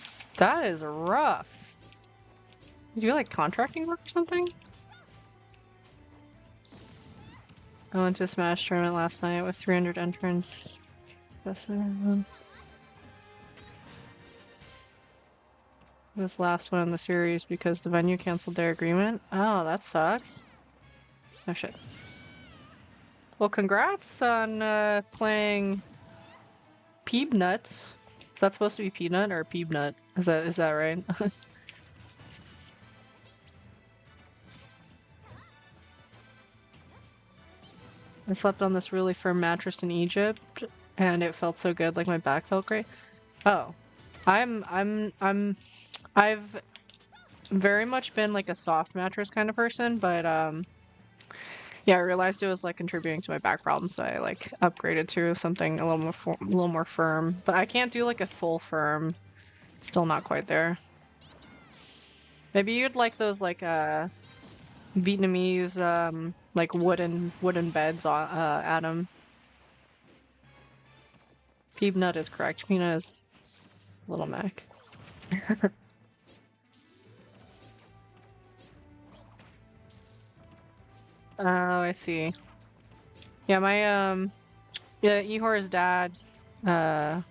Speaker 1: is rough. You do like contracting work or something? I went to a Smash tournament last night with 300 entrants. This last one in the series because the venue canceled their agreement. Oh, that sucks. Oh shit. Well, congrats on playing Peanut. Is that supposed to be peanut or peanut? Is that right? I slept on this really firm mattress in Egypt, and it felt so good. Like my back felt great. Oh, I've very much been like a soft mattress kind of person, but yeah, I realized it was like contributing to my back problems, so I like upgraded to something a little more firm. But I can't do like a full firm. Still not quite there. Maybe you'd like those like Vietnamese like wooden beds, Adam. Peanut is correct. Peanut is Little Mac. Oh, I see. Yeah, yeah, Ihor's dad uh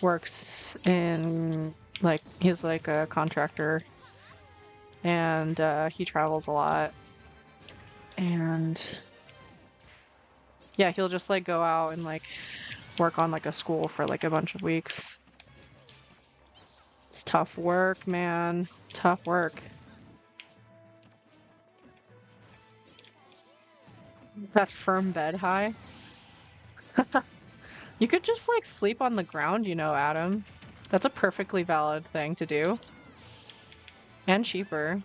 Speaker 1: works in like he's like a contractor and he travels a lot and yeah, he'll just like go out and like work on like a school for like a bunch of weeks. It's tough work, man. Tough work. That firm bed high. You could just like sleep on the ground, Adam. That's a perfectly valid thing to do. And cheaper.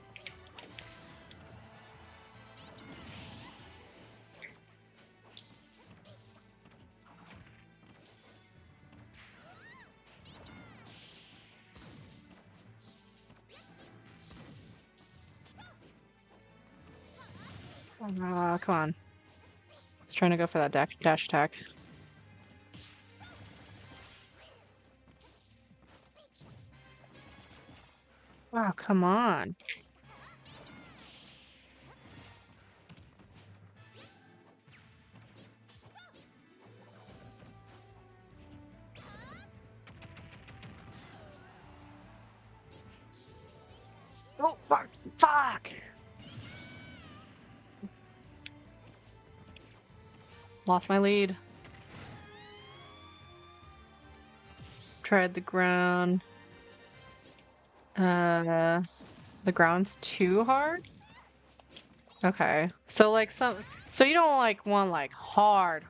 Speaker 1: Come on. I was trying to go for that dash attack. Wow, come on. Oh, fuck. Fuck! Lost my lead. Tried the ground. The ground's too hard? Okay. So like so you don't like want like hard.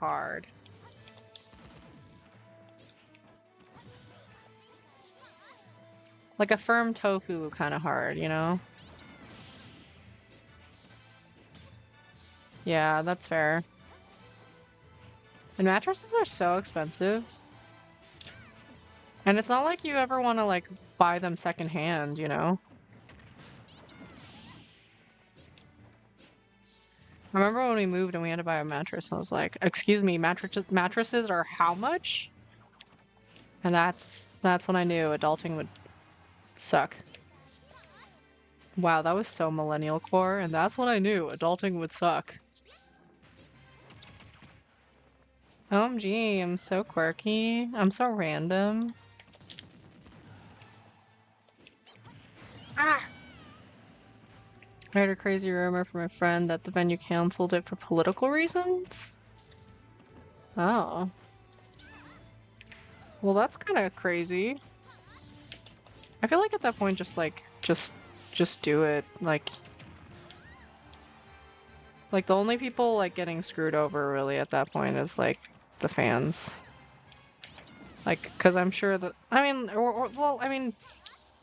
Speaker 1: Like a firm tofu kind of hard, you know? Yeah, that's fair. And mattresses are so expensive. And it's not like you ever want to like buy them secondhand, you know? I remember when we moved and we had to buy a mattress, and I was like, "Excuse me, mattresses are how much?" And that's when I knew adulting would suck. Wow, that was so millennial core, and that's when I knew adulting would suck. OMG, I'm so quirky. I'm so random. Ah! I heard a crazy rumor from a friend that the venue canceled it for political reasons. Oh. Well, that's kind of crazy. I feel like at that point, just do it. Like the only people like getting screwed over really at that point is like the fans. Like, because I'm sure that well, I mean,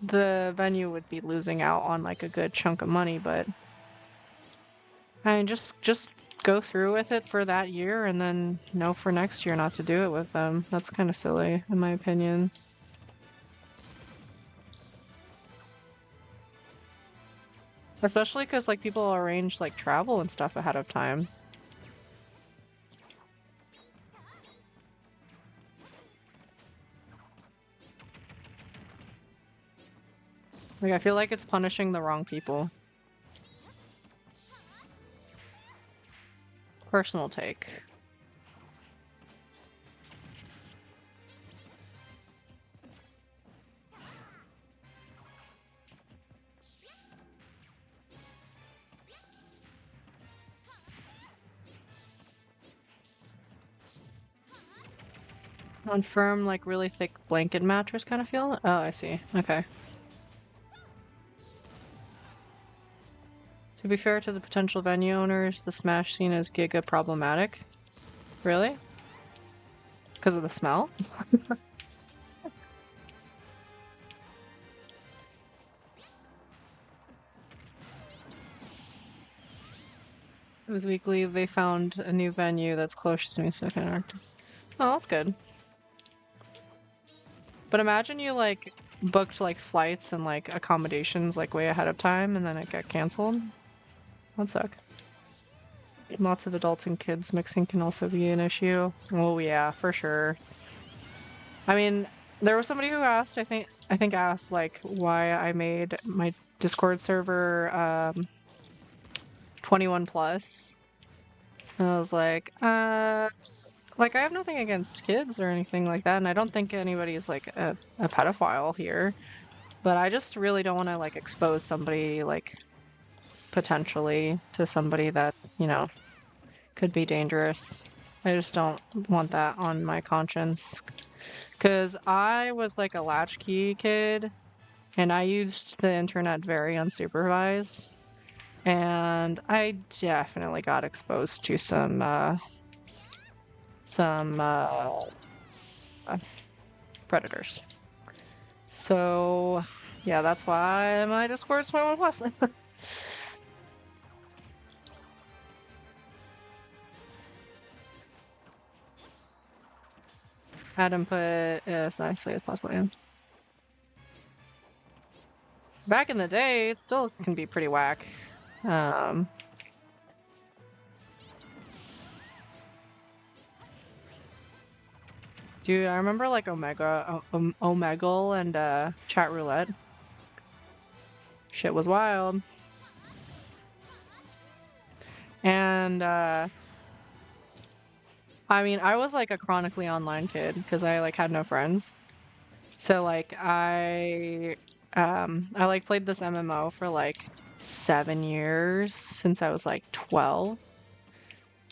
Speaker 1: the venue would be losing out on like a good chunk of money, but I mean, just go through with it for that year and then know for next year not to do it with them. That's kind of silly, in my opinion. Especially because like people arrange like travel and stuff ahead of time. Like I feel like it's punishing the wrong people. Personal take. On firm, like really thick blanket mattress kind of feel? Oh, I see. Okay. To be fair to the potential venue owners, the Smash scene is giga problematic. Really? Because of the smell? It was weekly. They found a new venue that's close to me, so I can act. Oh, that's good. But imagine you like booked like flights and like accommodations like way ahead of time and then it got canceled. That'd suck. Lots of adults and kids mixing can also be an issue. Oh yeah, for sure. I mean, there was somebody who asked, I think asked like why I made my Discord server 21 plus. And I was like I have nothing against kids or anything like that, and I don't think anybody's like a pedophile here. But I just really don't want to like expose somebody like potentially to somebody that, you know, could be dangerous. I just don't want that on my conscience. Because I was like a latchkey kid and I used the internet very unsupervised. And I definitely got exposed to some predators. So yeah, that's why my Discord's 21 plus. Had him put it as nicely as possible. Yeah. Back in the day, it still can be pretty whack. Dude, I remember like Omegle and Chat Roulette. Shit was wild. And I mean, I was like a chronically online kid because I like had no friends. So like I like played this MMO for like 7 years since I was like 12.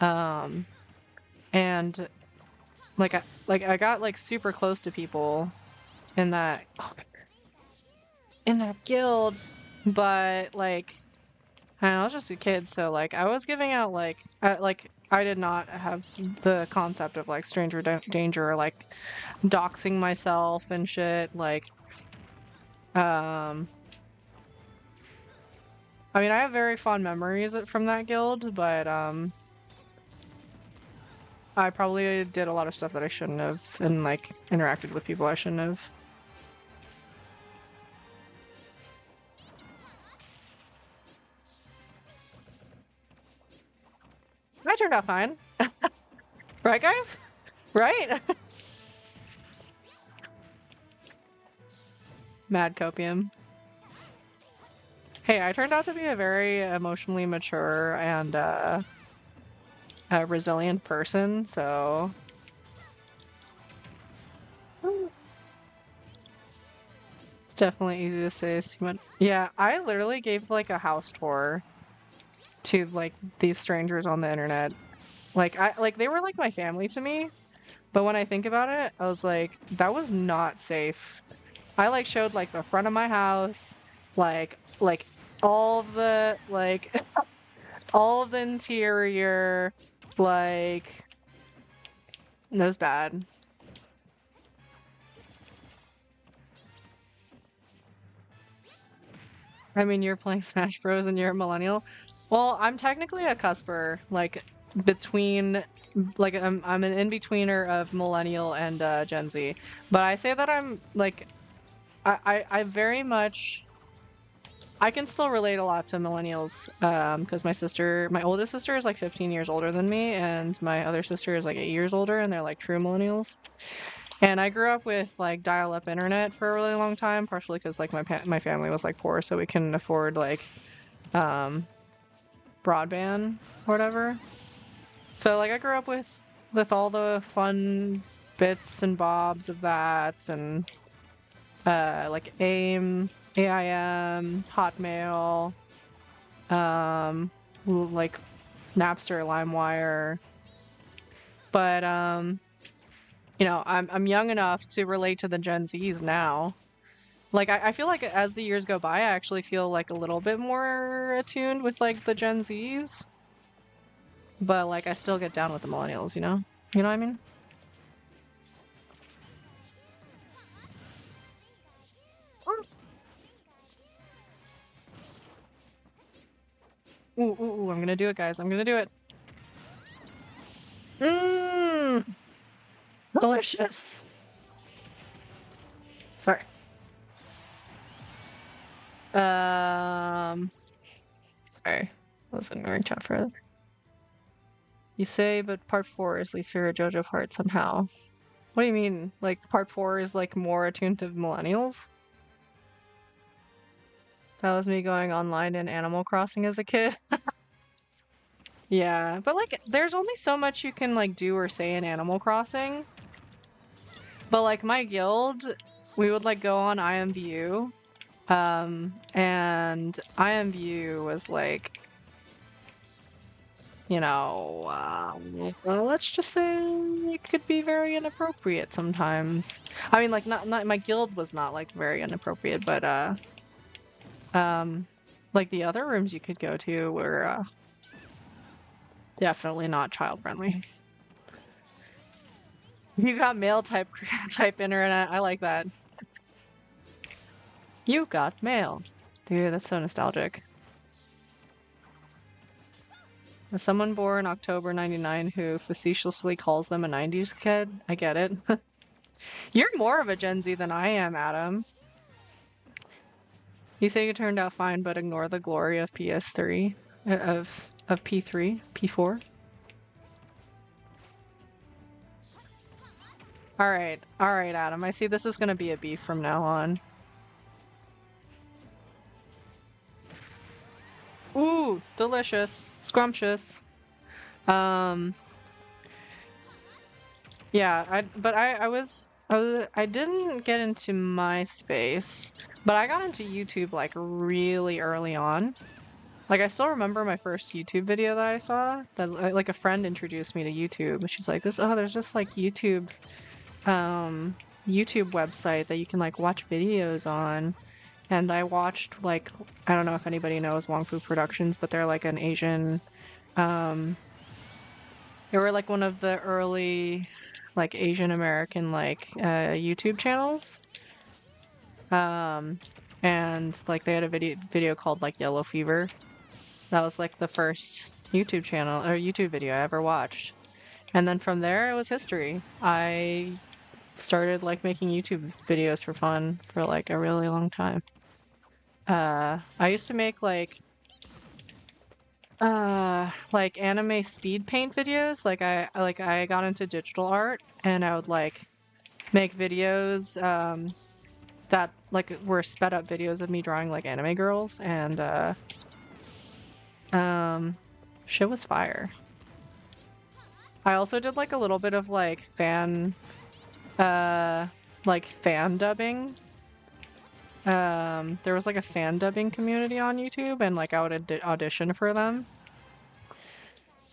Speaker 1: Um and I got like super close to people in that guild, but like I don't know, I was just a kid, so like I was giving out like I did not have the concept of like stranger danger or like doxing myself and shit. Like, um, I mean, I have very fond memories from that guild, but I probably did a lot of stuff that I shouldn't have, and like interacted with people I shouldn't have. I turned out fine, right, guys? Right? Mad copium. Hey, I turned out to be a very emotionally mature and a resilient person, so it's definitely easy to say. Yeah, I literally gave like a house tour to like these strangers on the internet. Like they were like my family to me, but when I think about it, I was like, that was not safe. I like showed like the front of my house, like all of the like all of the interior, like it was bad. I mean, you're playing Smash Bros. And you're a millennial. Well, I'm technically a cusper, like between, like I'm an in-betweener of millennial and Gen Z. But I say that I'm like, I very much, I can still relate a lot to millennials, because my oldest sister is like 15 years older than me, and my other sister is like 8 years older, and they're like true millennials. And I grew up with like dial-up internet for a really long time, partially because like my family was like poor, so we couldn't afford like um broadband or whatever. So like I grew up with all the fun bits and bobs of that, and like AIM, Hotmail, like Napster, LimeWire. But I'm young enough to relate to the Gen Zs now. Like I feel like as the years go by, I actually feel like a little bit more attuned with like the Gen Zs. But like I still get down with the millennials, you know? You know what I mean? Ooh, ooh, ooh, I'm gonna do it, guys. I'm gonna do it. Mmm, delicious. Sorry. Um, sorry. I was ignoring chat for You say, but part four is least favorite JoJo part somehow. What do you mean? Like part four is like more attuned to millennials? That was me going online in Animal Crossing as a kid. Yeah, but like there's only so much you can like do or say in Animal Crossing. But like my guild, we would like go on IMVU. And IMVU was like, well, let's just say it could be very inappropriate sometimes. I mean, like not my guild was not like very inappropriate, but um, like the other rooms you could go to were definitely not child friendly. You got mail type type internet. I like that. You got mail. Dude, that's so nostalgic. As someone born October 99 who facetiously calls them a 90s kid, I get it. You're more of a Gen Z than I am, Adam. You say you turned out fine, but ignore the glory of PS3, of P3, P4. All right, Adam. I see this is gonna be a beef from now on. Ooh, delicious, scrumptious. Um, yeah, I didn't get into MySpace, but I got into YouTube like really early on. Like I still remember my first YouTube video that I saw that like a friend introduced me to YouTube. She's like, there's just like um YouTube website that you can like watch videos on. And I watched like I don't know if anybody knows Wong Fu Productions, but they're like an Asian um they were like one of the early like Asian American like YouTube channels. Um and like they had a video called like Yellow Fever. That was like the first YouTube channel or YouTube video I ever watched. And then from there it was history. I started like making YouTube videos for fun for like a really long time. I used to make like anime speed paint videos. I got into digital art and I would like make videos that like were sped up videos of me drawing like anime girls and um shit was fire. I also did like a little bit of uh like fan dubbing. There was like a fan dubbing community on YouTube and like I would audition for them.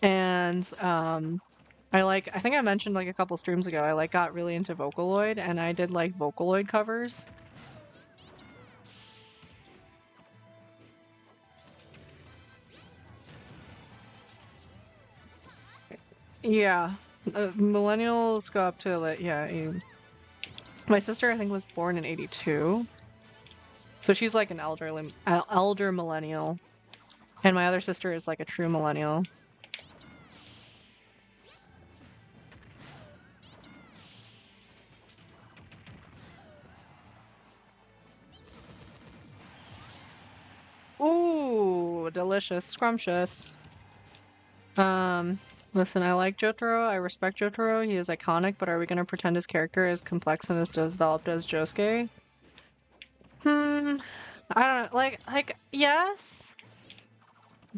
Speaker 1: And I think I mentioned like a couple streams ago, I like got really into Vocaloid and I did like Vocaloid covers. Yeah. Millennials go up to like my sister I think was born in 82. So she's like an elder millennial. And my other sister is like a true millennial. Ooh, delicious, scrumptious. Listen, I like Jotaro. I respect Jotaro. He is iconic, but are we gonna pretend his character is complex and as developed as Josuke? Hmm, I don't know. Like yes,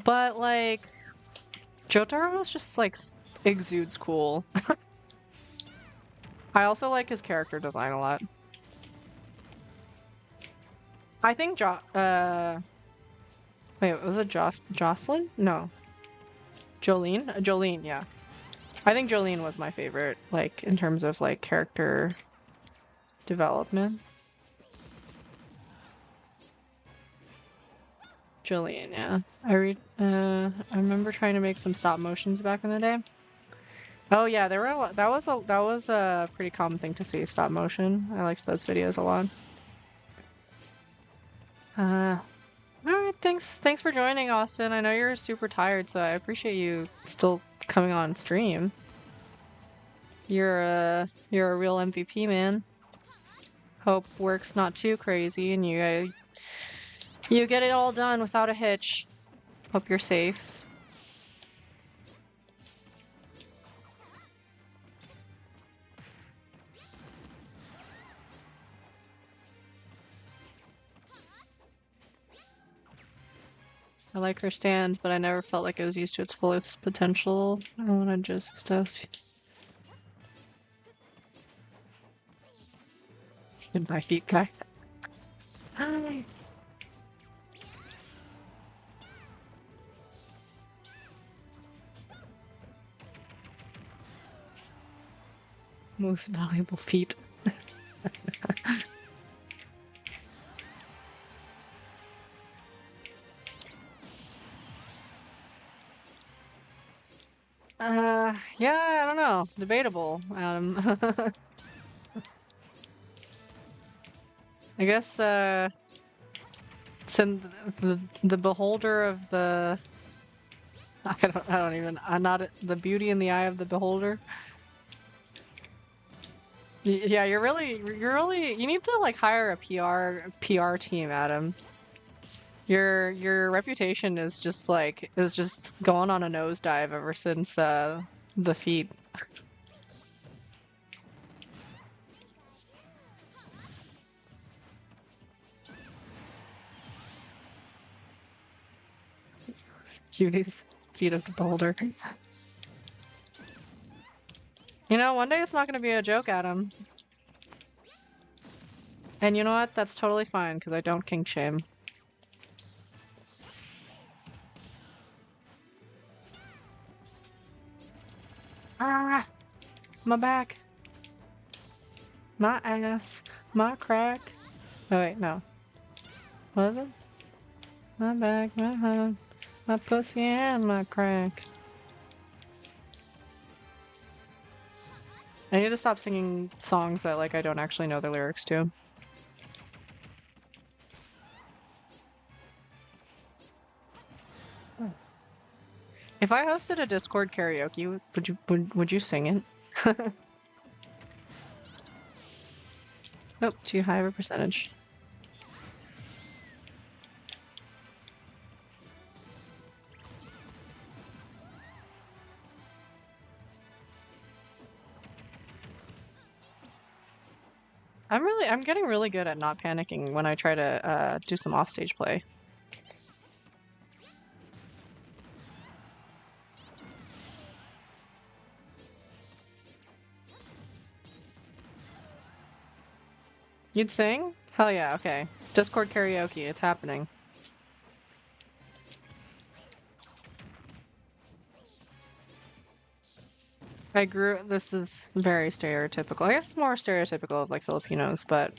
Speaker 1: but like Jotaro is just like exudes cool. I also like his character design a lot. I think wait, was it Jocelyn? No. Jolene? Jolene, yeah. I think Jolene was my favorite, like, in terms of, like, character development. Jolene, yeah. I remember trying to make some stop motions back in the day. Oh yeah, there were a lot, that was a pretty common thing to see, stop motion. I liked those videos a lot. Alright, thanks for joining, Austin. I know you're super tired, so I appreciate you still coming on stream. You're a real MVP, man. Hope work's not too crazy and you get it all done without a hitch. Hope you're safe. I like her stand, but I never felt like it was used to its fullest potential. I wanna just in my feet guy. Most valuable feat. Yeah, I don't know. Debatable, Adam. I guess, it's in the beholder of the... I don't even... I'm not... The beauty in the eye of the beholder. Yeah, you're really... You need to, like, hire a PR team, Adam. Your reputation is just going on a nosedive ever since the feat. Cuties, feet of the beholder. You know, one day it's not gonna be a joke, Adam. And you know what? That's totally fine, because I don't kink shame. Ah! My back. My ass. My crack. Oh wait, no. What was it? My back, my head, my pussy, and my crack. I need to stop singing songs that, like, I don't actually know the lyrics to. If I hosted a Discord karaoke, would you sing it? Oh, too high of a percentage. I'm getting really good at not panicking when I try to do some offstage play. You'd sing? Hell yeah, okay. Discord karaoke, it's happening. This is very stereotypical. I guess it's more stereotypical of like Filipinos, but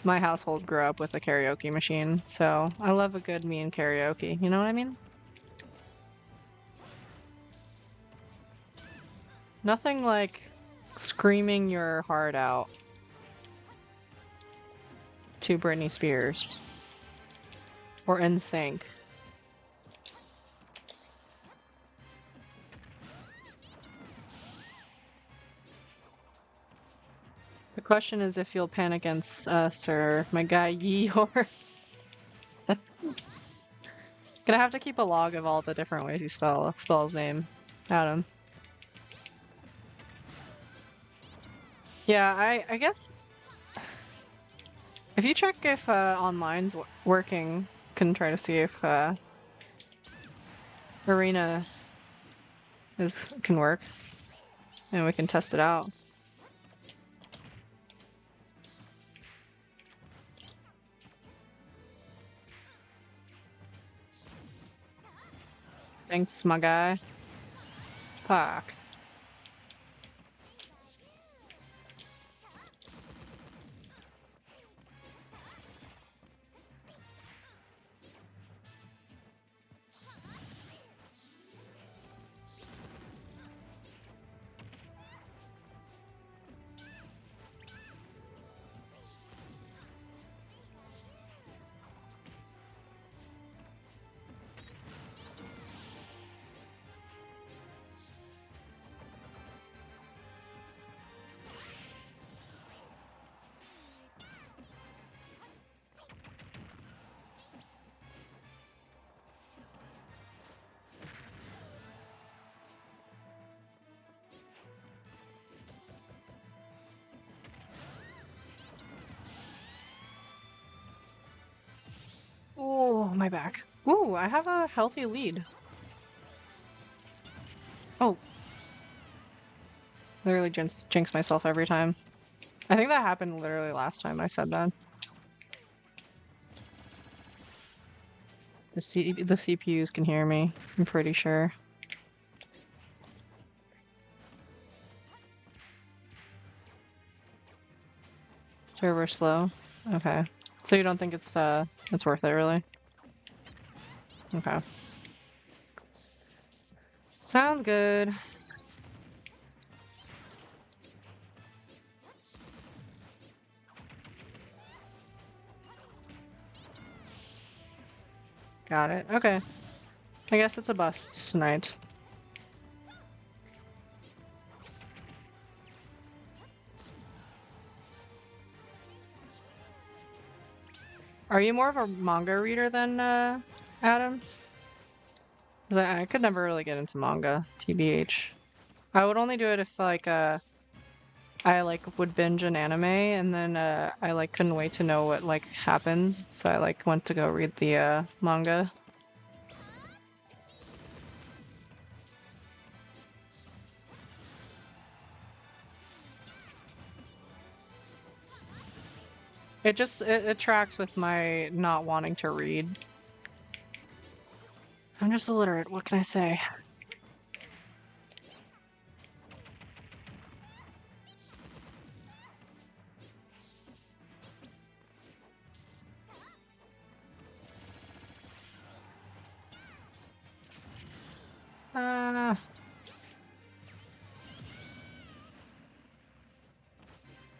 Speaker 1: my household grew up with a karaoke machine, so I love a good mean karaoke. You know what I mean? Nothing like screaming your heart out to Britney Spears or NSYNC. The question is if you'll pan against us or my guy Yi or... Gonna have to keep a log of all the different ways you spell his name. Adam. Yeah, I guess if you check if online's working, can try to see if Arena can work, and we can test it out. Thanks, my guy. Fuck. Oh, my back. Ooh, I have a healthy lead. Oh. Literally jinx myself every time. I think that happened literally last time I said that. The CPUs can hear me, I'm pretty sure. Server slow? Okay. So you don't think it's worth it, really? Okay. Sounds good. Got it. Okay. I guess it's a bust tonight. Are you more of a manga reader than Adam? 'Cause I could never really get into manga, TBH. I would only do it if like I like would binge an anime and then I like couldn't wait to know what like happened, so I like went to go read the manga. it tracks with my not wanting to read. I'm just illiterate, what can I say? Uh,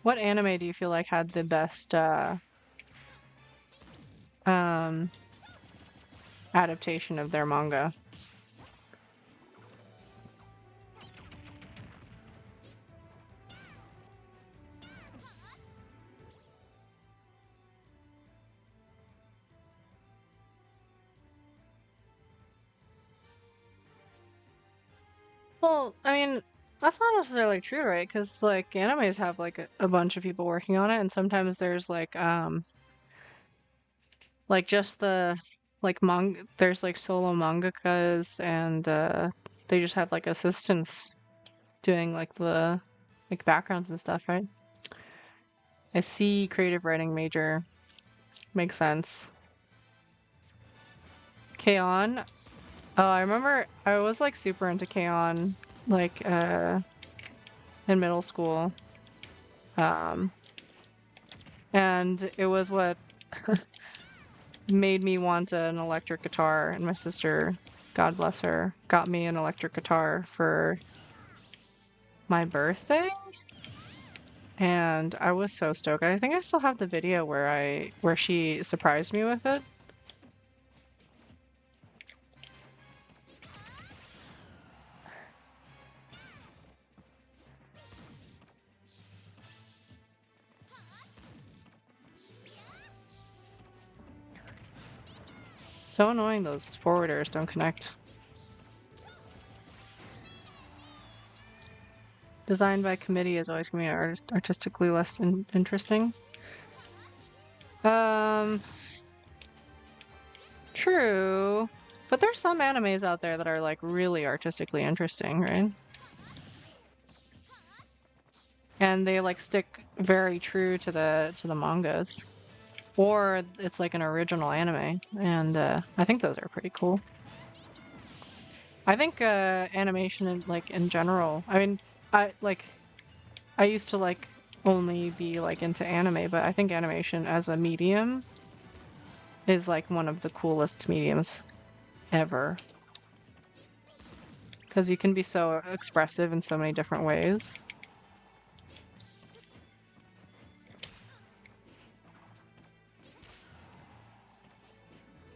Speaker 1: what anime do you feel like had the best um adaptation of their manga? Well, I mean, that's not necessarily true, right? Because like animes have like a bunch of people working on it, and sometimes there's like just the like there's like solo mangakas and they just have like assistants doing like the like backgrounds and stuff, right? I see creative writing major. Makes sense. K-On! Oh, I remember I was like super into K-On! Like in middle school. Um and it was what made me want an electric guitar, and my sister, God bless her, got me an electric guitar for my birthday. And I was so stoked. I think I still have the video where she surprised me with it. So annoying those forwarders don't connect. Designed by committee is always gonna be artistically less interesting. Um, true. But there's some animes out there that are like really artistically interesting, right? And they like stick very true to the mangas. Or it's like an original anime, and I think those are pretty cool. I think animation like in general. I mean, I used to like only be like into anime, but I think animation as a medium is like one of the coolest mediums ever. Because you can be so expressive in so many different ways.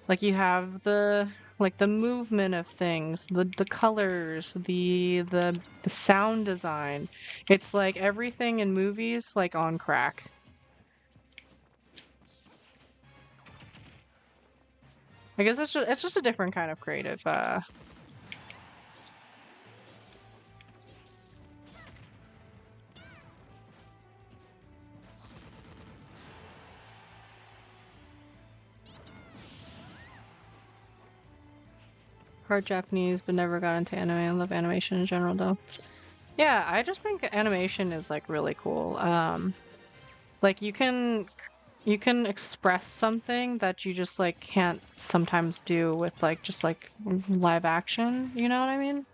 Speaker 1: Like you have the like the movement of things, the colors, the sound design. It's like everything in movies like on crack. I guess it's just a different kind of creative part Japanese, but never got into anime. I love animation in general though. Yeah, I just think animation is like really cool. Like you can express something that you just like can't sometimes do with like just like live action, you know what I mean?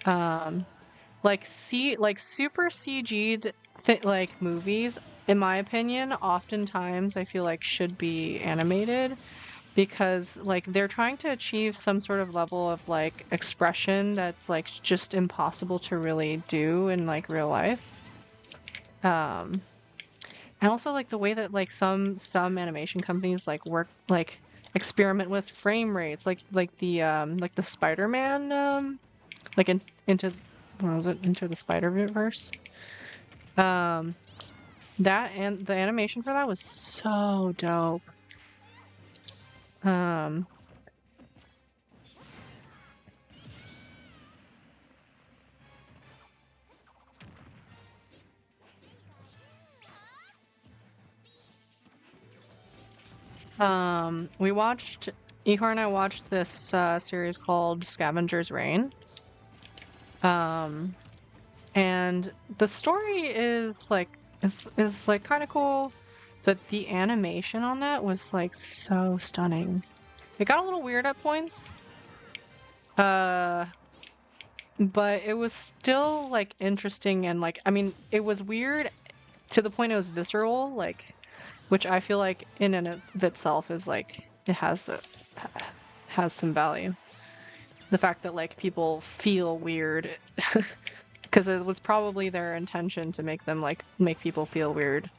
Speaker 1: Um, like super CG'd like movies, in my opinion, oftentimes I feel like should be animated because like they're trying to achieve some sort of level of like expression that's like just impossible to really do in like real life. Um, and also like the way that like some animation companies like work like experiment with frame rates, like the Spider-Man like into what was it? Into the Spider-Verse. Um, that and the animation for that was so dope. Um, we watched Ihor and I watched this series called Scavenger's Reign. Um, and the story is like kind of cool. but the animation on that was like so stunning. It got a little weird at points. But it was still like interesting and like I mean, it was weird to the point it was visceral, like which I feel like in and of itself is like it has some value. The fact that like people feel weird because it was probably their intention to make them like make people feel weird.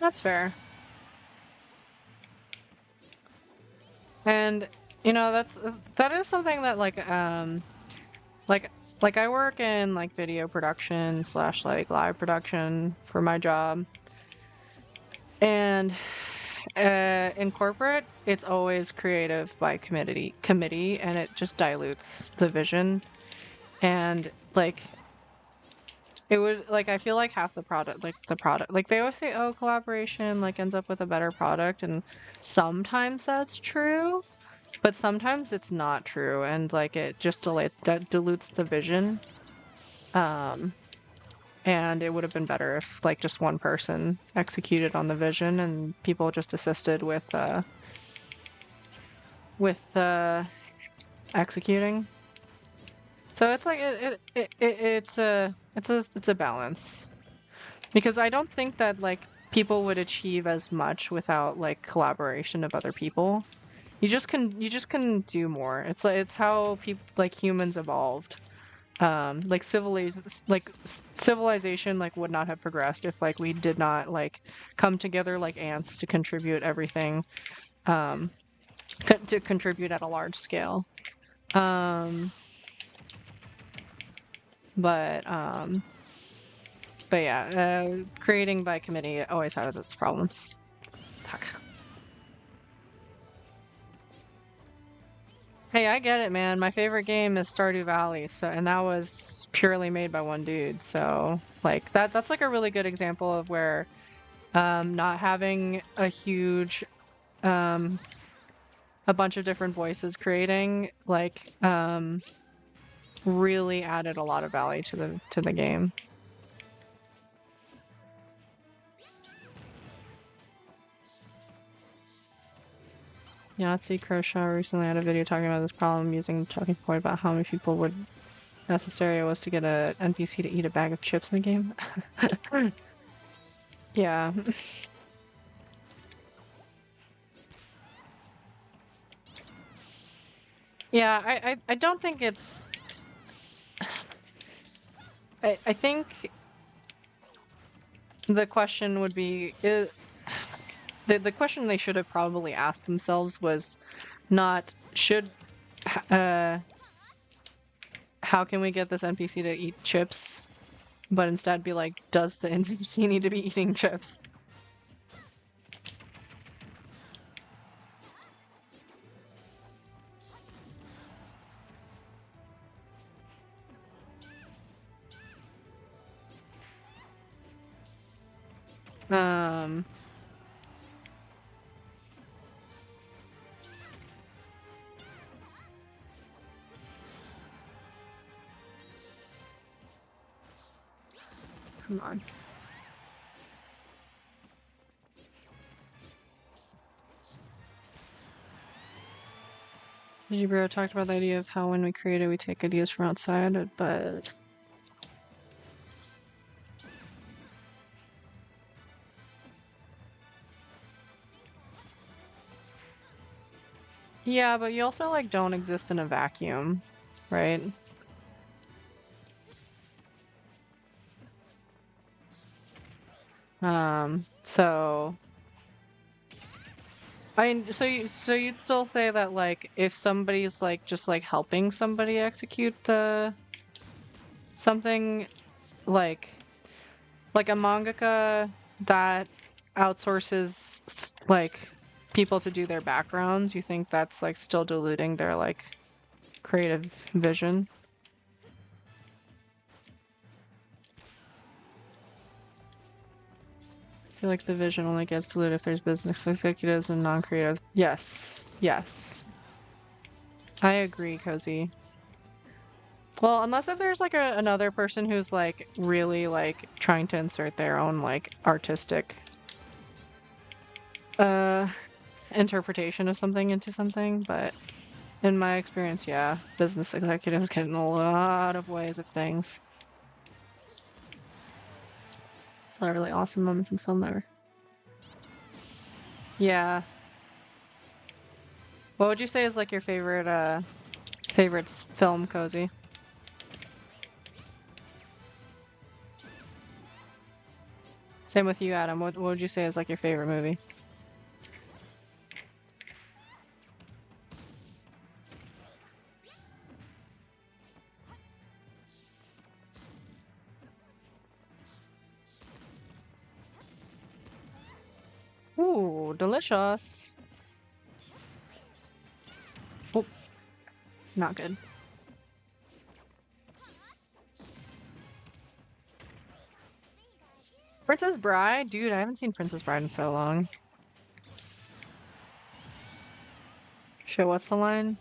Speaker 1: That's fair. And you know, that is something that like like I work in like video production slash like live production for my job. And in corporate, it's always creative by committee and it just dilutes the vision. And like it would like I feel like half the product like they always say, oh, collaboration like ends up with a better product, and sometimes that's true. But sometimes it's not true, and like it just dilutes the vision. Um, and it would have been better if like just one person executed on the vision and people just assisted with executing. So it's like it's a balance, because I don't think that like people would achieve as much without like collaboration of other people. You just can do more. It's how people like humans evolved. Like civilization like would not have progressed if like we did not like come together like ants to contribute everything, um, to contribute at a large scale. Um, but um, but yeah, creating by committee always has its problems. Fuck. Hey, I get it, man. My favorite game is Stardew Valley, so and that was purely made by one dude. So, like that's like a really good example of where not having a huge um a bunch of different voices creating like really added a lot of value to the game. Yahtzee Croshaw recently had a video talking about this problem using talking point about how many people would necessary it was to get a NPC to eat a bag of chips in a game. Yeah. Yeah, I don't think it's I think the question would be the question they should have probably asked themselves was not should uh how can we get this NPC to eat chips, but instead be like, does the NPC need to be eating chips? Um, Come on. Bro talked about the idea of how when we create it, we take ideas from outside, but yeah, but you also like don't exist in a vacuum, right? So so you'd still say that like if somebody's like just like helping somebody execute something like a mangaka that outsources like people to do their backgrounds, you think that's like still diluting their like creative vision? I feel like the vision only gets diluted if there's business executives and non-creatives. Yes, yes. I agree, Cozy. Well, unless if there's like another person who's like really like trying to insert their own like artistic uh interpretation of something into something, but in my experience, yeah, business executives get in a lot of ways of things. It's a lot of really awesome moments in film there. Yeah. What would you say is like your favorite film, Cozy? Same with you, Adam. What would you say is like your favorite movie? Ooh, delicious. Oh, not good. Princess Bride? Dude, I haven't seen Princess Bride in so long. Shit, what's the line?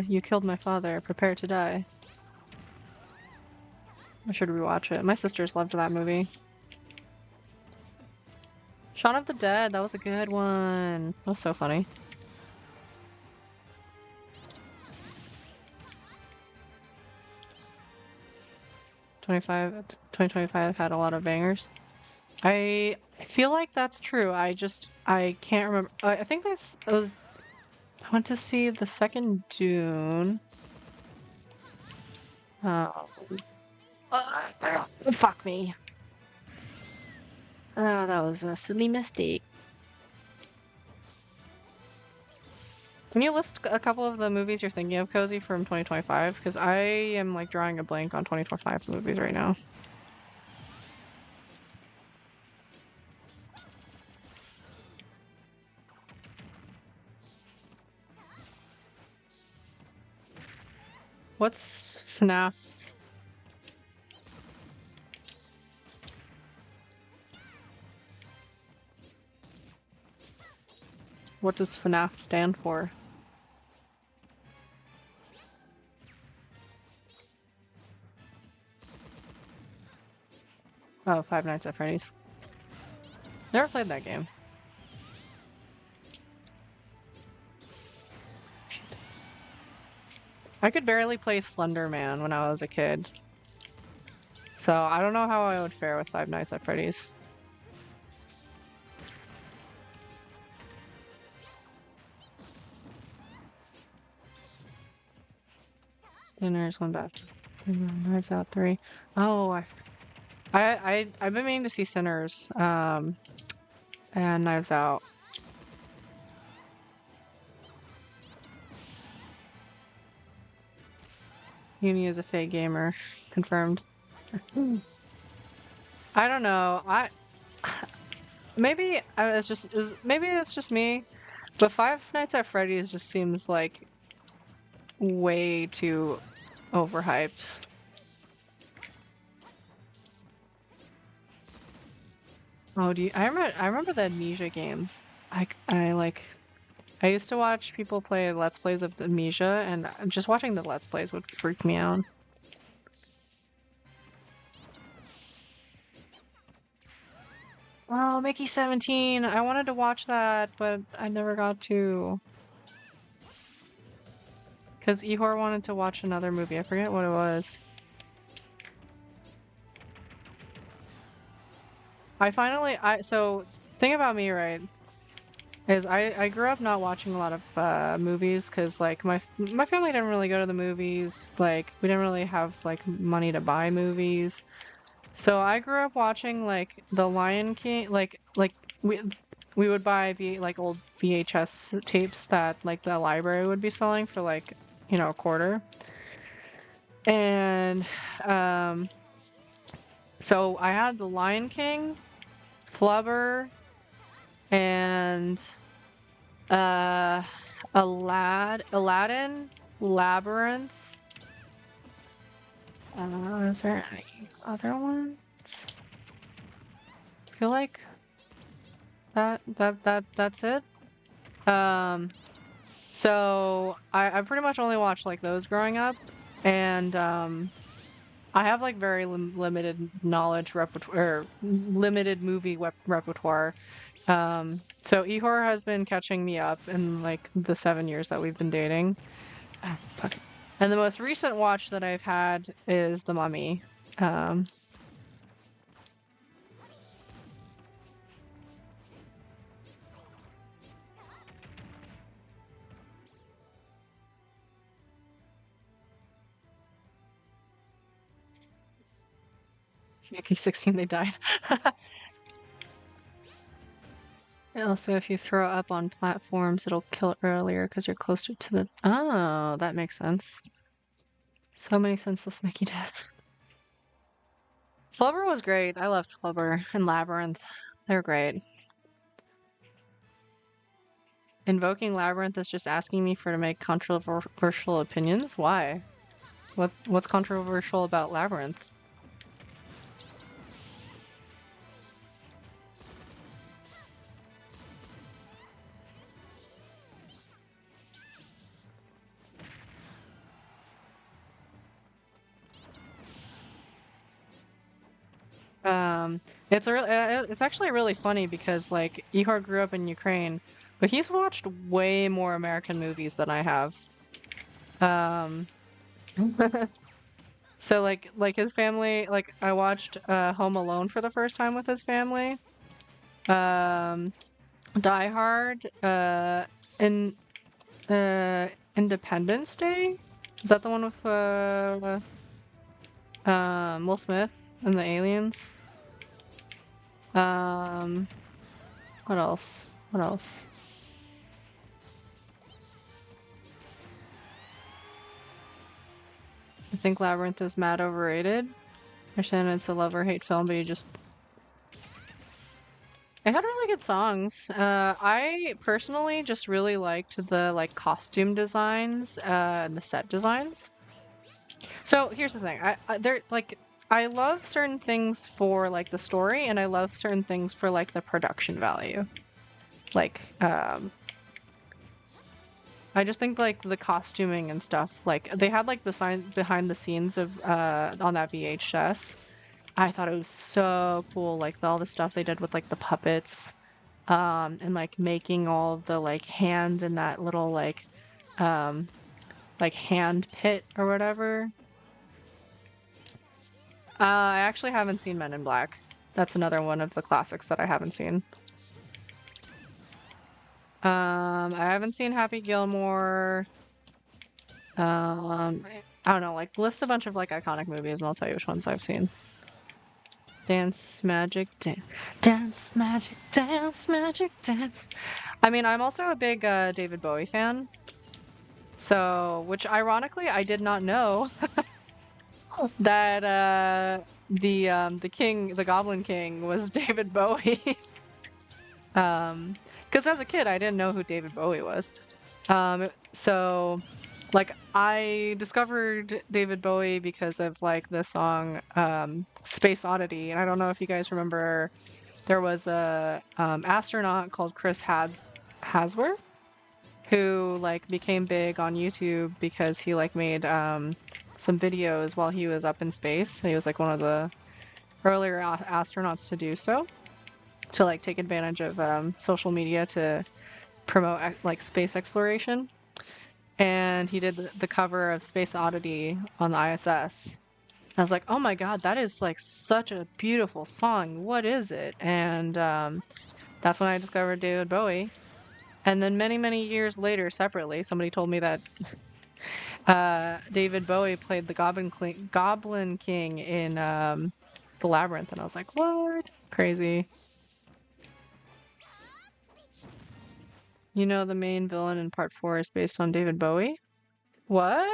Speaker 1: You killed my father. Prepare to die. I should rewatch it. My sisters loved that movie. Shaun of the Dead, that was a good one. That was so funny. 2025 had a lot of bangers. I feel like that's true. I can't remember. I think it was. I went to see the second Dune. Uh, fuck me. Oh, that was a silly mistake. Can you list a couple of the movies you're thinking of, Cozy, from 2025? Because I am like drawing a blank on 2025 movies right now. What's FNAF? What does FNAF stand for? Oh, Five Nights at Freddy's. Never played that game. I could barely play Slender Man when I was a kid. So I don't know how I would fare with Five Nights at Freddy's. Sinners, one back. Knives Out 3. Oh, I've been meaning to see Sinners, and Knives Out. Uni is a fake gamer. Confirmed. I don't know. Maybe maybe it's just me, but Five Nights at Freddy's just seems like way too overhyped. Oh, I remember the Amnesia games. I used to watch people play Let's Plays of Amnesia, and just watching the Let's Plays would freak me out. Oh, Mickey 17. I wanted to watch that, but I never got to. Because Ihor wanted to watch another movie. I forget what it was. So, thing about me, right, is I grew up not watching a lot of movies because like my family didn't really go to the movies. Like we didn't really have like money to buy movies. So I grew up watching like The Lion King, like we would buy like old VHS tapes that like the library would be selling for like, a quarter. And um, so I had The Lion King, Flubber, and uh, Aladdin, Labyrinth. Is there any other ones? I feel like that's it. Um, so I pretty much only watched like those growing up, and I have like very limited knowledge repertoire, or limited movie repertoire. So Ihor has been catching me up in like the 7 years that we've been dating. Ah, fuck. And the most recent watch that I've had is The Mummy. Um, Mickey 16, they died. Also, if you throw up on platforms, it'll kill it earlier because you're closer to the. Oh, that makes sense. So many senseless Mickey deaths. Flubber was great. I loved Flubber and Labyrinth. They're great. Invoking Labyrinth is just asking me for to make controversial opinions. Why? What's controversial about Labyrinth? Um, it's actually really funny because like Ihor grew up in Ukraine, but he's watched way more American movies than I have. Um, so like his family, like I watched Home Alone for the first time with his family. Um, Die Hard, in Independence Day. Is that the one with Will Smith and the aliens? Um, what else? What else? I think Labyrinth is mad overrated. I understand it's a love or hate film, but you just it had really good songs. I personally just really liked the like costume designs and the set designs. So here's the thing. They're like I love certain things for like the story, and I love certain things for like the production value. Like I just think like the costuming and stuff, like they had like the sign behind the scenes of on that VHS. I thought it was so cool, like all the stuff they did with like the puppets, and like making all of the like hands in that little um like hand pit or whatever. I actually haven't seen Men in Black. That's another one of the classics that I haven't seen. I haven't seen Happy Gilmore. I don't know, like list a bunch of like iconic movies and I'll tell you which ones I've seen. Dance Magic Dance. Dance Magic Dance Magic Dance. I mean, I'm also a big David Bowie fan. So, which ironically I did not know that the Goblin King was David Bowie. Because as a kid I didn't know who David Bowie was. So like I discovered David Bowie because of like the song Space Oddity, and I don't know if you guys remember there was a astronaut called Chris Hasworth who like became big on YouTube because he like made some videos while he was up in space. He was like one of the earlier astronauts to do so, to like take advantage of social media to promote like space exploration. And he did the cover of Space Oddity on the ISS. I was like, oh my god, that is like such a beautiful song. What is it? And that's when I discovered David Bowie. And then many, many years later, separately, somebody told me that David Bowie played the Goblin King in The Labyrinth. And I was like, what? Crazy. You know, the main villain in part 4 is based on David Bowie? What?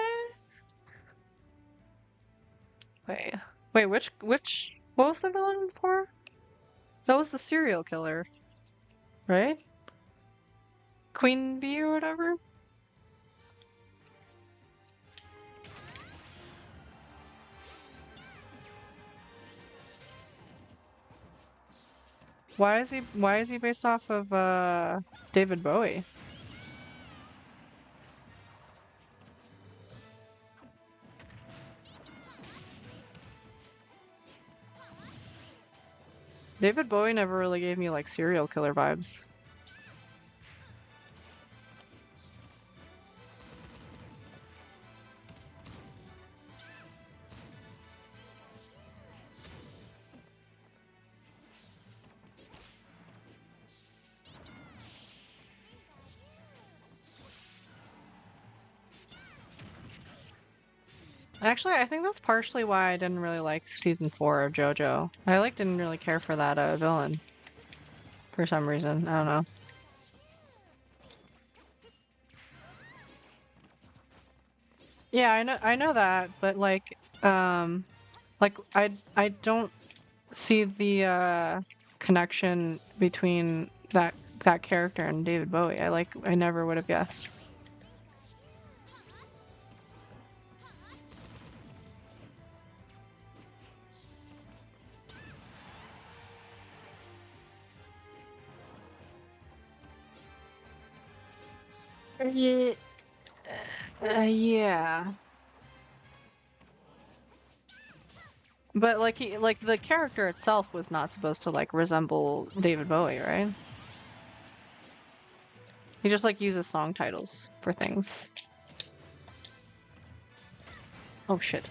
Speaker 1: Wait, wait, what was the villain for? That was the serial killer, right? Queen Bee or whatever? Why is he based off of David Bowie? David Bowie never really gave me like serial killer vibes. Actually, I think that's partially why I didn't really like season 4 of JoJo. I like didn't really care for that villain for some reason. I don't know. Yeah, I know that, but like I don't see the connection between that character and David Bowie. I never would have guessed. Yeah. Yeah. But like the character itself was not supposed to like resemble David Bowie, right? He just like uses song titles for things. Oh shit.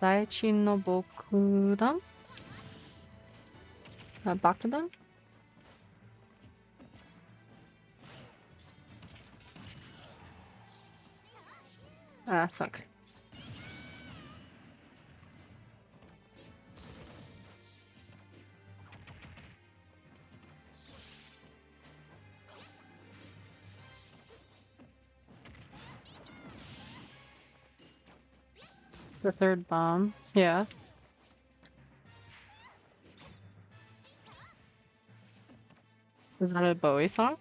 Speaker 1: Daichi no Bokudan? Bakudan? Ah, fuck. The third bomb. Yeah. Is that a Bowie song?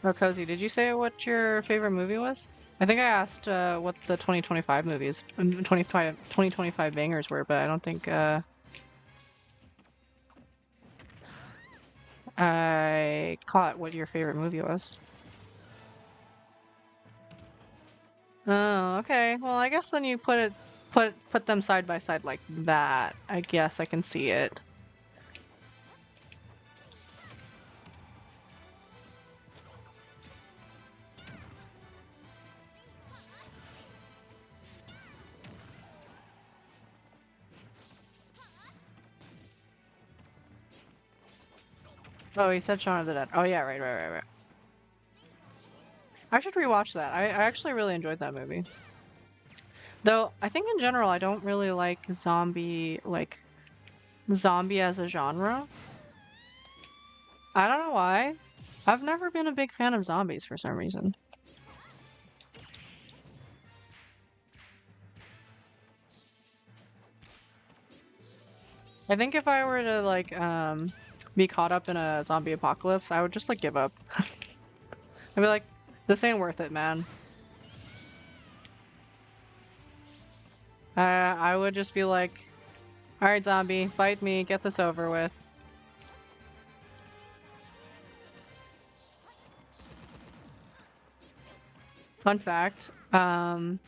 Speaker 1: Oh, Cozy, did you say what your favorite movie was? I think I asked what the 2025 movies, 2025 bangers were, but I don't think I caught what your favorite movie was. Oh, okay. Well, I guess when you put them side by side like that, I guess I can see it. Oh, he said Shaun of the Dead. Oh yeah, right. I should rewatch that. I actually really enjoyed that movie. Though I think in general I don't really like zombie as a genre. I don't know why. I've never been a big fan of zombies for some reason. I think if I were to be caught up in a zombie apocalypse, I would just like give up. I'd be like, this ain't worth it, man. I would just be like, all right, zombie, fight me, get this over with. Fun fact, I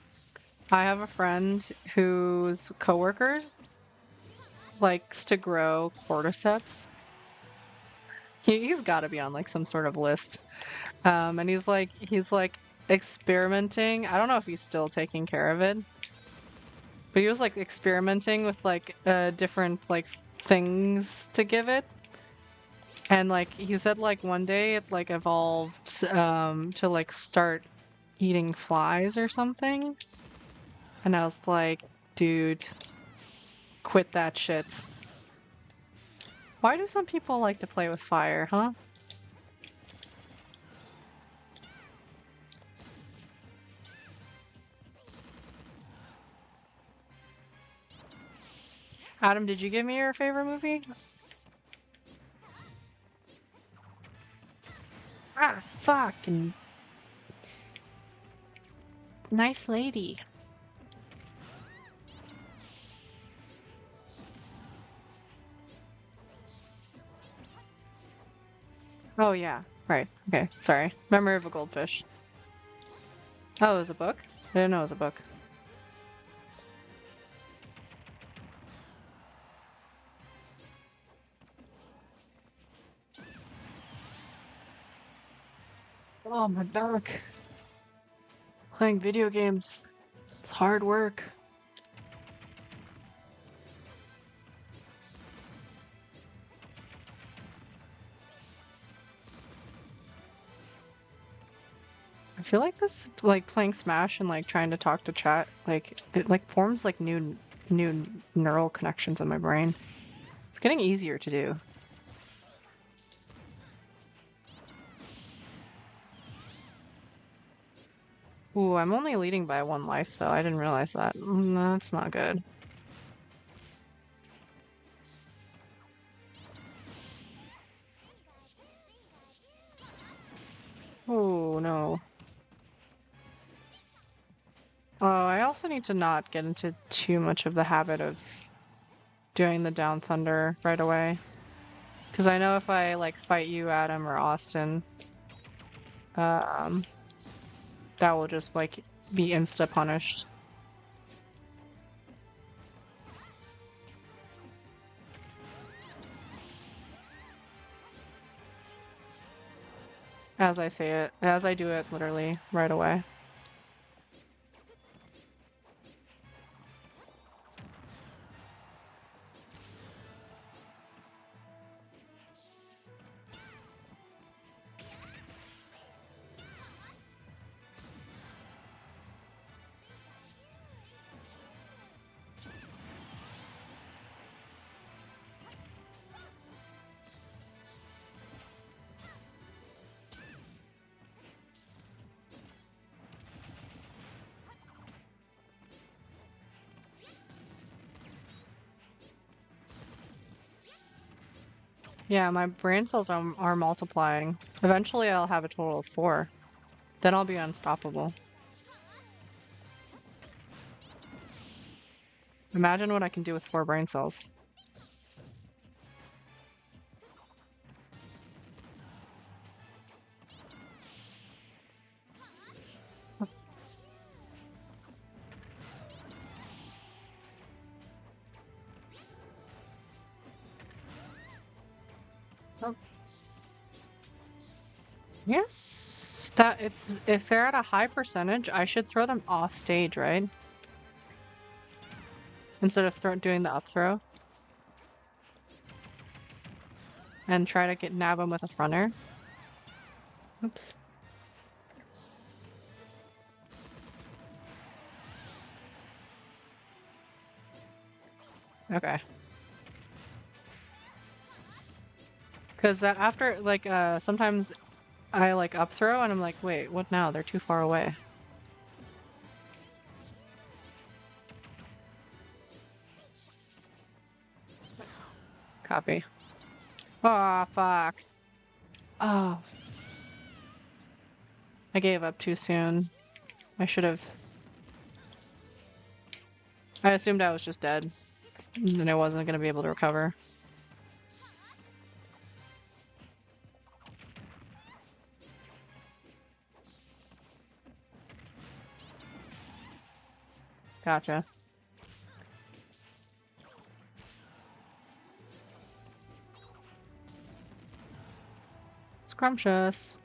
Speaker 1: have a friend whose coworker likes to grow cordyceps. He's got to be on like some sort of list. And he's like experimenting. I don't know if he's still taking care of it, but he was like experimenting with like different like things to give it. And like he said like one day it like evolved to like start eating flies or something. And I was like, dude, quit that shit. Why do some people like to play with fire, huh? Adam, did you give me your favorite movie? Ah, fucking nice lady. Oh yeah, right. Okay, sorry. Memory of a Goldfish. Oh, it was a book? I didn't know it was a book. Oh, my back. Playing video games. It's hard work. I feel like this, like playing Smash and like trying to talk to chat, like it like forms like new neural connections in my brain. It's getting easier to do. Ooh, I'm only leading by 1 life though. I didn't realize that. That's not good. Oh no. Oh, I also need to not get into too much of the habit of doing the down thunder right away. Because I know if I like fight you, Adam, or Austin, um, that will just like be insta punished. As I say it, as I do it literally right away. Yeah, my brain cells are multiplying. Eventually I'll have a total of 4. Then I'll be unstoppable. Imagine what I can do with 4 brain cells. Oh. Yes, that it's if they're at a high percentage, I should throw them off stage, right? Instead of doing the up throw and try to nab them with a fronter. Oops. Okay. Because after like sometimes I like up throw and I'm like, wait, what now? They're too far away. Copy. Oh, fuck. Oh. I gave up too soon. I should have. I assumed I was just dead. And I wasn't going to be able to recover. Gotcha. Scrumptious.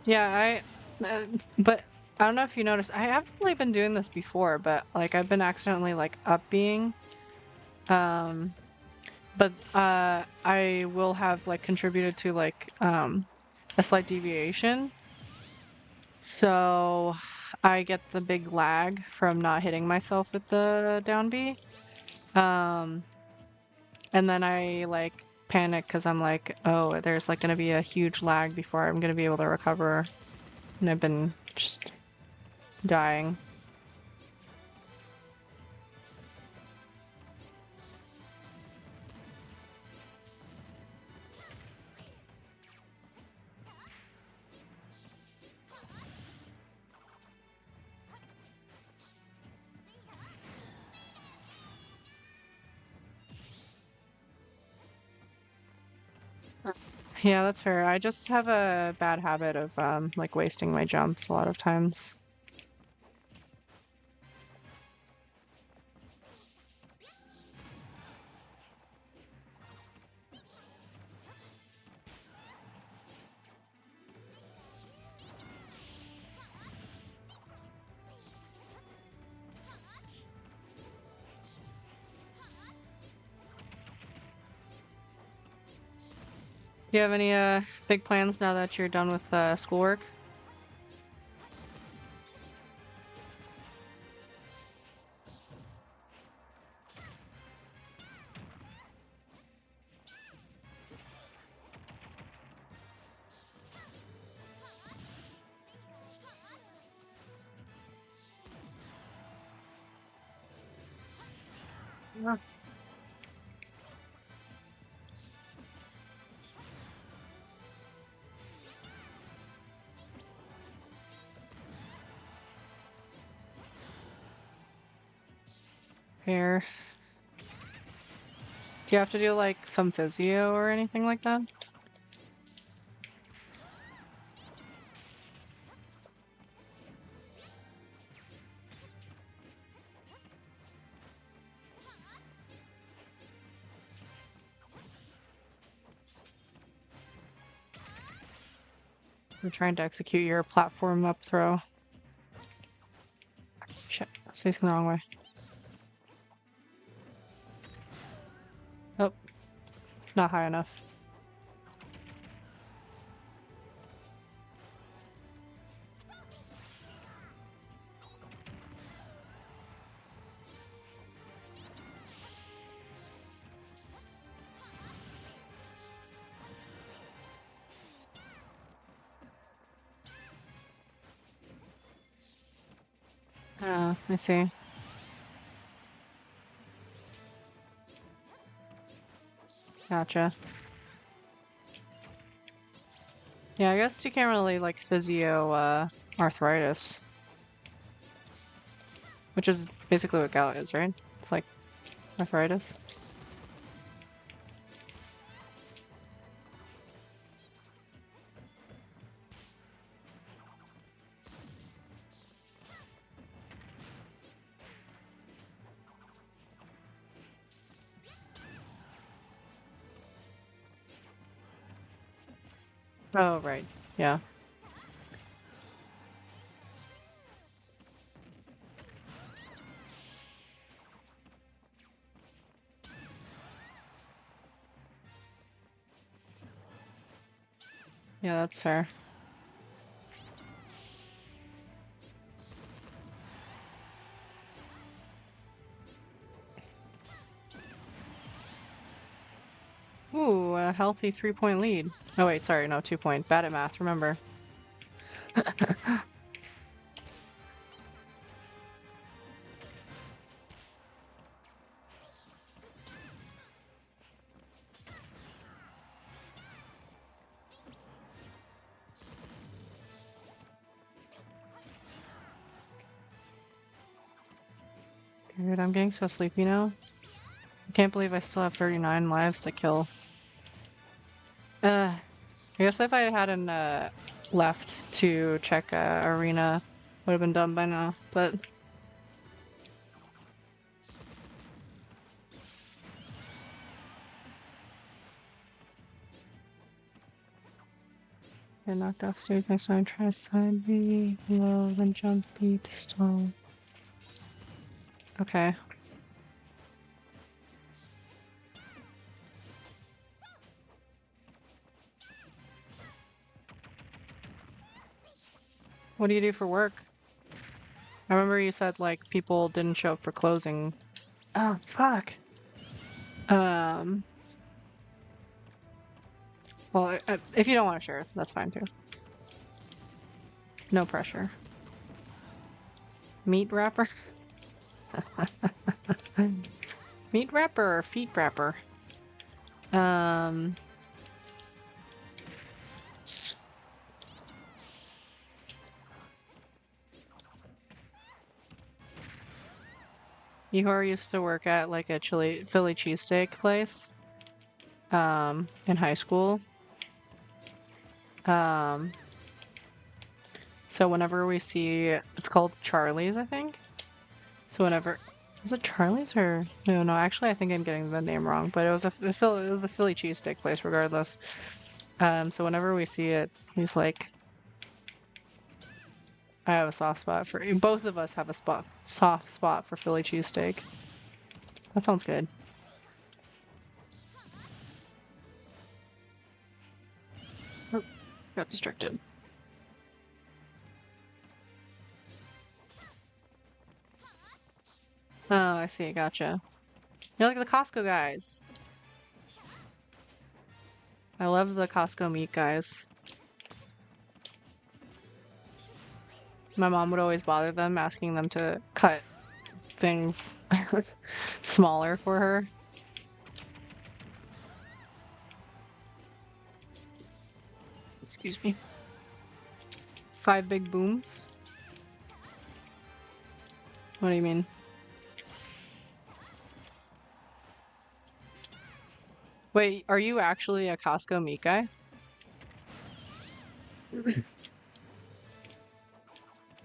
Speaker 1: Yeah, but I don't know if you noticed, I haven't really been doing this before, but like I've been accidentally like up being, but I will have like contributed to like a slight deviation. So I get the big lag from not hitting myself with the down B. And then I like panic because I'm like, oh, there's like gonna be a huge lag before I'm gonna be able to recover. And I've been just dying. Yeah, that's fair. I just have a bad habit of like wasting my jumps a lot of times. Do you have any big plans now that you're done with schoolwork? Yeah. Fair. Do you have to do like some physio or anything like that? I'm trying to execute your platform up throw. Shit, it's facing the wrong way. Oh, not high enough. Oh, I see. Gotcha. Yeah, I guess you can't really like physio arthritis, which is basically what gout is, right? It's like arthritis. Oh, right. Yeah. Yeah, that's fair. Ooh, a healthy 3-point lead. Oh wait, sorry, no, 2-point. Bad at math, remember. Dude, I'm getting so sleepy now. I can't believe I still have 39 lives to kill. I guess if I hadn't left to check arena, would have been done by now, but get knocked off stage next time. Try side B, low, then jump B to stall. Okay. What do you do for work? I remember you said like people didn't show up for closing. Oh, fuck. Um, well, if you don't want to share, that's fine too. No pressure. Meat wrapper? Meat wrapper or feet wrapper? Um, Ihor used to work at like a Philly cheesesteak place, in high school. Um, so whenever we see, it's called Charlie's, I think. So whenever, was it Charlie's or no? Actually, I think I'm getting the name wrong. But it was a Philly cheesesteak place, regardless. So whenever we see it, he's like, I have a soft spot for. Both of us have a soft spot for Philly cheesesteak. That sounds good. Oh, got distracted. Oh, I see. Gotcha. You're like the Costco guys. I love the Costco meat guys. My mom would always bother them, asking them to cut things smaller for her. Excuse me. 5 big booms? What do you mean? Wait, are you actually a Costco meat guy?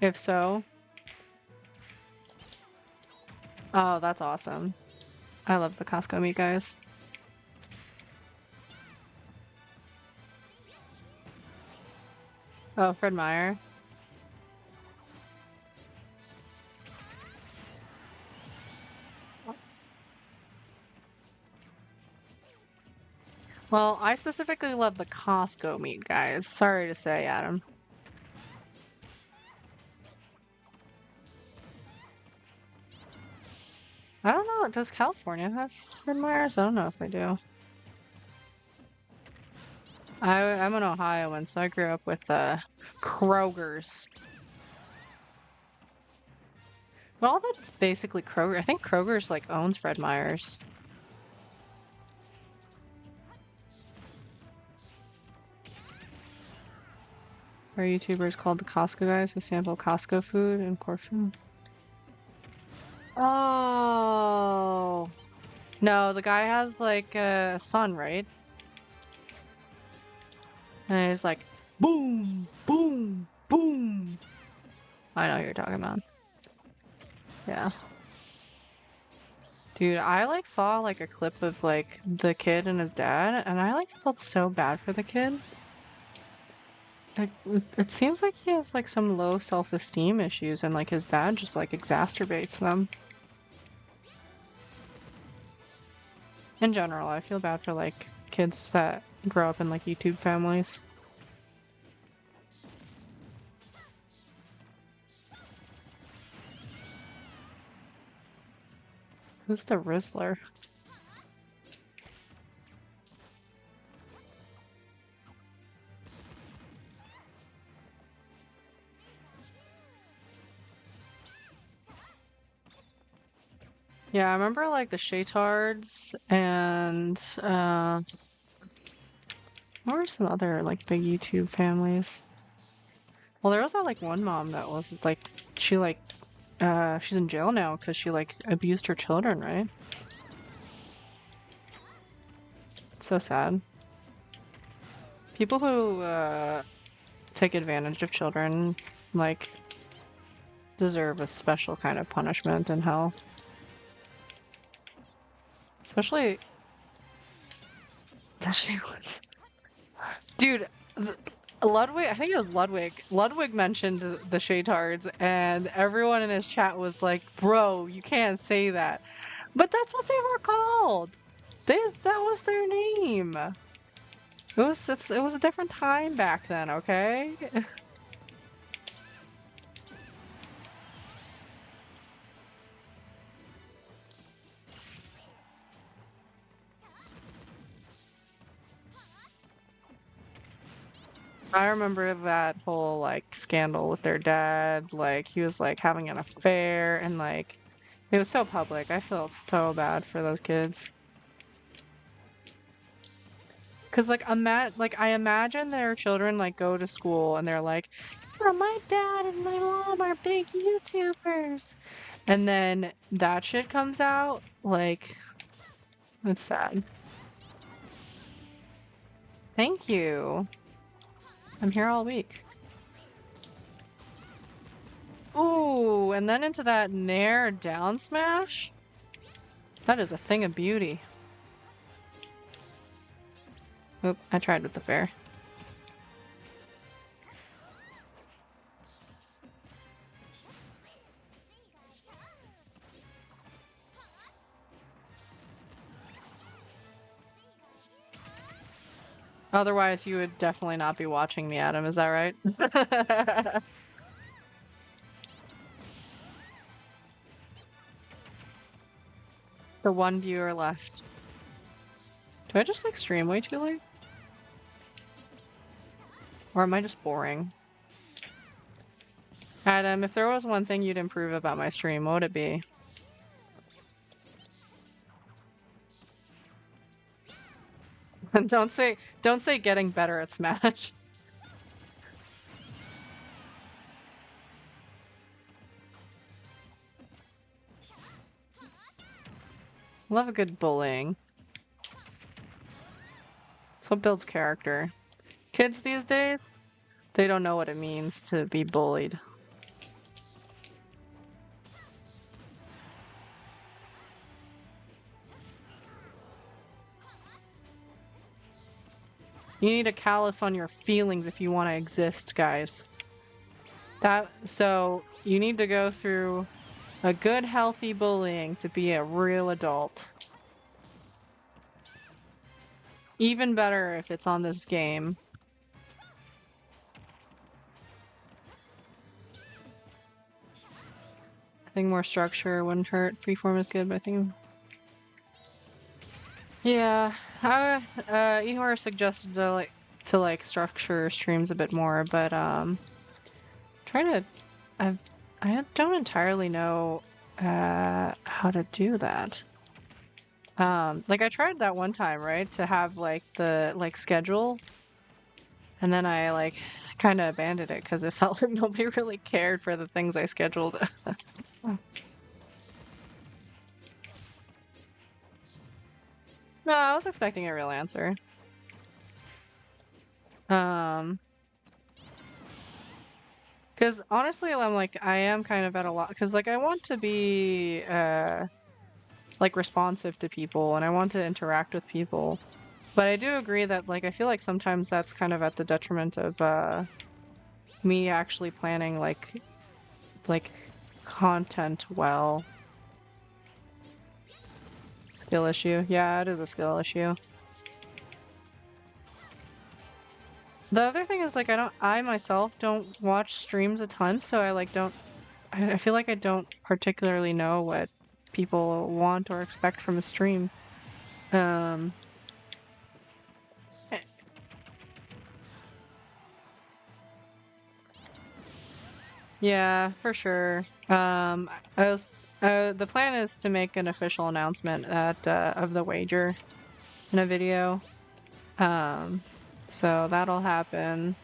Speaker 1: If so, oh, that's awesome. I love the Costco meat guys. Oh, Fred Meyer. Well, I specifically love the Costco meat guys. Sorry to say, Adam. I don't know. Does California have Fred Meyers? I don't know if they do. I'm an Ohioan, so I grew up with Kroger's. Well, that's basically Kroger. I think Kroger's like owns Fred Meyer's. Are YouTubers called the Costco guys who sample Costco food and Corfu? Oh. No, the guy has like a son, right? And he's like, boom, boom, boom. I know who you're talking about. Yeah. Dude, I like saw like a clip of like the kid and his dad, and I like felt so bad for the kid. Like, it seems like he has like some low self-esteem issues, and like his dad just like exacerbates them. In general, I feel bad for like kids that grow up in like YouTube families. Who's the Rizzler? Yeah, I remember like the Shaytards and what were some other like big YouTube families? Well, there was that like one mom that was like she like she's in jail now because she like abused her children, right? It's so sad. People who take advantage of children like deserve a special kind of punishment in hell. Especially dude, Ludwig, I think it was Ludwig. Ludwig mentioned the Shaytards, and everyone in his chat was like, "Bro, you can't say that." But that's what they were called. That was their name. It was a different time back then, okay? I remember that whole like scandal with their dad. Like he was like having an affair and like it was so public. I felt so bad for those kids. Cause like I imagine their children like go to school and they're like, "Yeah, my dad and my mom are big YouTubers," and then that shit comes out. Like it's sad. Thank you. I'm here all week. Ooh, and then into that Nair down smash. That is a thing of beauty. Oop, I tried with the bear. Otherwise, you would definitely not be watching me, Adam. Is that right? The one viewer left. Do I just like stream way too late? Or am I just boring? Adam, if there was one thing you'd improve about my stream, what would it be? Don't say getting better at Smash. Love a good bullying. It's what builds character. Kids these days, they don't know what it means to be bullied. You need a callus on your feelings if you want to exist, guys. So you need to go through a good, healthy bullying to be a real adult. Even better if it's on this game. I think more structure wouldn't hurt. Freeform is good, but I think... Yeah, Ihor suggested to like structure streams a bit more, but try to I don't entirely know how to do that. Like I tried that one time, right? To have like the schedule, and then I like kind of abandoned it because it felt like nobody really cared for the things I scheduled. No, I was expecting a real answer. Because honestly, I'm like, I am kind of at a lot, because like I want to be like responsive to people and I want to interact with people. But I do agree that like I feel like sometimes that's kind of at the detriment of me actually planning like content well. Skill issue. Yeah, it is a skill issue. The other thing is like I myself don't watch streams a ton, so I like don't I feel like I don't particularly know what people want or expect from a stream. Eh, yeah, for sure. The plan is to make an official announcement of the wager in a video. So that'll happen.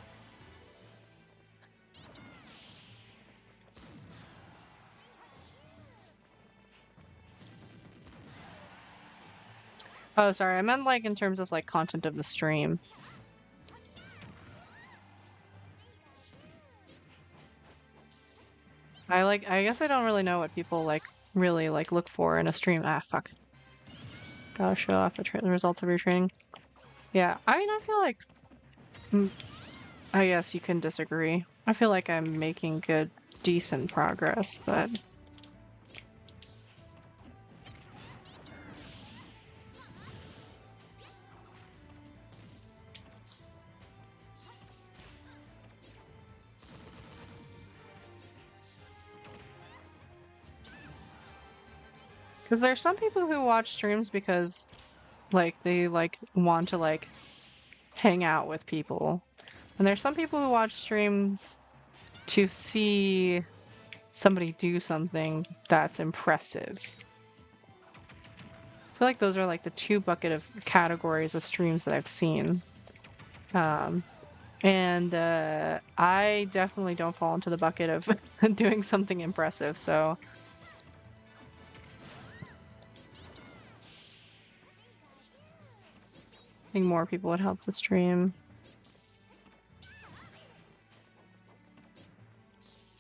Speaker 1: Oh, sorry. I meant like in terms of like content of the stream. I guess I don't really know what people like really like look for in a stream. Ah, fuck. Gotta show off the results of your training. Yeah, I mean, I feel like I guess you can disagree. I feel like I'm making good, decent progress, but because there's some people who watch streams because like they like want to like hang out with people. And there's some people who watch streams to see somebody do something that's impressive. I feel like those are like the two bucket of categories of streams that I've seen. And I definitely don't fall into the bucket of doing something impressive, so I think more people would help the stream.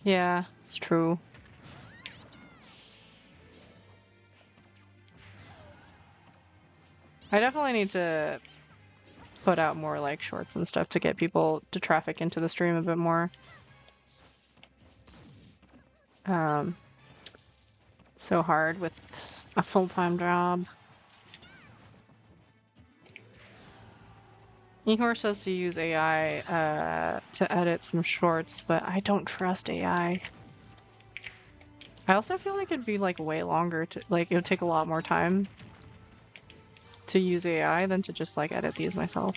Speaker 1: Yeah, it's true. I definitely need to put out more like shorts and stuff to get people to traffic into the stream a bit more. So hard with a full-time job. Ihor says to use AI to edit some shorts, but I don't trust AI. I also feel like it'd be like way longer to like it would take a lot more time to use AI than to just like edit these myself.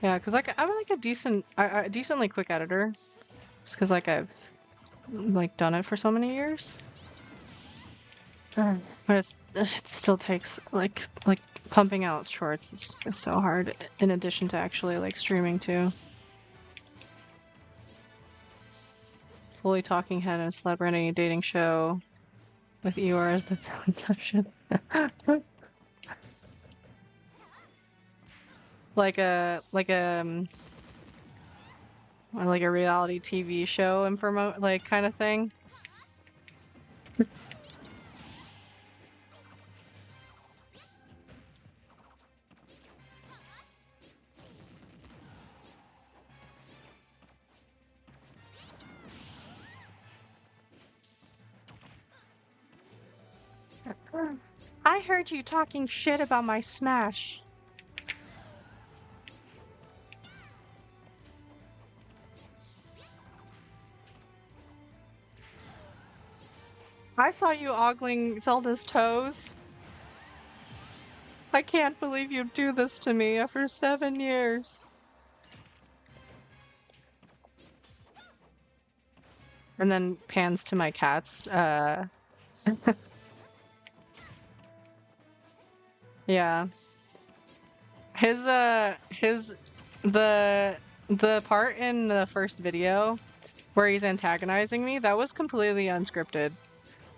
Speaker 1: Yeah, because like I'm like a decently quick editor, just because like I've like done it for so many years. But it still takes like pumping out shorts is so hard. In addition to actually like streaming too. Fully talking head in a celebrity dating show with Eeyore as the conception. Like a reality TV show and promote like kind of thing. I heard you talking shit about my Smash. I saw you ogling Zelda's toes. I can't believe you'd do this to me after 7 years. And then pans to my cats. Yeah. The part in the first video where he's antagonizing me, that was completely unscripted.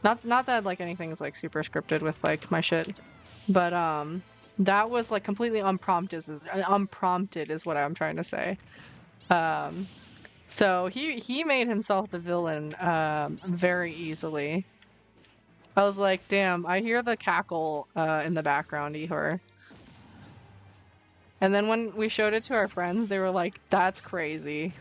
Speaker 1: Not that like anything's like super scripted with like my shit, but that was like completely unprompted is what I'm trying to say. So he made himself the villain very easily. I was like, damn, I hear the cackle in the background, Ihor. And then when we showed it to our friends, they were like, that's crazy.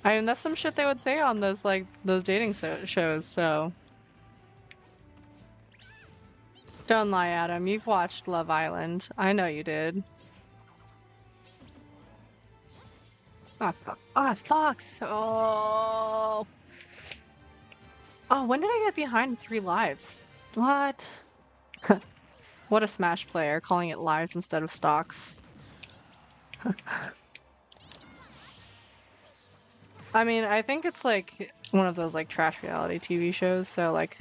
Speaker 1: I mean, that's some shit they would say on those like those dating shows, so. Don't lie, Adam. You've watched Love Island. I know you did. Ah, fuck. Ah, Fox. Oh. Oh, when did I get behind 3 lives? What? What a Smash player, calling it lives instead of stocks. I mean, I think it's like one of those like trash reality TV shows, so like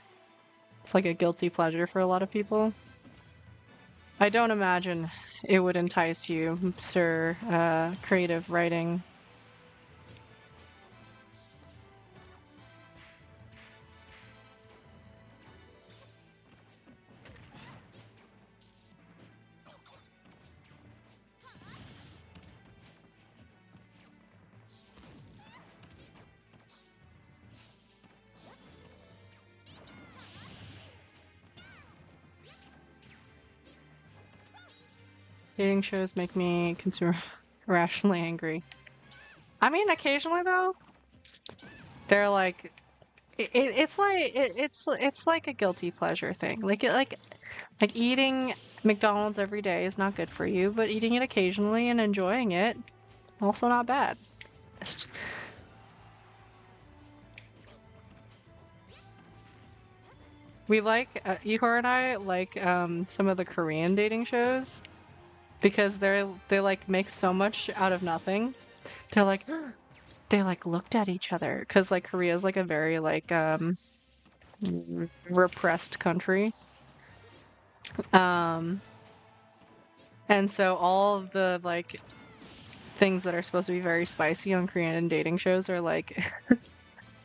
Speaker 1: it's like a guilty pleasure for a lot of people. I don't imagine it would entice you, sir, creative writing. Dating shows make me consumer irrationally angry. I mean, occasionally though, they're like it's like a guilty pleasure thing. Like eating McDonald's every day is not good for you, but eating it occasionally and enjoying it also not bad. It's- We like Ihor and I like some of the Korean dating shows because they like make so much out of nothing. They're like they like looked at each other because like Korea's like a very like repressed country. Um and so all of the like things that are supposed to be very spicy on Korean dating shows are like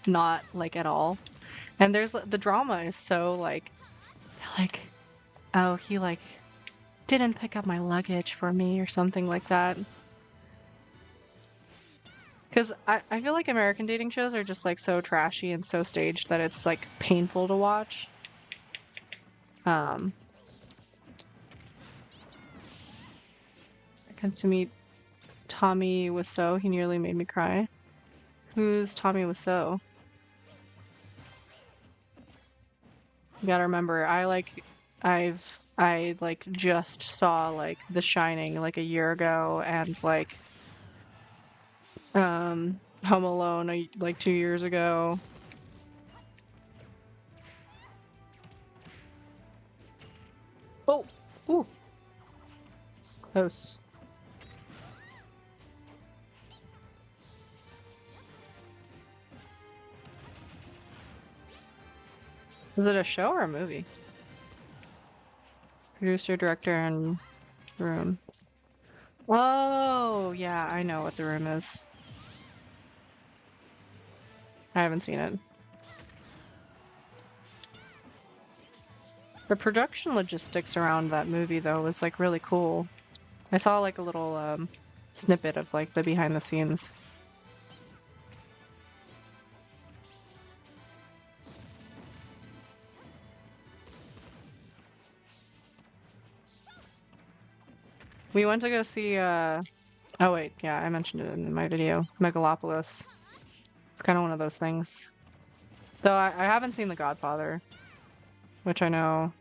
Speaker 1: not like at all. And there's the drama is so like oh he like didn't pick up my luggage for me or something like that. Because I feel like American dating shows are just like so trashy and so staged that it's like painful to watch. Um, I got to meet Tommy Wiseau. He nearly made me cry. Who's Tommy Wiseau? You gotta remember, I like just saw like The Shining like a year ago and like Home Alone like 2 years ago. Oh, ooh, close. Is it a show or a movie? Producer, director, and room. Oh, yeah, I know what the room is. I haven't seen it. The production logistics around that movie, though, was like really cool. I saw like a little snippet of like the behind the scenes. We went to go see oh wait, yeah, I mentioned it in my video. Megalopolis. It's kind of one of those things. Though I haven't seen The Godfather, which I know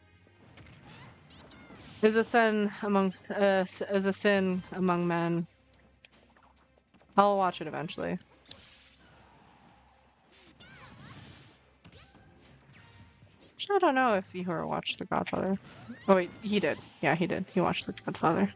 Speaker 1: is a sin amongst is a sin among men. I'll watch it eventually. Actually, I don't know if Ihor watched The Godfather. Oh wait, he did. Yeah, he did. He watched The Godfather.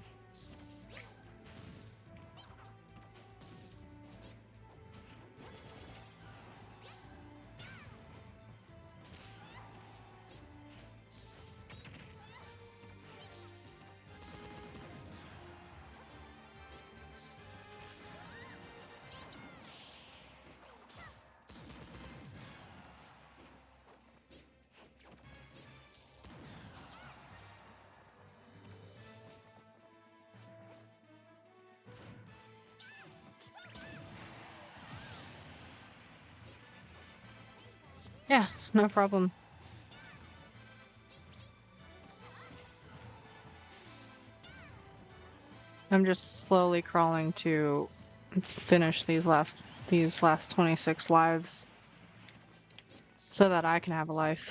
Speaker 1: Yeah, no problem. I'm just slowly crawling to finish these last 26 lives so that I can have a life.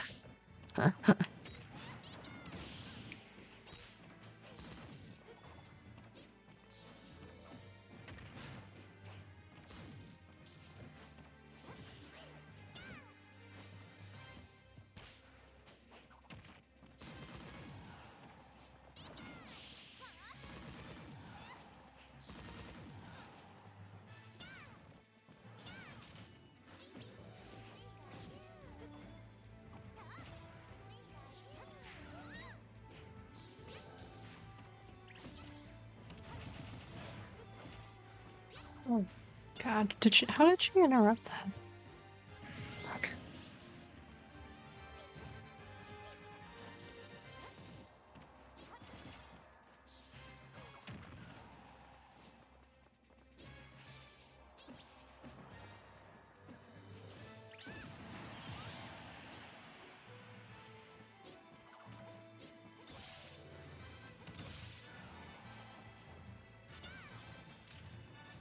Speaker 1: Oh God, how did she interrupt that? Fuck.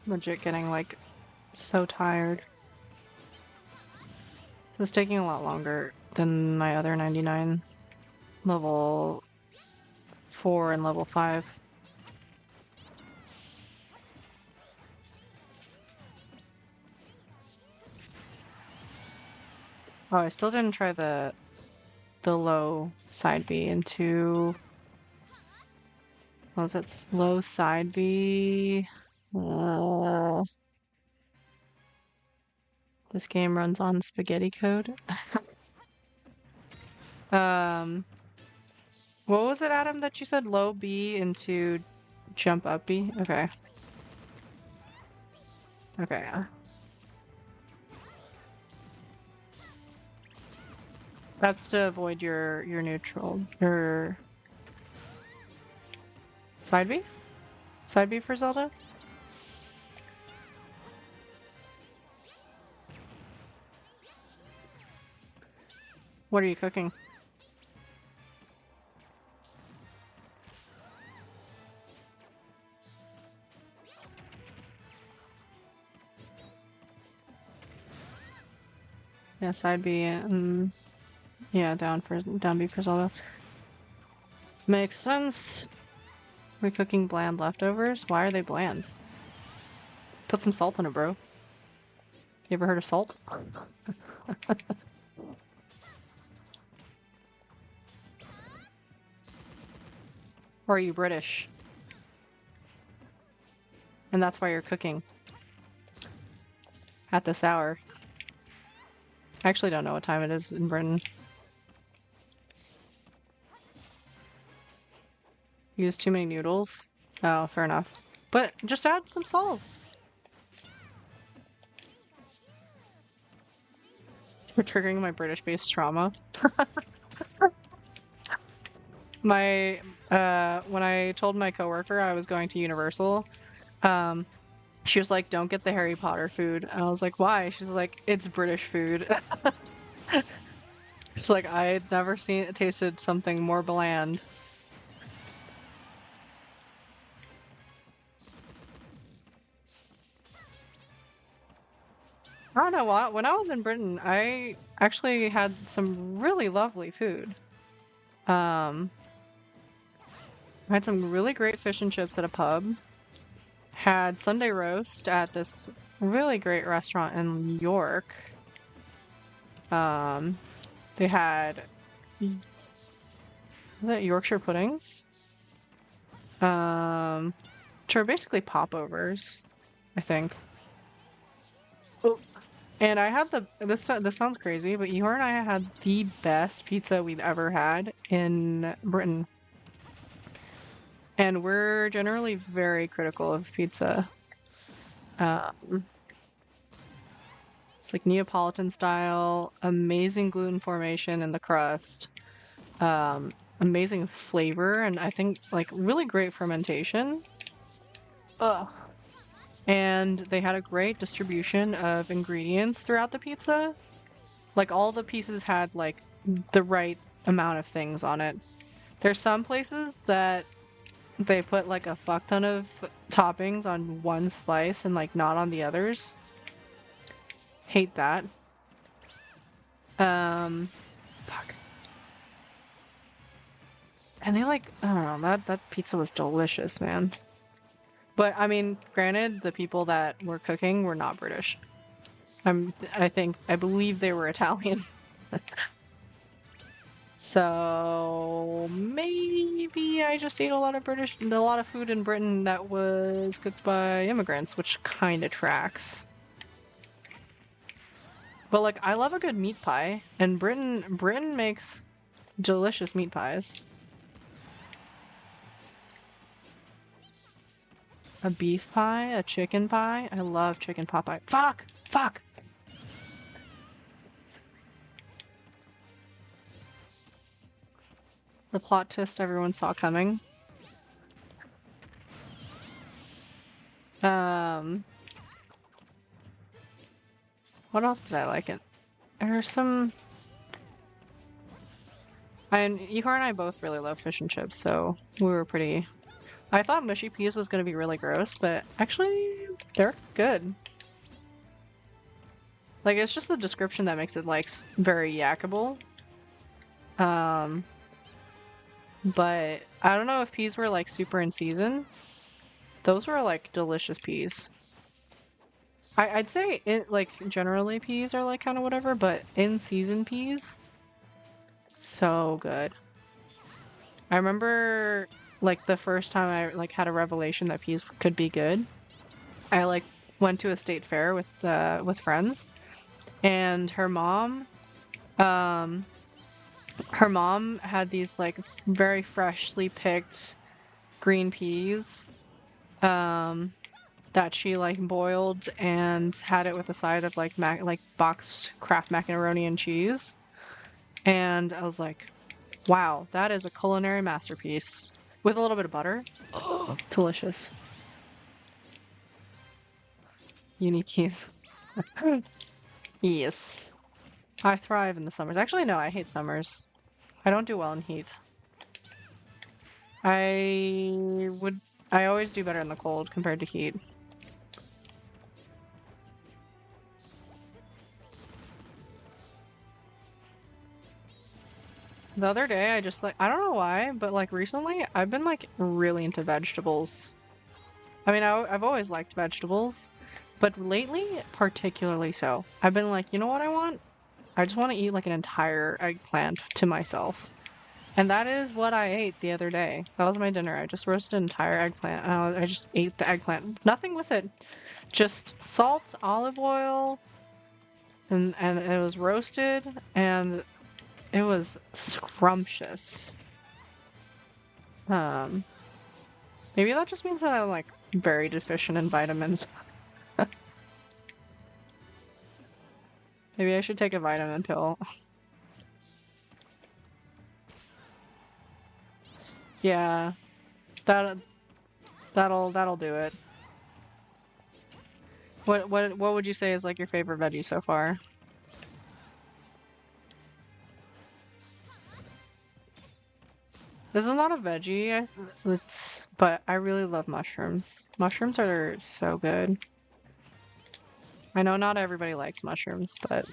Speaker 1: Legit getting like so tired. It's taking a lot longer than my other 99 level 4 and level 5. Oh, I still didn't try the low side B into, what was it? Low side B. This game runs on spaghetti code. Um, what was it, Adam, that you said? Low B into jump up B? Okay. Okay. That's to avoid your neutral. Your side B? Side B for Zelda? What are you cooking? Yeah, side B and yeah, down B for Zelda. Makes sense. We're cooking bland leftovers. Why are they bland? Put some salt in it, bro. You ever heard of salt? Or are you British? And that's why you're cooking at this hour. I actually don't know what time it is in Britain. Use too many noodles? Oh, fair enough. But just add some salt. You're triggering my British-based trauma. My, when I told my coworker I was going to Universal, she was like, don't get the Harry Potter food. And I was like, why? She's like, it's British food. She's like, I had never tasted something more bland. I don't know what. When I was in Britain, I actually had some really lovely food. I had some really great fish and chips at a pub. Had Sunday roast at this really great restaurant in York. They had, was it Yorkshire puddings? Which are basically popovers, I think. Oh, and I had this sounds crazy, but Ihor and I had the best pizza we've ever had in Britain. And we're generally very critical of pizza. It's like Neapolitan style, amazing gluten formation in the crust, amazing flavor, and I think like really great fermentation. Ugh. And they had a great distribution of ingredients throughout the pizza. Like all the pieces had like the right amount of things on it. There's some places that they put like a fuck ton of toppings on one slice and like not on the others. Hate that. Fuck. And they like, I don't know, that pizza was delicious, man. But I mean, granted, the people that were cooking were not British. I believe they were Italian. So maybe I just ate a lot of food in Britain that was cooked by immigrants, which kind of tracks. But like, I love a good meat pie, and Britain makes delicious meat pies. A beef pie, a chicken pie. I love chicken pot pie. Fuck! Fuck! The plot twist everyone saw coming. What else did I like it? There's some... Ihor and I both really love fish and chips, so we were pretty... I thought mushy peas was gonna be really gross, but actually, they're good. Like it's just the description that makes it like very yakable. Um, but I don't know if peas were like super in season. Those were like delicious peas. I'd say it like generally peas are like kind of whatever, but in season peas, so good. I remember like the first time I like had a revelation that peas could be good. I like went to a state fair with friends, and um her mom had these like very freshly picked green peas um that she like boiled and had it with a side of like like boxed Kraft macaroni and cheese. And I was like, wow, that is a culinary masterpiece. With a little bit of butter. Oh, delicious. Euni.p's. Yes. I thrive in the summers. Actually, no, I hate summers. I don't do well in heat. I would. I always do better in the cold compared to heat. The other day, I just like, I don't know why, but like recently, I've been like really into vegetables. I mean, I've always liked vegetables, but lately, particularly so. I've been like, you know what I want? I just want to eat like an entire eggplant to myself. And that is what I ate the other day. That was my dinner. I just roasted an entire eggplant and I just ate the eggplant. Nothing with it. Just salt, olive oil, and it was roasted and it was scrumptious. Um, Maybe that just means that I'm like very deficient in vitamins. Maybe I should take a vitamin pill. Yeah, that that'll do it. What would you say is like your favorite veggie so far? This is not a veggie. But I really love mushrooms. Mushrooms are so good. I know not everybody likes mushrooms, but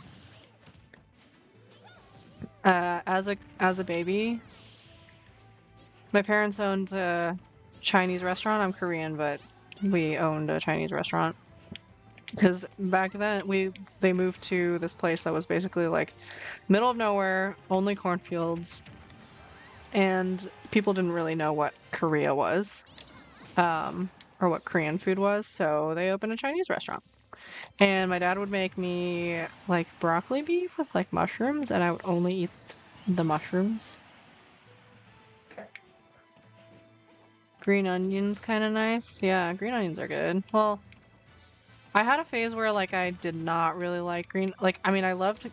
Speaker 1: as a baby, my parents owned a Chinese restaurant. I'm Korean, but we owned a Chinese restaurant because back then they moved to this place that was basically like middle of nowhere, only cornfields, and people didn't really know what Korea was, or what Korean food was, so they opened a Chinese restaurant. And my dad would make me like broccoli beef with like mushrooms, and I would only eat the mushrooms. Green onions kind of nice. Yeah, green onions are good. Well, I had a phase where like I did not really like green like I mean I loved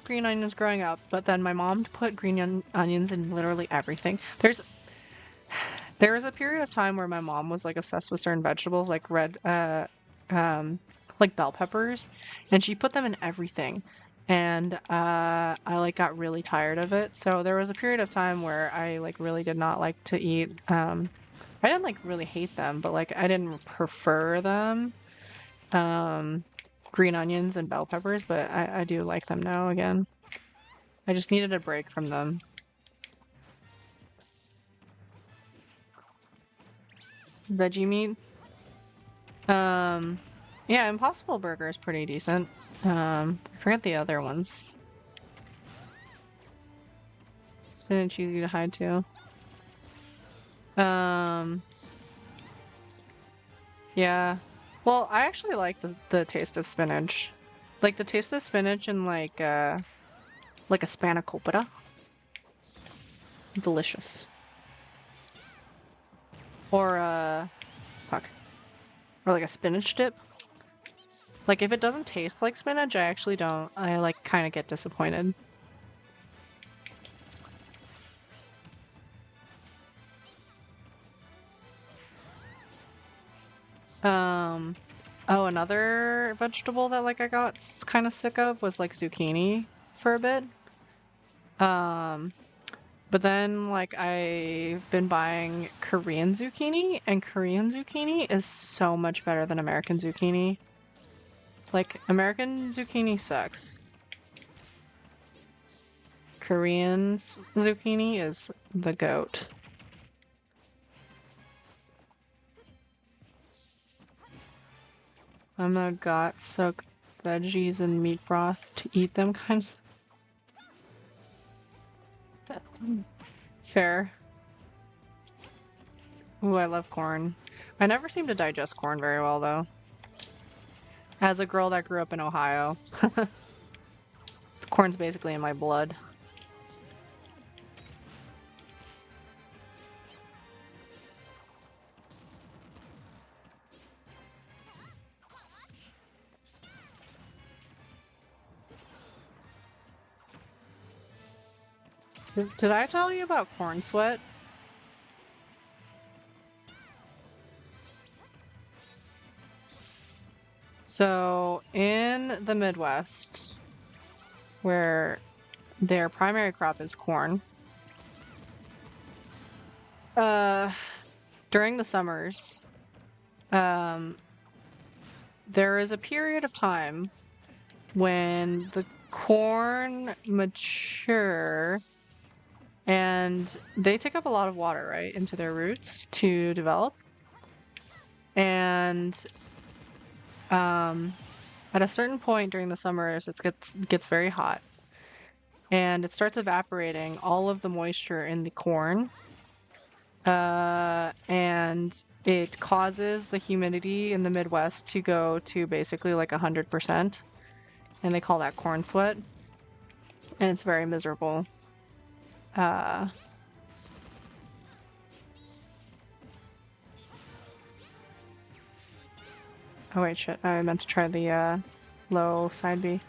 Speaker 1: green onions growing up, but then my mom put onions in literally everything. There was a period of time where my mom was like obsessed with certain vegetables like um like bell peppers, and she put them in everything. And I like got really tired of it. So there was a period of time where I like really did not like to eat I didn't like really hate them, but like I didn't prefer them. Um Green onions and bell peppers, but I do like them now again. I just needed a break from them. Veggie meat. Um, yeah, Impossible Burger is pretty decent. I forget the other ones. Spinach easy to hide too. Um, yeah. Well, I actually like the taste of spinach. Like the taste of spinach and like a spanakopita. Delicious. Or fuck. Or like a spinach dip. Like if it doesn't taste like spinach, I actually don't. I like kind of get disappointed. Um, oh, another vegetable that like I got kind of sick of was like zucchini for a bit. Um, but then like I've been buying Korean zucchini, and Korean zucchini is so much better than American zucchini. Like, American zucchini sucks. Korean zucchini is the goat. I'm a got soak veggies and meat broth to eat them kind of. Fair. Ooh, I love corn. I never seem to digest corn very well, though. As a girl that grew up in Ohio, corn's basically in my blood. Did I tell you about corn sweat? So, in the Midwest, where their primary crop is corn, during the summers, um, there is a period of time when the corn mature and they take up a lot of water, right, into their roots to develop. And at a certain point during the summers, it gets very hot, and it starts evaporating all of the moisture in the corn, and it causes the humidity in the Midwest to go to basically like 100%, and they call that corn sweat, and it's very miserable. Oh wait, shit, I meant to try the low side B.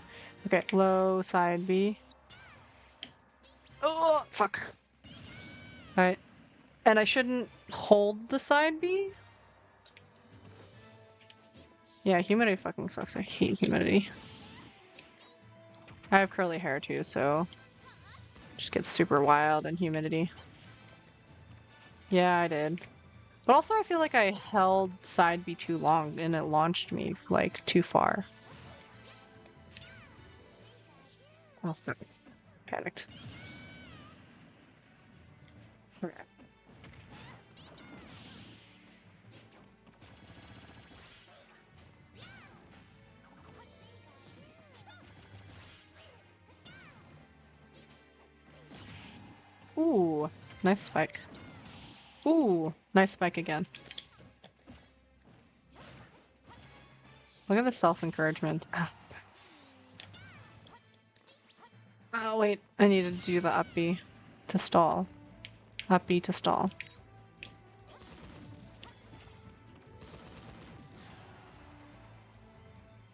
Speaker 1: Okay, low side B. Oh, fuck. Alright. And I shouldn't hold the side B? Yeah, humidity fucking sucks. I hate humidity. I have curly hair too, so it just gets super wild in humidity. Yeah, I did. But also I feel like I held side B too long and it launched me like too far. Oh fuck. Panicked. Okay. Ooh, nice spike. Ooh, nice spike again. Look at the self-encouragement. Oh wait, I needed to do the up B to stall. Up B to stall.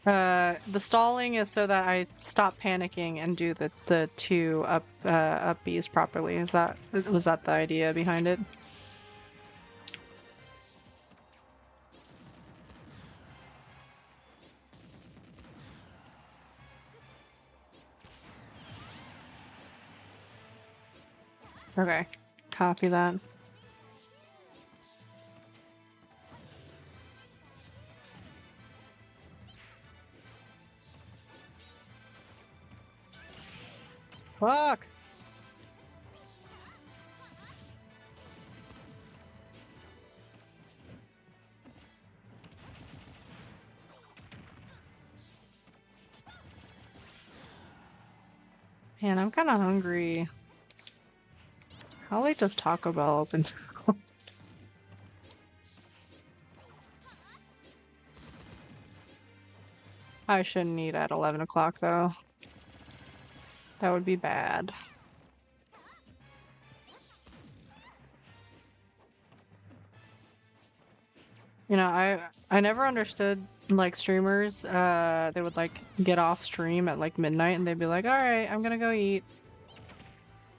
Speaker 1: The stalling is so that I stop panicking and do the two up Bs properly. Was that the idea behind it? Okay, copy that. Fuck! Man, I'm kind of hungry. How late does Taco Bell open? I shouldn't eat at 11 o'clock though. That would be bad. You know, I never understood like streamers, they would like get off stream at like midnight and they'd be like, "Alright, I'm gonna go eat."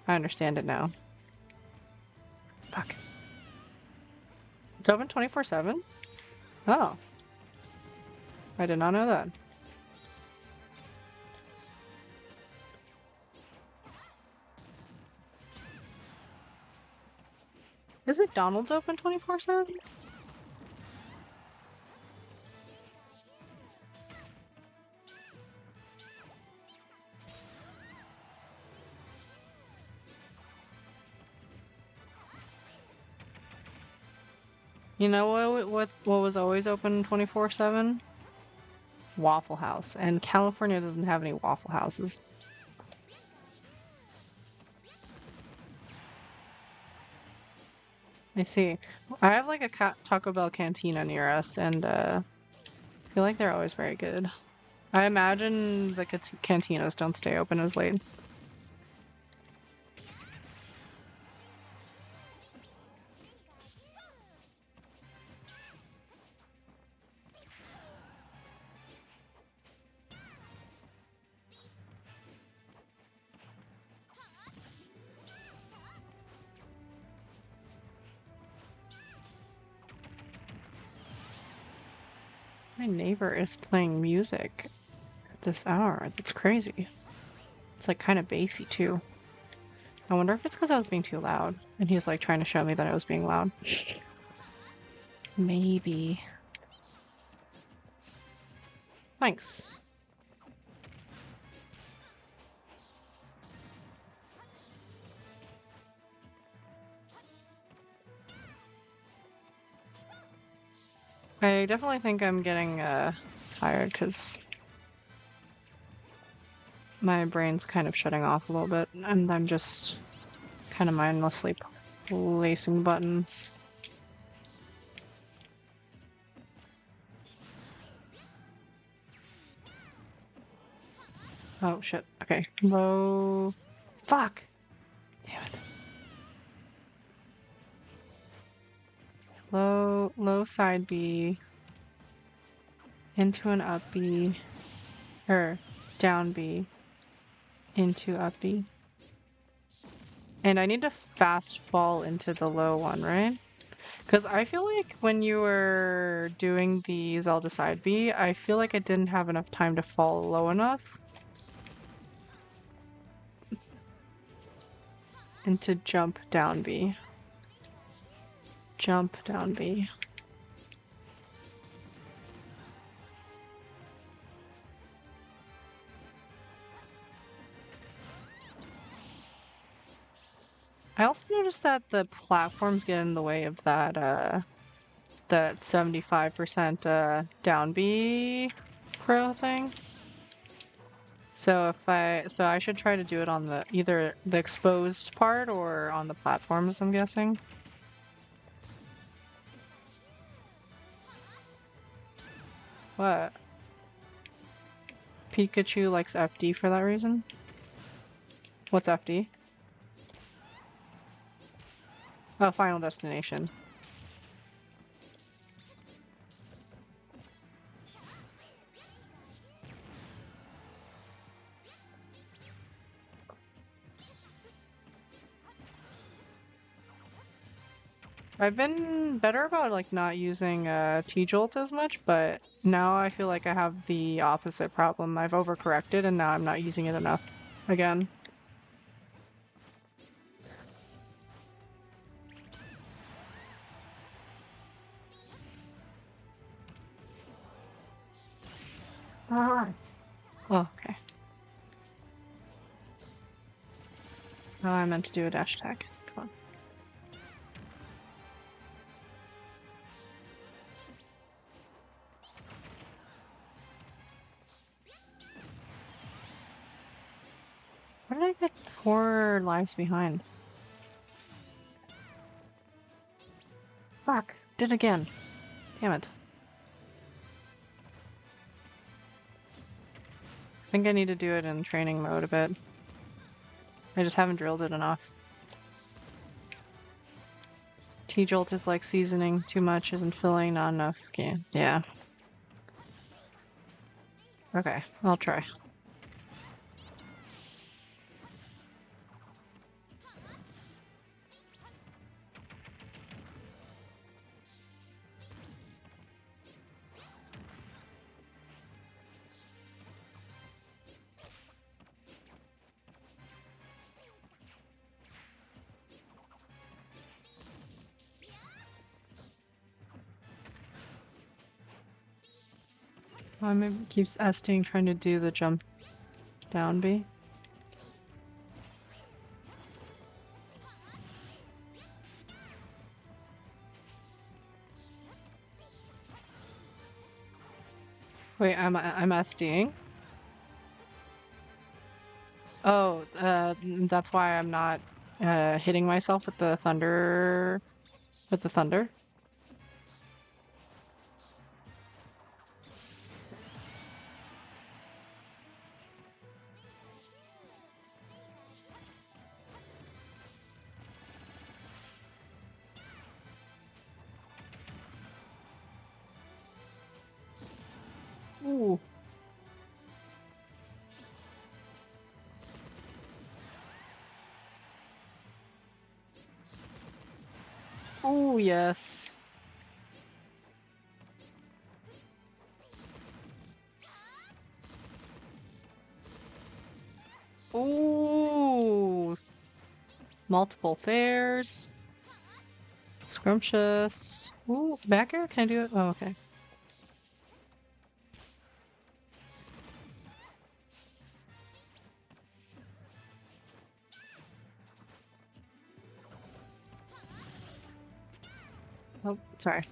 Speaker 1: I understand it now. Fuck. It's open 24/7? Oh. I did not know that. Is McDonald's open 24/7? You know what was always open 24/7? Waffle House. And California doesn't have any Waffle Houses. I see. I have like a Taco Bell cantina near us, and I feel like they're always very good. I imagine the cantinas don't stay open as late. My neighbor is playing music at this hour. That's crazy. It's like kind of bassy too. I wonder if it's because I was being too loud and he's like trying to show me that I was being loud. Maybe. Thanks. I definitely think I'm getting tired because my brain's kind of shutting off a little bit and I'm just kind of mindlessly placing buttons. Oh shit. Okay. Low. Fuck. Damn it. Low side B. Into an up B. Or down B. Into up B. And I need to fast fall into the low one, right? Because I feel like when you were doing the Zelda side B, I feel like I didn't have enough time to fall low enough. And to jump down B. Jump down B. I also noticed that the platforms get in the way of that 75% down B pro thing. So I should try to do it on the either the exposed part or on the platforms, I'm guessing. What? Pikachu likes FD for that reason? What's FD? Oh, Final Destination. I've been better about like not using T-Jolt as much, but now I feel like I have the opposite problem. I've overcorrected and now I'm not using it enough again. Oh, okay. Oh, I meant to do a dash attack. Come on. Where did I get 4 lives behind? Fuck. Did again. Damn it. I think I need to do it in training mode a bit. I just haven't drilled it enough. T-Jolt is like seasoning too much, isn't filling, not enough. Yeah. Okay, I'll try. Oh, maybe it keeps Esting trying to do the jump down B. Wait, I'm SDing? Oh, that's why I'm not hitting myself with the thunder. With the thunder? Ooh. Oh, yes. Ooh. Multiple fairs. Scrumptious. Ooh, back air? Can I do it? Oh, okay. Oh, sorry.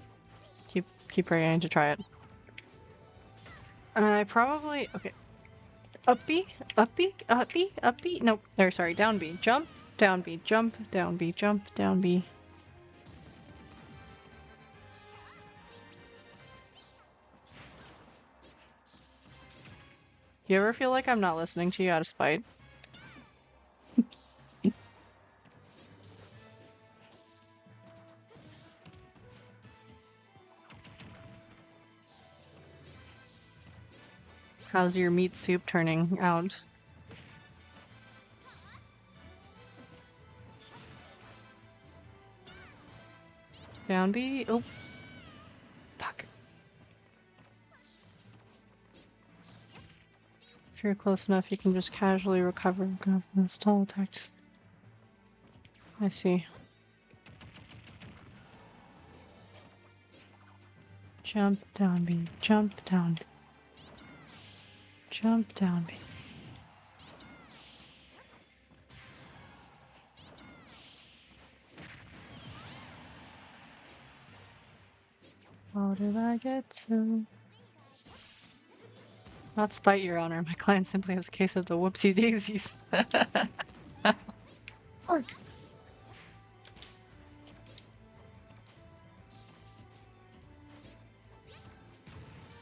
Speaker 1: Keep forgetting to try it. I probably okay. Up B, up B, up B, up B. Nope. Or sorry, down B. Jump, down B, jump, down B, jump, down B. Do you ever feel like I'm not listening to you out of spite? How's your meat soup turning out? Down B? Oh. Fuck. If you're close enough, you can just casually recover from the stall attacks. I see. Jump down B, jump down B. Jump down B. How did I get to? Not spite, Your Honor. My client simply has a case of the whoopsie daisies.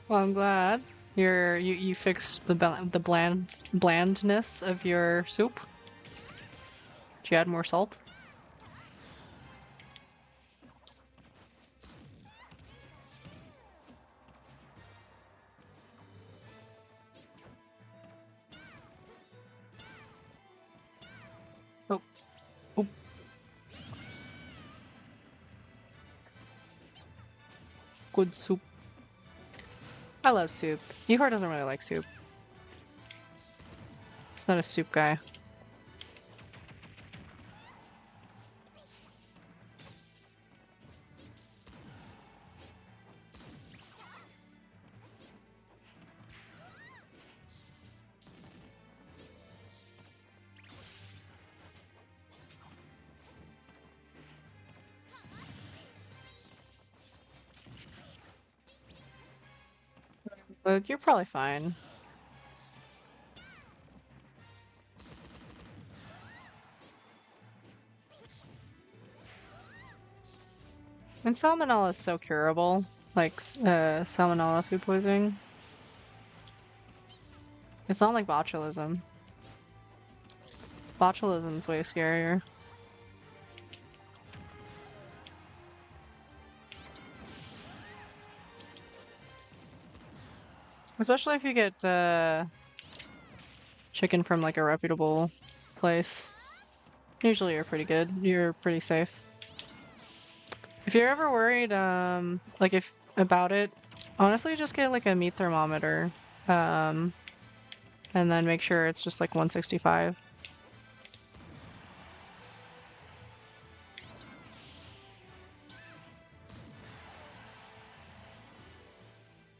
Speaker 1: Well, I'm glad you fixed the blandness of your soup. Did you add more salt? Oh, oh. Good soup. I love soup. Ihor doesn't really like soup. He's not a soup guy. But you're probably fine. And salmonella is so curable. Like, salmonella food poisoning. It's not like botulism. Botulism's way scarier. Especially if you get chicken from like a reputable place. Usually you're pretty good. You're pretty safe. If you're ever worried, like if about it, honestly just get like a meat thermometer. And then make sure it's just like 165.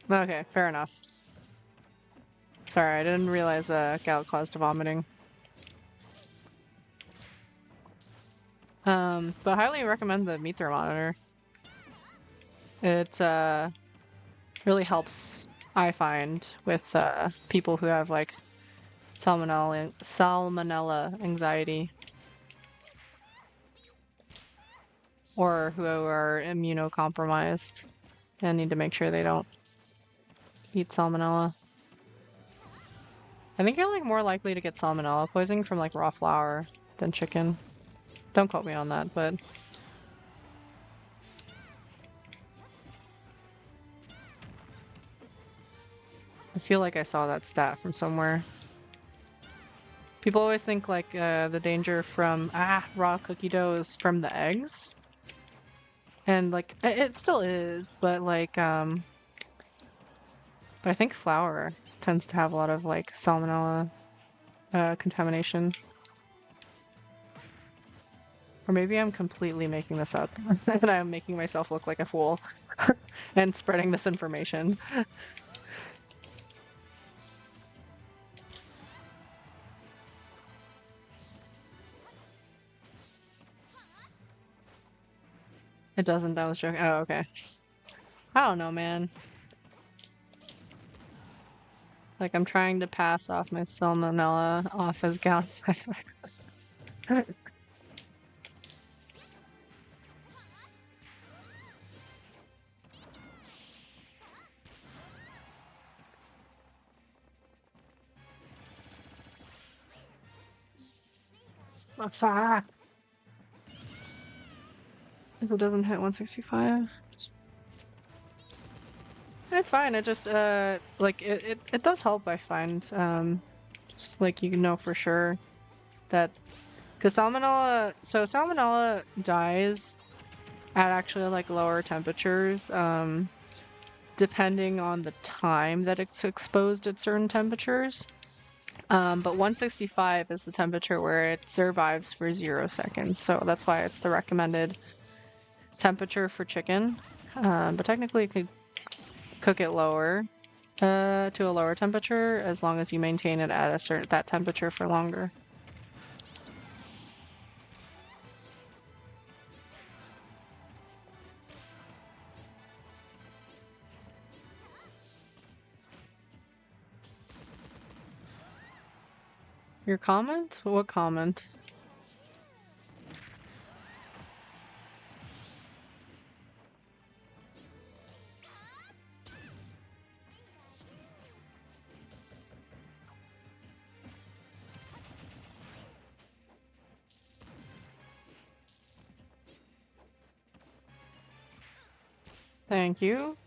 Speaker 1: Okay, fair enough. Sorry, I didn't realize gout caused vomiting. But highly recommend the meat thermometer. It really helps I find with people who have like salmonella anxiety or who are immunocompromised and need to make sure they don't eat salmonella. I think you're like more likely to get salmonella poisoning from like raw flour than chicken. Don't quote me on that, but I feel like I saw that stat from somewhere. People always think like the danger from raw cookie dough is from the eggs. And like it still is, but like I think flour tends to have a lot of like salmonella contamination. Or maybe I'm completely making this up and I'm making myself look like a fool and spreading misinformation. It doesn't, that was joking. Oh, okay. I don't know, man. Like I'm trying to pass off my salmonella off as gout side effects. Oh, fuck. If it doesn't hit 165. It's fine. It just like it does help, I find. Just like you know for sure that because salmonella dies at actually like lower temperatures, depending on the time that it's exposed at certain temperatures. But 165 is the temperature where it survives for 0 seconds, so that's why it's the recommended temperature for chicken. But technically, you could cook it lower, to a lower temperature as long as you maintain it at that temperature for longer. Your comment? What comment? Thank you.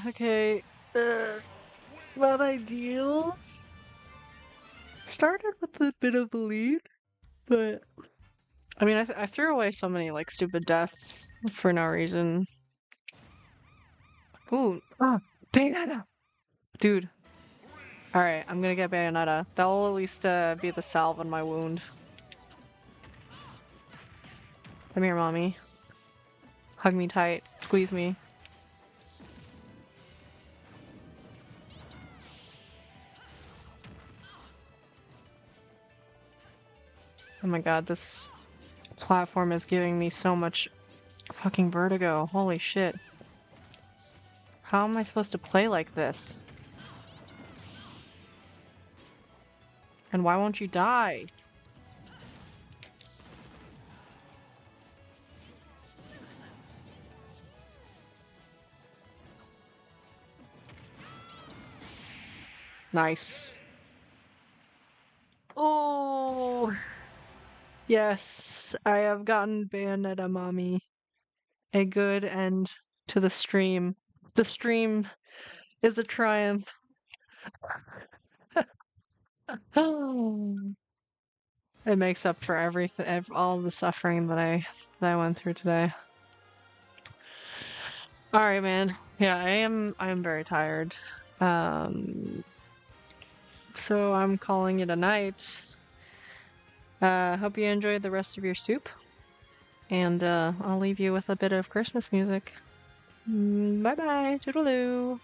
Speaker 1: Okay. Not ideal. Started with a bit of a lead, but I mean, I threw away so many like stupid deaths for no reason. Ooh, Bayonetta! Dude. Alright, I'm gonna get Bayonetta. That'll at least be the salve on my wound. Come here, mommy. Hug me tight. Squeeze me. Oh my god, this platform is giving me so much fucking vertigo. Holy shit. How am I supposed to play like this? And why won't you die? Nice. Oh, yes, I have gotten Bayonetta, mommy. A good end to the stream. The stream is a triumph. It makes up for everything, all the suffering that I went through today. All right, man. Yeah, I am very tired. Um, so I'm calling it a night. Hope you enjoyed the rest of your soup, and I'll leave you with a bit of Christmas music. Bye bye, toodaloo.